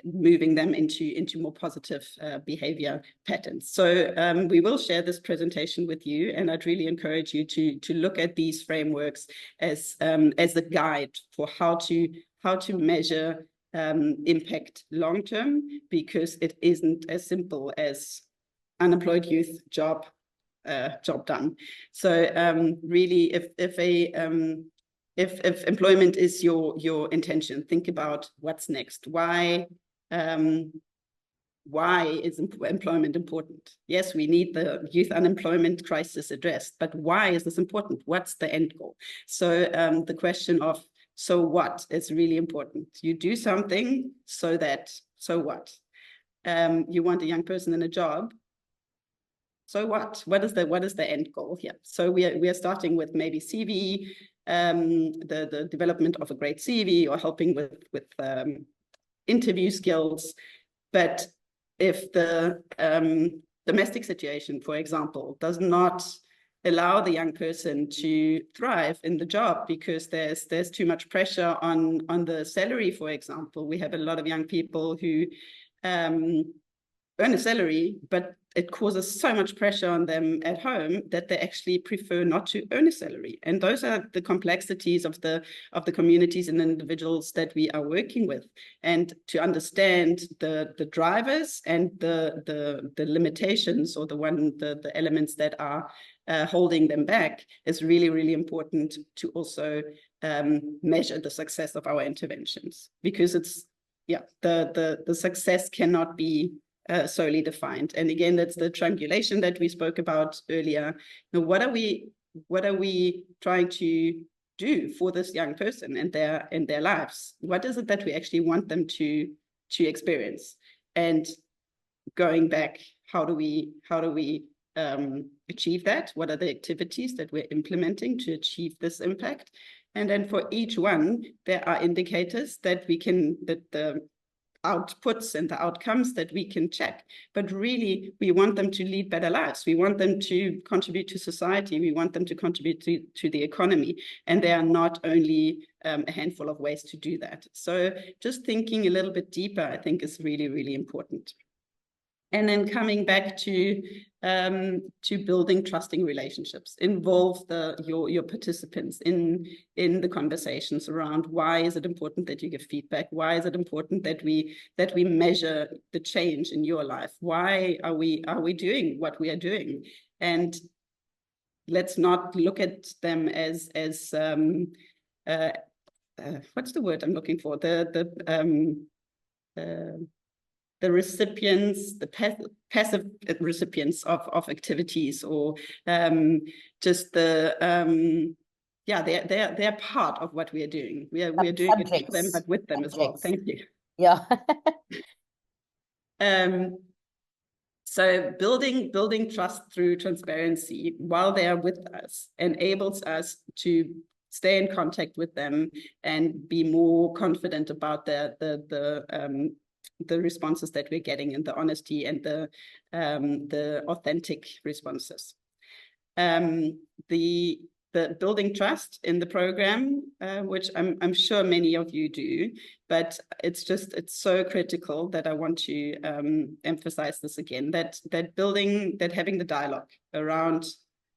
moving them into more positive behavior patterns. So we will share this presentation with you, and I'd really encourage you to look at these frameworks as a guide for how to measure impact long-term, because it isn't as simple as unemployed youth, job done. So really, if employment is your intention, think about what's next. Why is employment important? Yes, we need the youth unemployment crisis addressed, but why is this important? What's the end goal? So the question of so what is really important. You do something so what? You want a young person in a job, So what is the end goal here? So we are starting with maybe CV, the development of a great CV, or helping with interview skills. But if the domestic situation, for example, does not allow the young person to thrive in the job because there's too much pressure on the salary, for example. We have a lot of young people who earn a salary, but it causes so much pressure on them at home that they actually prefer not to earn a salary. And those are the complexities of the communities and individuals that we are working with. And to understand the drivers and the limitations, or the elements that are holding them back, is really, really important to also measure the success of our interventions, because it's, yeah, the success cannot be solely defined. And again, that's the triangulation that we spoke about earlier. Now, what are we trying to do for this young person and their lives? What is it that we actually want them to experience? And going back, how do we achieve that? What are the activities that we're implementing to achieve this impact? And then for each one, there are indicators that the outputs and the outcomes that we can check. But really, we want them to lead better lives. We want them to contribute to society. We want them to contribute to the economy. And there are not only a handful of ways to do that. So just thinking a little bit deeper, I think, is really, really important. And then coming back to building trusting relationships, involve your participants in the conversations around why is it important that you give feedback? Why is it important that we measure the change in your life? Why are we doing what we are doing? And let's not look at them as what's the word I'm looking for? The recipients, the passive recipients of activities, or just they're part of what we are doing. We are doing it for them, but with them as well. Thank you. Yeah. So building trust through transparency while they are with us enables us to stay in contact with them and be more confident about the responses that we're getting, and the honesty and the authentic responses. The building trust in the program, which I'm sure many of you do, but it's so critical that I want to emphasize this again, that having the dialogue around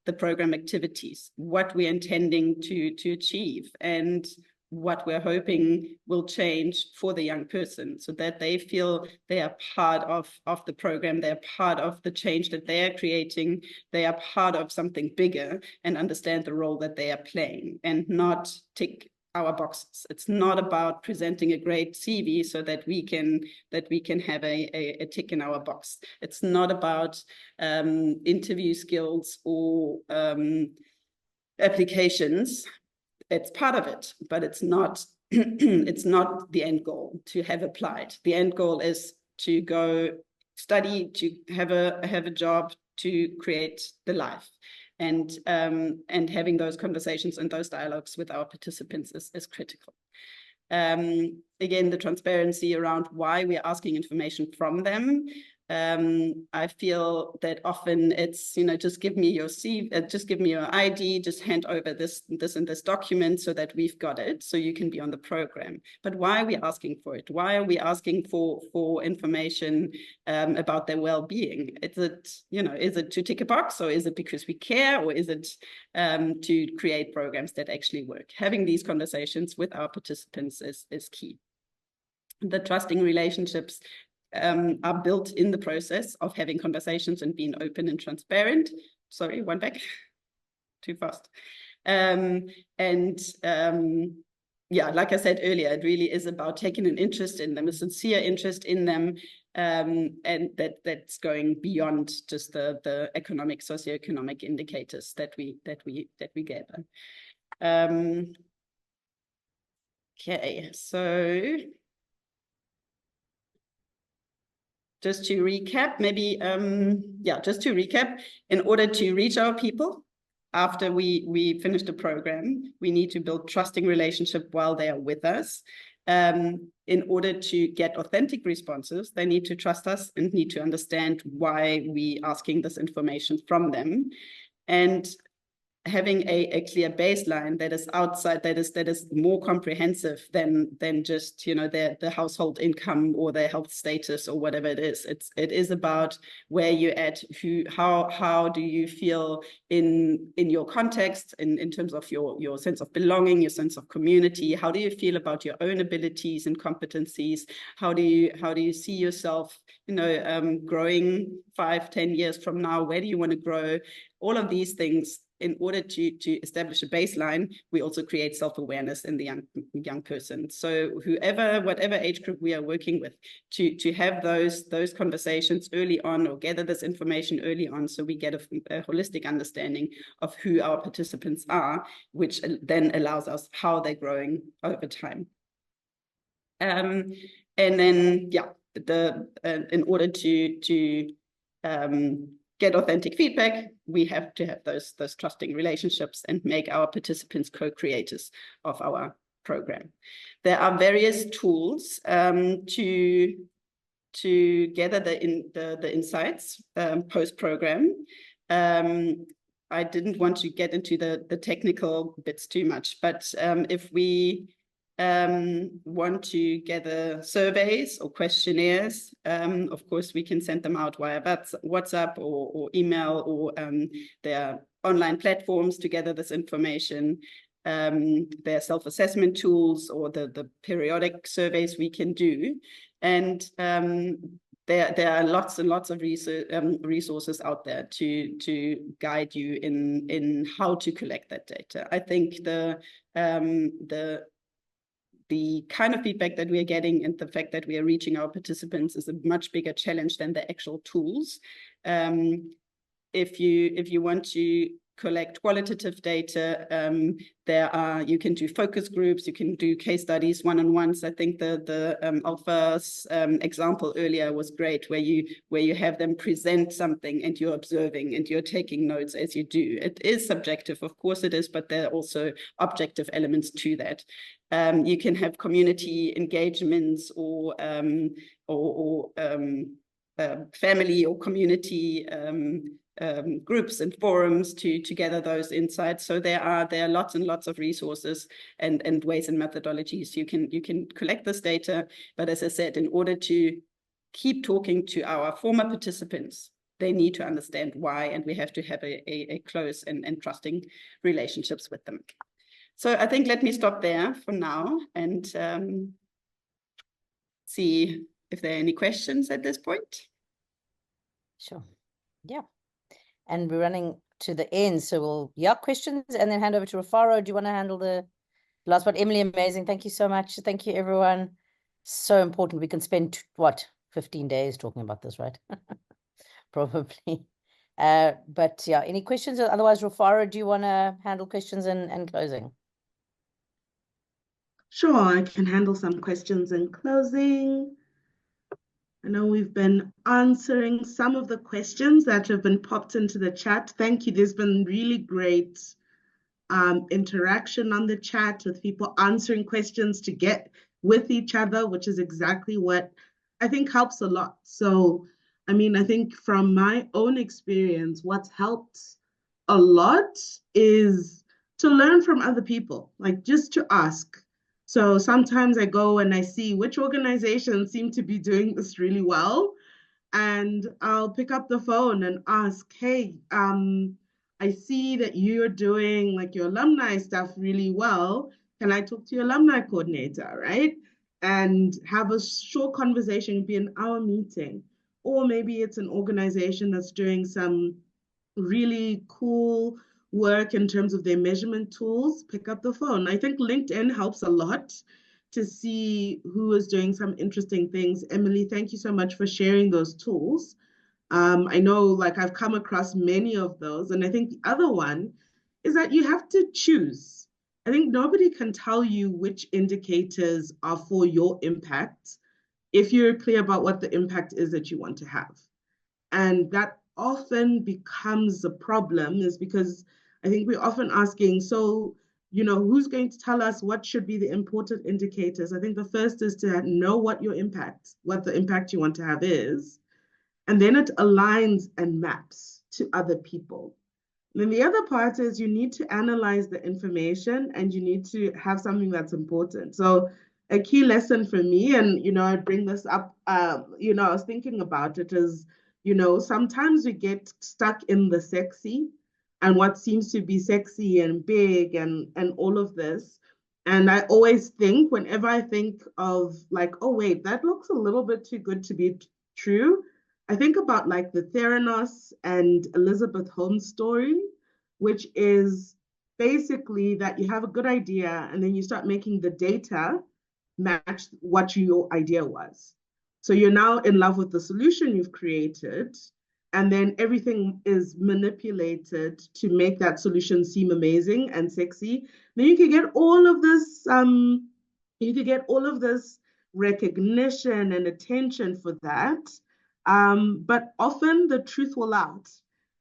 the program activities, what we're intending to achieve, and what we're hoping will change for the young person, so that they feel they are part of the program, they're part of the change that they are creating, they are part of something bigger, and understand the role that they are playing, and not tick our boxes. It's not about presenting a great CV so that we can have a tick in our box. It's not about interview skills or applications. It's part of it, but it's not it's not the end goal to have applied. The end goal is to go study, to have a job, to create the life. And having those conversations and those dialogues with our participants is critical. Again, the transparency around why we're asking information from them. I feel that often it's, just give me your CV, just give me your ID, just hand over this and this document so that we've got it, so you can be on the program. But why are we asking for it? Why are we asking for information about their well-being? Is it to tick a box, or is it because we care, or is it to create programs that actually work? Having these conversations with our participants is key. The trusting relationships are built in the process of having conversations and being open and transparent. Sorry, one back, too fast. Yeah, like I said earlier, it really is about taking an interest in them, a sincere interest in them, and that's going beyond just the economic, socioeconomic indicators that we gather. Okay, so just to recap, maybe, just to recap, in order to reach our people, after we finish the program, we need to build trusting relationship while they are with us. In order to get authentic responses, they need to trust us and need to understand why we asking this information from them. And having a clear baseline that is outside, that is more comprehensive than just, you know, the household income or their health status or whatever it is. It is about where you're at, how do you feel in your context, in terms of your sense of belonging, your sense of community. How do you feel about your own abilities and competencies? How do you see yourself, you know, growing 5-10 years from now? Where do you want to grow? All of these things. In order to establish a baseline, we also create self-awareness in the young person. So whatever age group we are working with, to have those conversations early on, or gather this information early on, so we get a holistic understanding of who our participants are, which then allows us how they're growing over time. And then, in order to get authentic feedback, we have to have those trusting relationships and make our participants co-creators of our program. There are various tools to gather the insights post-program. I didn't want to get into the technical bits too much, but if we want to gather surveys or questionnaires, of course, we can send them out via WhatsApp or email, or there are online platforms to gather this information. There are self-assessment tools, or the periodic surveys we can do. And there are lots and lots of resources out there to guide you in how to collect that data. I think the kind of feedback that we are getting and the fact that we are reaching our participants is a much bigger challenge than the actual tools. If you want to collect qualitative data, you can do focus groups, you can do case studies, one-on-ones. I think the Alpha's example earlier was great, where you have them present something and you're observing and you're taking notes as you do. It is subjective, of course it is, but there are also objective elements to that. You can have community engagements or family or community groups and forums to gather those insights. So there are lots and lots of resources and ways and methodologies you can collect this data. But as I said, in order to keep talking to our former participants, they need to understand why, and we have to have a close and trusting relationships with them. So I think let me stop there for now and see if there are any questions at this point. Sure. Yeah. And we're running to the end. So we'll, questions and then hand over to Rufaro. Do you want to handle the last one? Emily, amazing. Thank you so much. Thank you, everyone. So important. We can spend, 15 days talking about this, right? Probably. But yeah, any questions? Otherwise, Rufaro, do you want to handle questions and closing? Sure, I can handle some questions in closing. I know we've been answering some of the questions that have been popped into the chat. Thank you. There's been really great interaction on the chat with people answering questions to get with each other, which is exactly what I think helps a lot. So, I mean, I think from my own experience, what's helped a lot is to learn from other people, like just to ask. So sometimes I go and I see which organizations seem to be doing this really well, and I'll pick up the phone and ask, hey, I see that you're doing like your alumni stuff really well. Can I talk to your alumni coordinator, right? And have a short conversation, be an hour meeting. Or maybe it's an organization that's doing some really cool work in terms of their measurement tools. Pick up the phone. I think LinkedIn helps a lot to see who is doing some interesting things. Emily, thank you so much for sharing those tools. I know, like, I've come across many of those. And I think the other one is that you have to choose. I think nobody can tell you which indicators are for your impact if you're clear about what the impact is that you want to have. And that often becomes a problem, is because I think we're often asking, so, who's going to tell us what should be the important indicators? I think the first is to know what the impact you want to have is, and then it aligns and maps to other people. And then the other part is you need to analyze the information, and you need to have something that's important. So a key lesson for me, and I bring this up, I was thinking about it, is sometimes we get stuck in the sexy and what seems to be sexy and big and all of this. And I always think, whenever I think of like, oh wait, that looks a little bit too good to be true, I think about like the Theranos and Elizabeth Holmes story, which is basically that you have a good idea and then you start making the data match what your idea was. So you're now in love with the solution you've created, and then everything is manipulated to make that solution seem amazing and sexy. Then you can get all of this, recognition and attention for that. But often the truth will out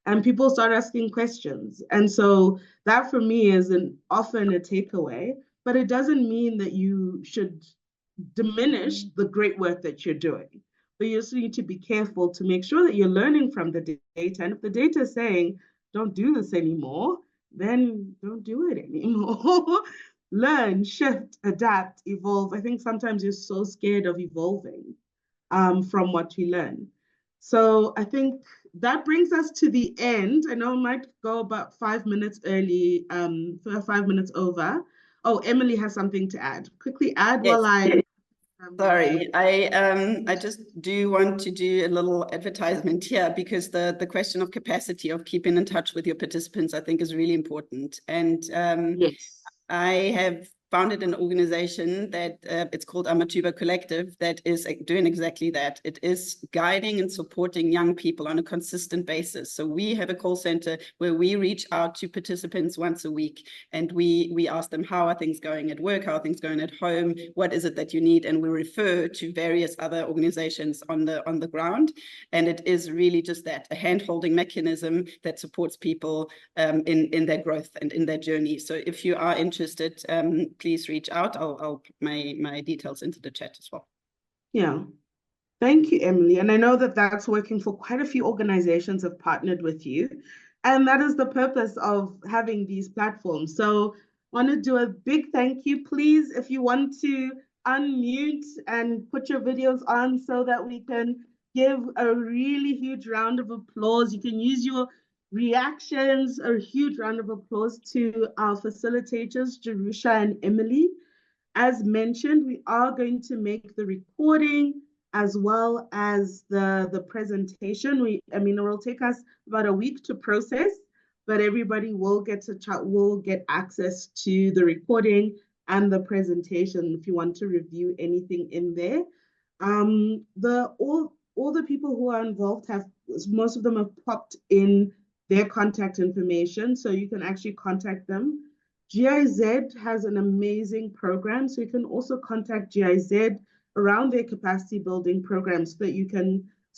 and people start asking questions. And so that for me is often a takeaway, but it doesn't mean that you should diminish the great work that you're doing. But you also need to be careful to make sure that you're learning from the data. And if the data is saying, don't do this anymore, then don't do it anymore. Learn, shift, adapt, evolve. I think sometimes you're so scared of evolving from what we learn. So I think that brings us to the end. I know I might go about 5 minutes early, 5 minutes over. Oh, Emily has something to add. Quickly add. Yes. While I... Sorry, I just do want to do a little advertisement here, because the question of capacity of keeping in touch with your participants, I think, is really important. And yes, I have founded an organization that it's called Amatuba Collective, that is doing exactly that. It is guiding and supporting young people on a consistent basis. So we have a call center where we reach out to participants once a week, and we ask them, how are things going at work? How are things going at home? What is it that you need? And we refer to various other organizations on the ground. And it is really just that, a hand-holding mechanism that supports people in their growth and in their journey. So if you are interested, please reach out. I'll put my details into the chat as well. Yeah. Thank you, Emily. And I know that that's working for quite a few organizations have partnered with you. And that is the purpose of having these platforms. So I want to do a big thank you. Please, if you want to unmute and put your videos on so that we can give a really huge round of applause. You can use your reactions, a huge round of applause to our facilitators, Jerushah and Emily. As mentioned, we are going to make the recording as well as the presentation. It will take us about a week to process, but everybody will get access to the recording and the presentation if you want to review anything in there. All the people who are involved most of them have popped in their contact information, so you can actually contact them. GIZ has an amazing program, so you can also contact GIZ around their capacity building programs so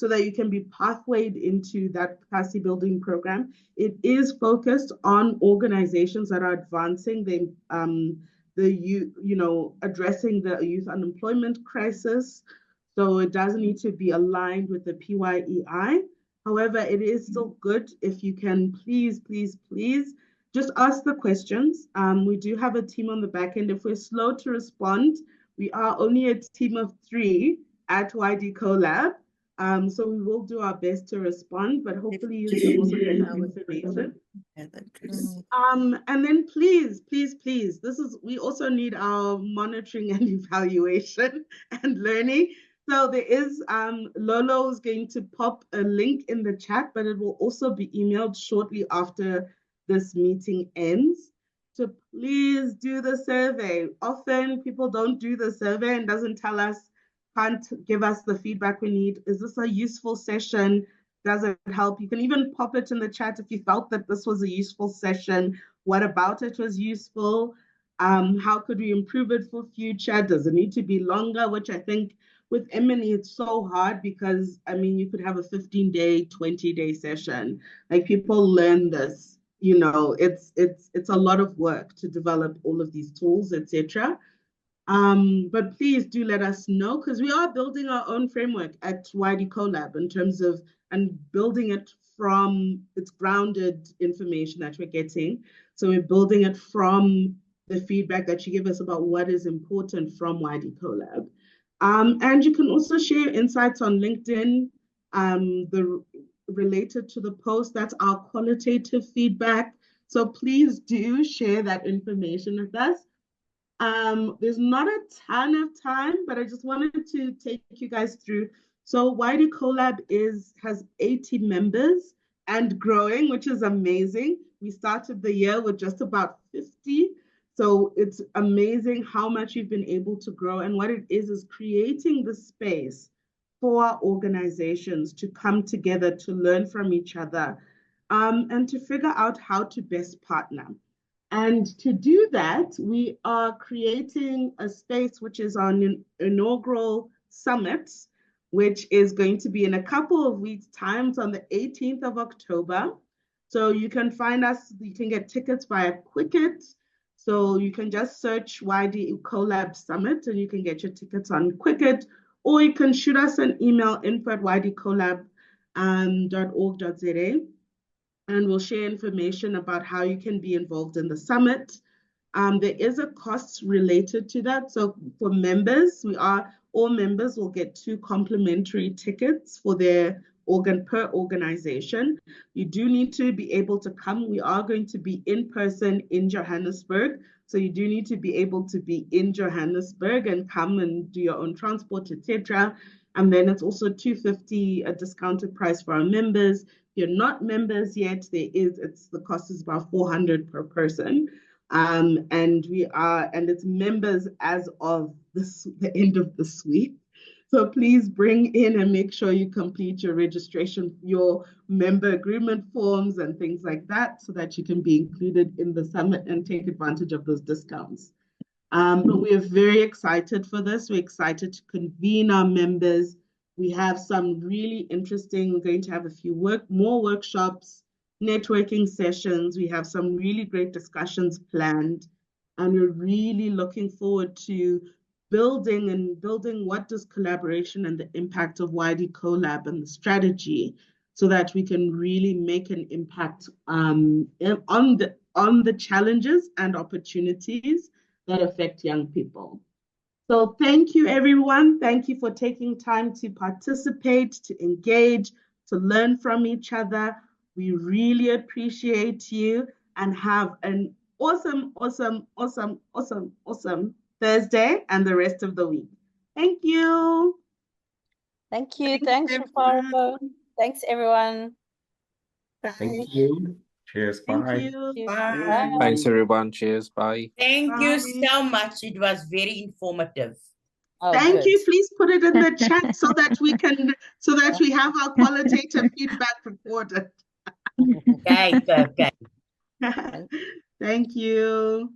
that you can be pathwayed into that capacity building program. It is focused on organizations that are advancing addressing the youth unemployment crisis. So it doesn't need to be aligned with the PYEI. However, it is still good if you can please just ask the questions. We do have a team on the back end. If we're slow to respond, we are only a team of 3 at YD Collab. So we will do our best to respond, but hopefully you can also get our information. And then please, we also need our monitoring and evaluation and learning. So there is, Lolo is going to pop a link in the chat, but it will also be emailed shortly after this meeting ends. So please do the survey. Often people don't do the survey and can't give us the feedback we need. Is this a useful session? Does it help? You can even pop it in the chat if you felt that this was a useful session. What about it was useful? How could we improve it for future? Does it need to be longer? Which I think with Emily, it's so hard because, I mean, you could have a 15-day, 20-day session. Like, people learn this, you know, it's a lot of work to develop all of these tools, etc. But please do let us know, because we are building our own framework at YD Collab in terms of, and building it from its grounded information that we're getting. So we're building it from the feedback that you give us about what is important from YD Collab. And you can also share insights on LinkedIn, related to the post. That's our qualitative feedback. So please do share that information with us. There's not a ton of time, but I just wanted to take you guys through. So YD Collab has 80 members and growing, which is amazing. We started the year with just about 50. So it's amazing how much you've been able to grow. And what it is creating the space for organizations to come together, to learn from each other, and to figure out how to best partner. And to do that, we are creating a space which is our inaugural summit, which is going to be in a couple of weeks' time, on the 18th of October. So you can find us, you can get tickets via Quicket. So you can just search YD Collab Summit and you can get your tickets on Quicket, or you can shoot us an email, info@ydcollab.org.za. And we'll share information about how you can be involved in the summit. There is a cost related to that. So for members, all members will get 2 complimentary tickets for their per organization. You do need to be able to come. We are going to be in person in Johannesburg. So you do need to be able to be in Johannesburg and come and do your own transport, etc. And then it's also $250, a discounted price for our members. If you're not members yet, the cost is about $400 per person. And it's members as of the end of this week. So please bring in and make sure you complete your registration, your member agreement forms and things like that, so that you can be included in the summit and take advantage of those discounts. But we are very excited for this. We're excited to convene our members. We have some really interesting, we're going to have a few more workshops, networking sessions. We have some really great discussions planned. And we're really looking forward to building what does collaboration and the impact of YD Collab and the strategy, so that we can really make an impact on the challenges and opportunities that affect young people. So thank you, everyone. Thank you for taking time to participate, to engage, to learn from each other. We really appreciate you, and have an awesome Thursday and the rest of the week. Thank you. Thank you. Thanks, Rufaro. Thanks, everyone. Thank you. Cheers. Bye. Thank you. Bye. Thanks, everyone. Cheers. Bye. Thank you Bye. so much. It was very informative. Oh, Thank good. you. Please put it in the chat so that we have our qualitative feedback recorded. Okay, okay. Thank you.